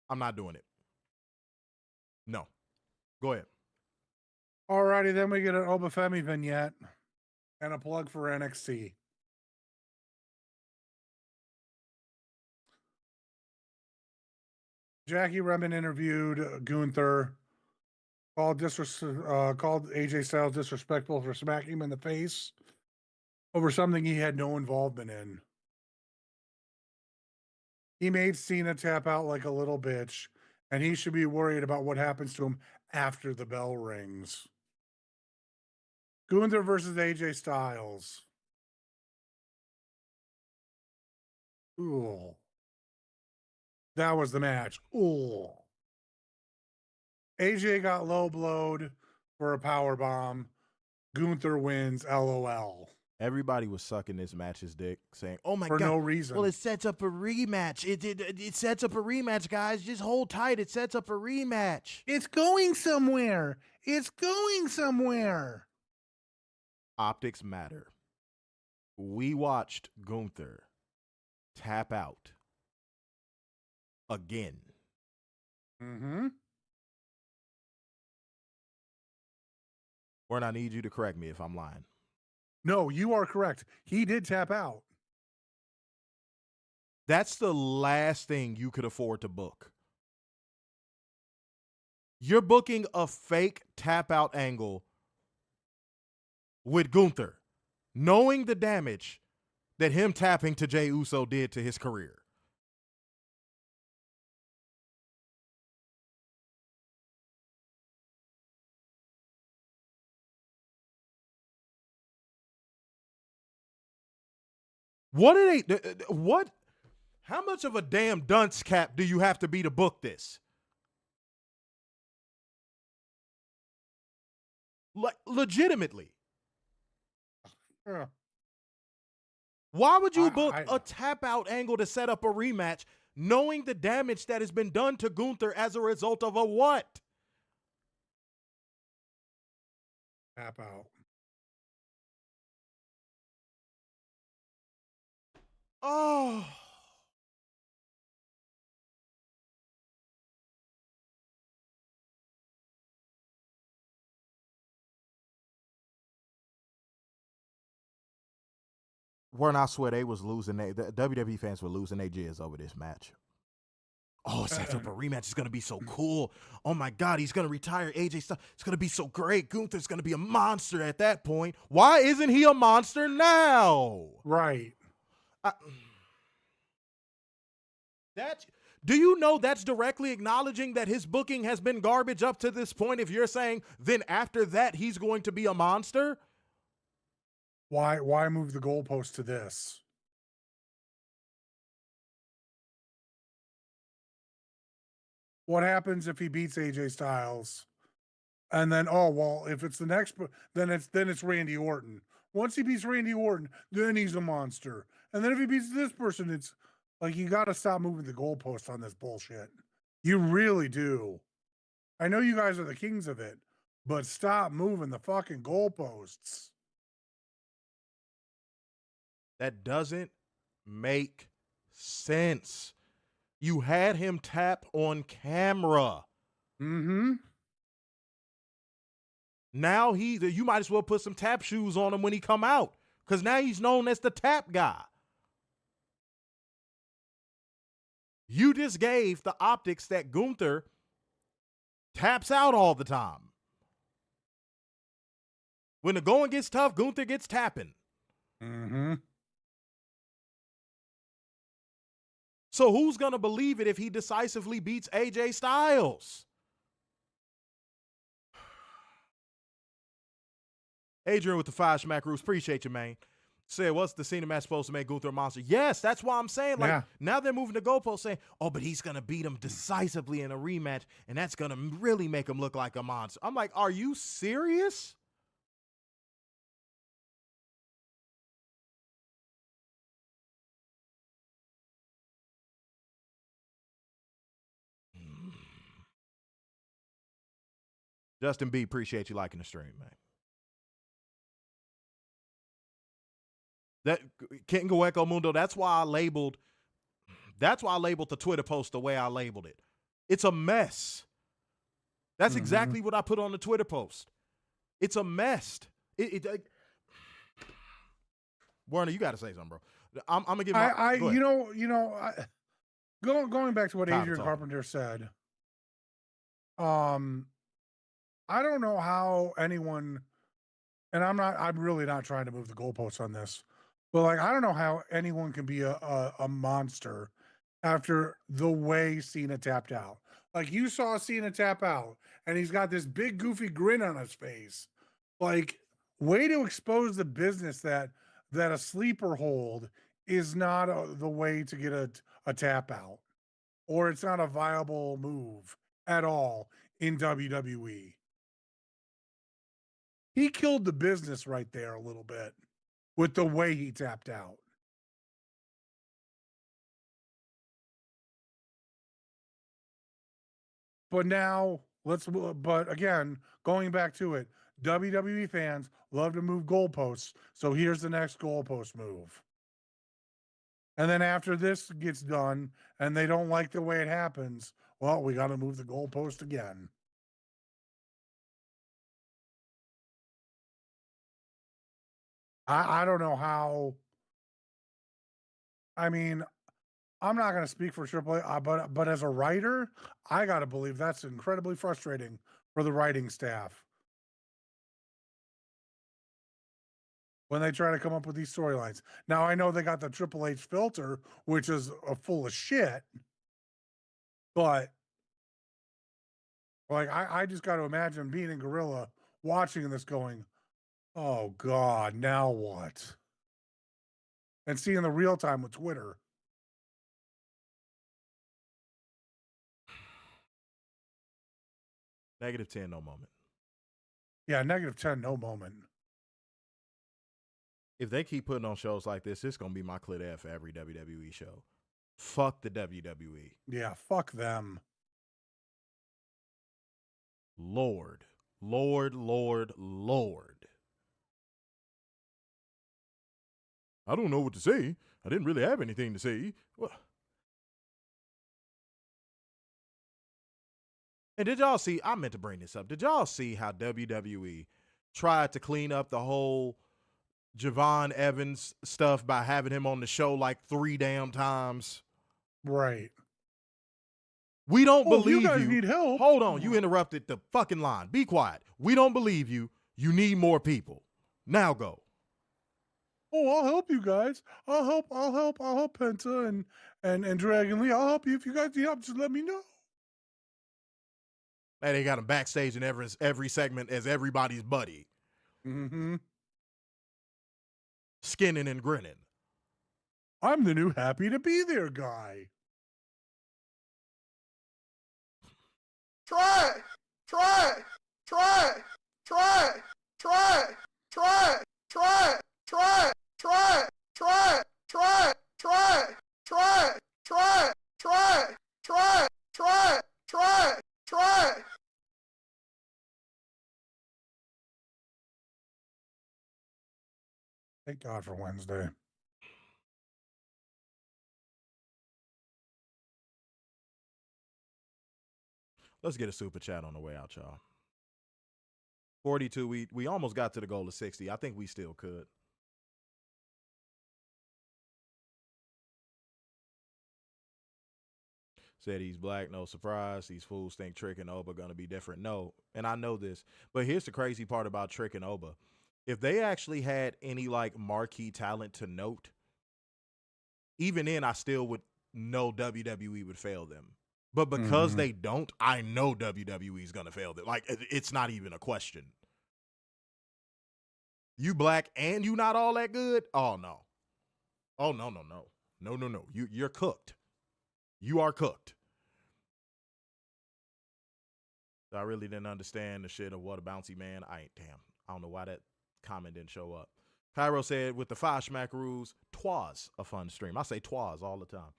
I'm not doing it. No. Go ahead. Alrighty, then we get an Obafemi vignette and a plug for NXT. Jackie Redmond interviewed Gunther, called AJ Styles disrespectful for smacking him in the face over something he had no involvement in. He made Cena tap out like a little bitch, and he should be worried about what happens to him after the bell rings. Gunther versus AJ Styles. Ooh. That was the match. Ooh. AJ got low blowed for a power bomb. Gunther wins. LOL. Everybody was sucking this match's dick, saying, "Oh my for god, no reason." well, it sets up a rematch. It sets up a rematch, guys. Just hold tight. It sets up a rematch. It's going somewhere. It's going somewhere. Optics matter. We watched Gunther tap out again. Mm-hmm. Warren, I need you to correct me if I'm lying. No, you are correct. He did tap out. That's the last thing you could afford to book. You're booking a fake tap out angle with Gunther, knowing the damage that him tapping to Jey Uso did to his career. What are they? What? How much of a damn dunce cap do you have to be to book this? Like, legitimately. Yeah. Why would you book a tap out angle to set up a rematch, knowing the damage that has been done to Gunther as a result of a what? Tap out. Oh. When I swear they was losing the WWE fans were losing their jizz over this match. Oh, it sets up a rematch. It's going to be so cool. Oh, my God. He's going to retire AJ Styles. It's going to be so great. Gunther's going to be a monster at that point. Why isn't he a monster now? Right. Do you know that's directly acknowledging that his booking has been garbage up to this point if you're saying then after that he's going to be a monster? Why move the goalpost to this? What happens if he beats AJ Styles? And then, oh well, if it's the next, then it's Randy Orton. Once he beats Randy Orton, then he's a monster. And then if he beats this person, it's like you got to stop moving the goalposts on this bullshit. You really do. I know you guys are the kings of it, but stop moving the fucking goalposts. That doesn't make sense. You had him tap on camera. Mm-hmm. Now you might as well put some tap shoes on him when he come out, because now he's known as the tap guy. You just gave the optics that Gunther taps out all the time. When the going gets tough, Gunther gets tapping. Mm-hmm. So who's going to believe it if he decisively beats AJ Styles? Adrian with the 5 Schmackaroos, appreciate you, man. Said, what's the Cena match supposed to make Gunther a monster? Yes, that's why I'm saying, like, now they're moving the goalpost saying, oh, but he's going to beat him decisively in a rematch, and that's going to really make him look like a monster. I'm like, are you serious? Justin B, appreciate you liking the stream, man. That Ken Goeco Mundo, that's why I labeled the Twitter post the way I labeled it. It's a mess. That's exactly what I put on the Twitter post. It's a mess. Werner, you got to say something, bro. I'm gonna give my. Going back to what Adrian Carpenter said. I don't know how anyone, and I'm really not trying to move the goalposts on this, but like, I don't know how anyone can be a monster after the way Cena tapped out. Like, you saw Cena tap out and he's got this big goofy grin on his face. Like, way to expose the business that a sleeper hold is not the way to get a tap out, or it's not a viable move at all in WWE. He killed the business right there a little bit with the way he tapped out. But now but again, going back to it, WWE fans love to move goalposts. So here's the next goalpost move. And then after this gets done and they don't like the way it happens, well, we got to move the goalpost again. I don't know how. I mean, I'm not going to speak for Triple A, but as a writer, I got to believe that's incredibly frustrating for the writing staff when they try to come up with these storylines. Now, I know they got the Triple H filter, which is full of shit, but like, I just got to imagine being in Gorilla, watching this going, oh God, now what? And seeing the real time with Twitter. -10, no moment. Yeah, -10, no moment. If they keep putting on shows like this, it's going to be my clit F for every WWE show. Fuck the WWE. Yeah, fuck them. Lord. I don't know what to say. I didn't really have anything to say. Well, and did y'all see, I meant to bring this up. Did y'all see how WWE tried to clean up the whole Javon Evans stuff by having him on the show like 3 damn times? Right. We don't believe you. Guys need help. Hold on. You interrupted the fucking line. Be quiet. We don't believe you. You need more people. Now go. Oh, I'll help you guys. I'll help Penta and Dragon Lee. I'll help you. If you guys need help, just let me know. And they got him backstage in every segment as everybody's buddy. Mm-hmm. Skinning and grinning. I'm the new happy to be there guy. Thank God for Wednesday. Let's get a super chat on the way out, y'all. 42. We almost got to the goal of 60. I think we still could. Said he's black, no surprise. These fools think Trick and Oba going to be different. No, and I know this. But here's the crazy part about Trick and Oba. If they actually had any, like, marquee talent to note, even then I still would know WWE would fail them. But because they don't, I know WWE is going to fail them. Like, it's not even a question. You black and you not all that good? Oh, no. Oh, no. No. You're cooked. You are cooked. I really didn't understand the shit of what a bouncy man. I don't know why that comment didn't show up. Cairo said, with the 5 schmackaroos, twas a fun stream. I say twas all the time.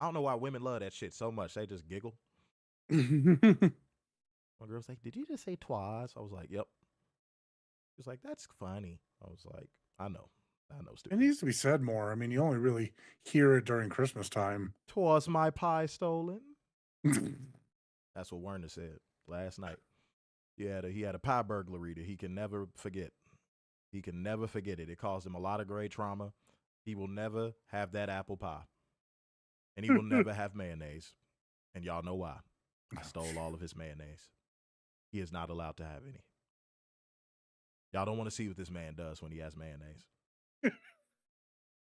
I don't know why women love that shit so much. They just giggle. My girl's like, did you just say twas? I was like, yep. She was like, that's funny. I was like, I know. It Stupid. needs to be said more. I mean, you only really hear it during Christmas time. Twas my pie stolen. That's what Werner said last night. He had a pie burglary that he can never forget. He can never forget it. It caused him a lot of great trauma. He will never have that apple pie. And he will never have mayonnaise. And y'all know why. I stole all of his mayonnaise. He is not allowed to have any. Y'all don't want to see what this man does when he has mayonnaise.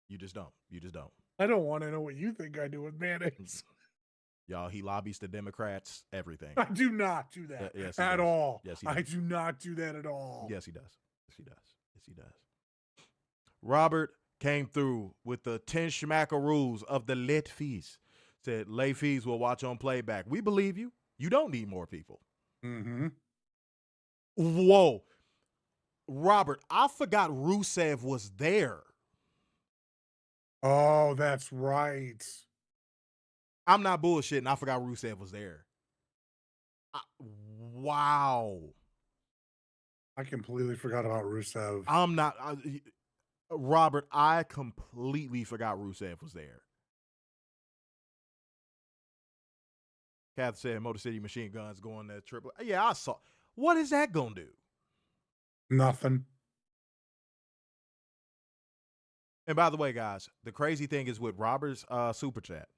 You just don't. I don't want to know what you think I do with mayonnaise. Y'all, he lobbies the Democrats, everything. I do not do that Yes, he at does. all. Yes, he does. I do not do that at all. Yes, he does. Yes, he does. Robert came through with the 10 schmackaroos of the lit fees. Said, lay fees will watch on playback. We believe you. You don't need more people. Mm-hmm. Whoa. Robert, I forgot Rusev was there. Oh, that's right. I'm not bullshitting. I forgot Rusev was there. Wow. I completely forgot about Rusev. I'm not. Robert, I completely forgot Rusev was there. Kath said Motor City Machine Guns going to triple. Yeah, I saw. What is that going to do? Nothing. And by the way, guys, the crazy thing is with Robert's super chat,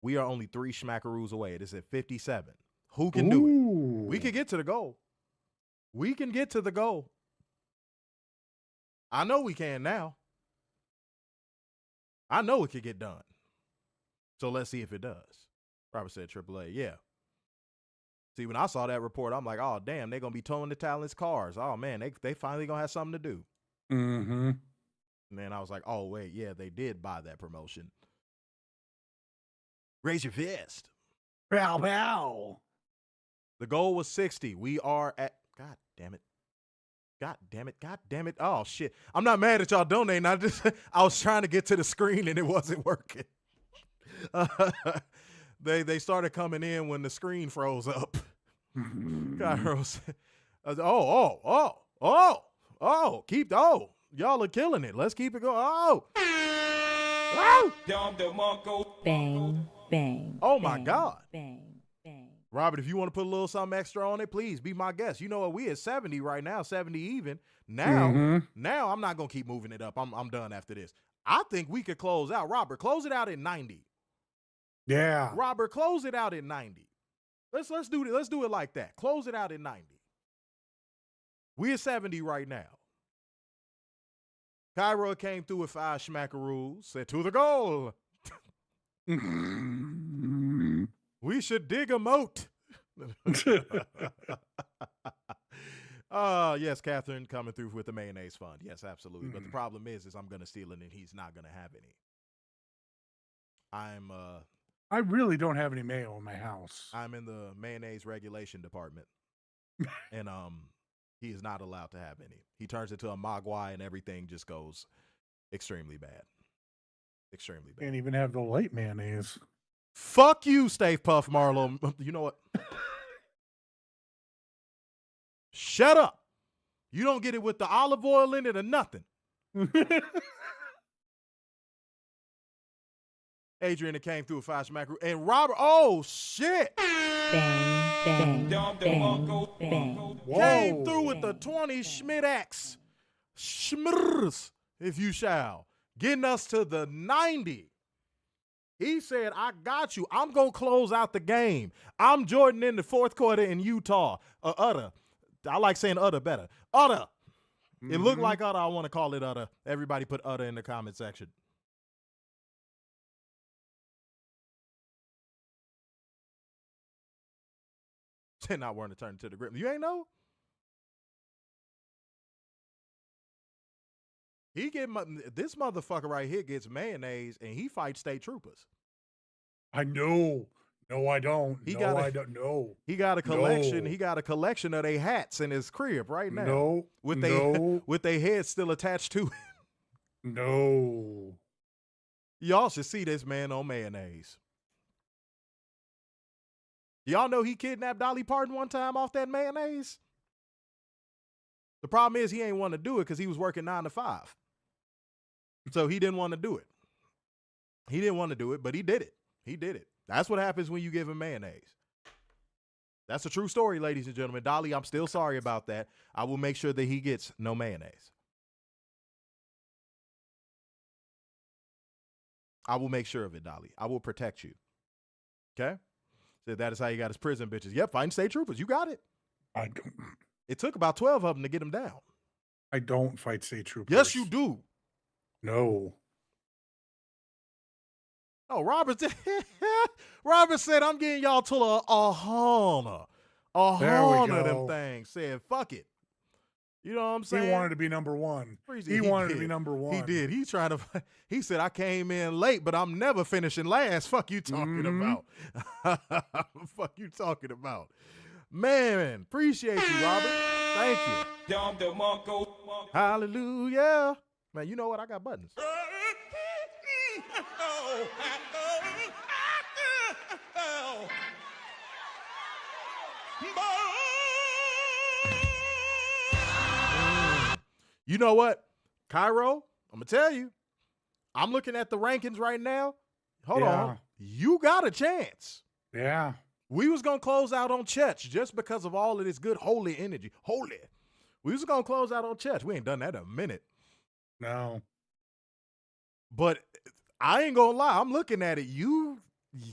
we are only 3 schmackaroos away. It is at 57. Who can do it? We can get to the goal. We can get to the goal. I know we can now. I know it could get done. So let's see if it does. Robert said AAA. Yeah. See, when I saw that report, I'm like, oh, damn, they're going to be towing the talent's cars. Oh, man, they finally going to have something to do. Mm-hmm. And then I was like, oh, wait, yeah, they did buy that promotion. Raise your fist. Pow, pow. The goal was 60. We are at, God damn it. Oh, shit. I'm not mad at y'all donating. I was trying to get to the screen and it wasn't working. They started coming in when the screen froze up. Y'all are killing it. Let's keep it going. Bang, bang. Oh, my bang, God. Bang, bang. Robert, if you want to put a little something extra on it, please be my guest. You know what? We at 70 right now, 70 even. Now I'm not going to keep moving it up. I'm done after this. I think we could close out. Robert, close it out at 90. Yeah. Robert, close it out at 90. Let's do it. Let's do it like that. Close it out at 90. We at 70 right now. Cairo came through with 5 schmackaroos, said to the goal. We should dig a moat. Yes, Catherine coming through with the mayonnaise fund. Yes, absolutely. But the problem is I'm going to steal it and he's not going to have any. I really don't have any mayo in my house. I'm in the mayonnaise regulation department, and he is not allowed to have any. He turns into a mogwai, and everything just goes extremely bad. Extremely bad. Can't even have the light mayonnaise. Fuck you, Stay Puff Marlowe. You know what? Shut up. You don't get it with the olive oil in it or nothing. Adrian that came through a 5 smack. And Robert, oh shit. Bang, bang, bang, bang. Whoa. Came through with the 20 Schmidt-X. Schmrs, if you shall. Getting us to the 90. He said, I got you. I'm going to close out the game. I'm Jordan in the fourth quarter in Utah. Udder. I like saying udder better. Udder. It looked like udder. I want to call it udder. Everybody put udder in the comment section. Not wanting to turn to the grip. You ain't know? This motherfucker right here gets mayonnaise and he fights state troopers. I know. No, I don't. I don't know. He got a collection. No. He got a collection of their hats in his crib right now. No. With their heads still attached to it. No. Y'all should see this man on mayonnaise. Y'all know he kidnapped Dolly Parton one time off that mayonnaise? The problem is he ain't want to do it because he was working 9 to 5. So he didn't want to do it. He didn't want to do it, but he did it. He did it. That's what happens when you give him mayonnaise. That's a true story, ladies and gentlemen. Dolly, I'm still sorry about that. I will make sure that he gets no mayonnaise. I will make sure of it, Dolly. I will protect you. Okay? So that is how you got his prison bitches. Yep, fighting state troopers. You got it. I don't. It took about 12 of them to get him down. I don't fight state troopers. Yes, you do. No. Oh, Robert said, I'm getting y'all to a Honda. A Honda of them things. Said, fuck it. You know what I'm saying? He wanted to be number one. He wanted to be number one. He did. He said, I came in late, but I'm never finishing last. Fuck you talking about. Fuck you talking about. Man, appreciate you, Robert. Thank you. Hallelujah. Man, you know what? I got buttons. You know what, Cairo? I'm going to tell you. I'm looking at the rankings right now. Hold on. You got a chance. Yeah. We was going to close out on Church just because of all of this good holy energy. Holy. We was going to close out on Church. We ain't done that in a minute. No. But I ain't going to lie. I'm looking at it. You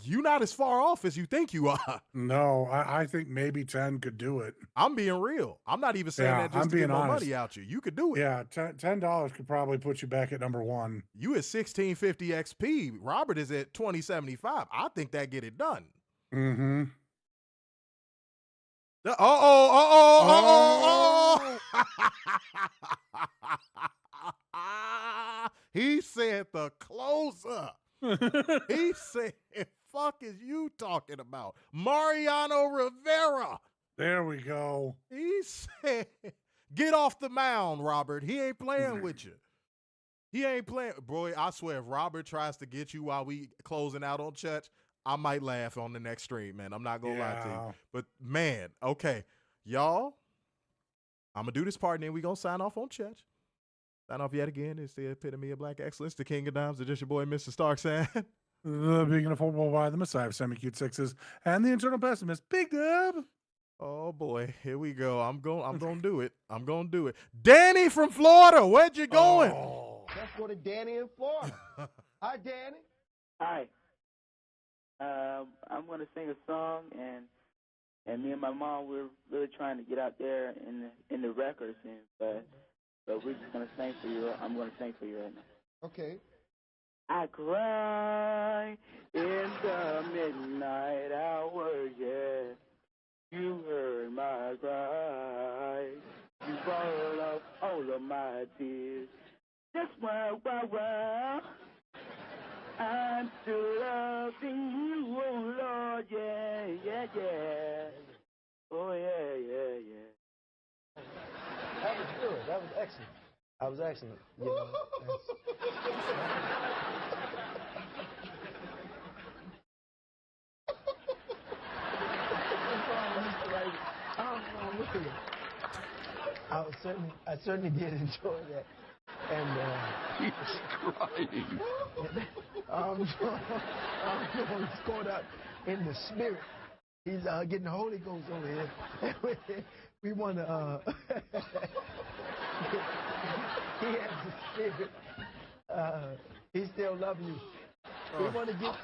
not as far off as you think you are. No, I think maybe 10 could do it. I'm being real. I'm not even saying that just to get more money out you. You could do it. Yeah, $10 could probably put you back at number one. You at 1650 XP. Robert is at 2075. I think that get it done. Mm-hmm. He said the closer. He said, fuck is you talking about? Mariano Rivera. There we go. He said, get off the mound, Robert. He ain't playing with you. He ain't playing. Boy, I swear, if Robert tries to get you while we closing out on Church, I might laugh on the next stream, man. I'm not going to lie to you. But, man, okay. Y'all, I'm going to do this part, and then we going to sign off on Church. Sign off yet again. It's the epitome of black excellence, the king of dimes, just your boy, Mr. Stark saying. The beacon of football by the Messiah of semi-cute sixes and the internal pessimist, Big Dub. Oh, boy. Here we go. I'm going to do it. I'm going to do it. Danny from Florida, where'd you going? Oh. Let's go to Danny in Florida. Hi, Danny. Hi. I'm going to sing a song, and me and my mom, we're really trying to get out there in the record scene, but we're just going to sing for you. I'm going to sing for you right now. Okay. I cry in the midnight hour, yeah. You heard my cry. You brought up all of my tears. Just wow. I'm still loving you, oh Lord, yeah, yeah, yeah. Oh, yeah, yeah, yeah. That was good. That was excellent. That was excellent. You know, I certainly did enjoy that. And he's crying. He's caught up in the spirit. He's getting the Holy Ghost over here. We want to. He has the spirit. He's still loving you. We want to get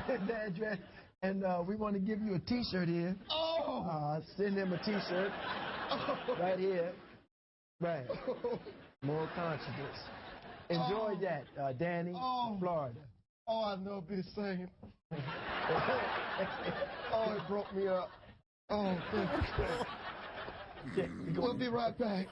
his address, and we want to give you a T-shirt here. Send him a T-shirt right here. Right. More consciousness. Enjoy that, Danny, Florida. Oh, I know be the same. Oh, it broke me up. Oh, thank you. We'll be right back.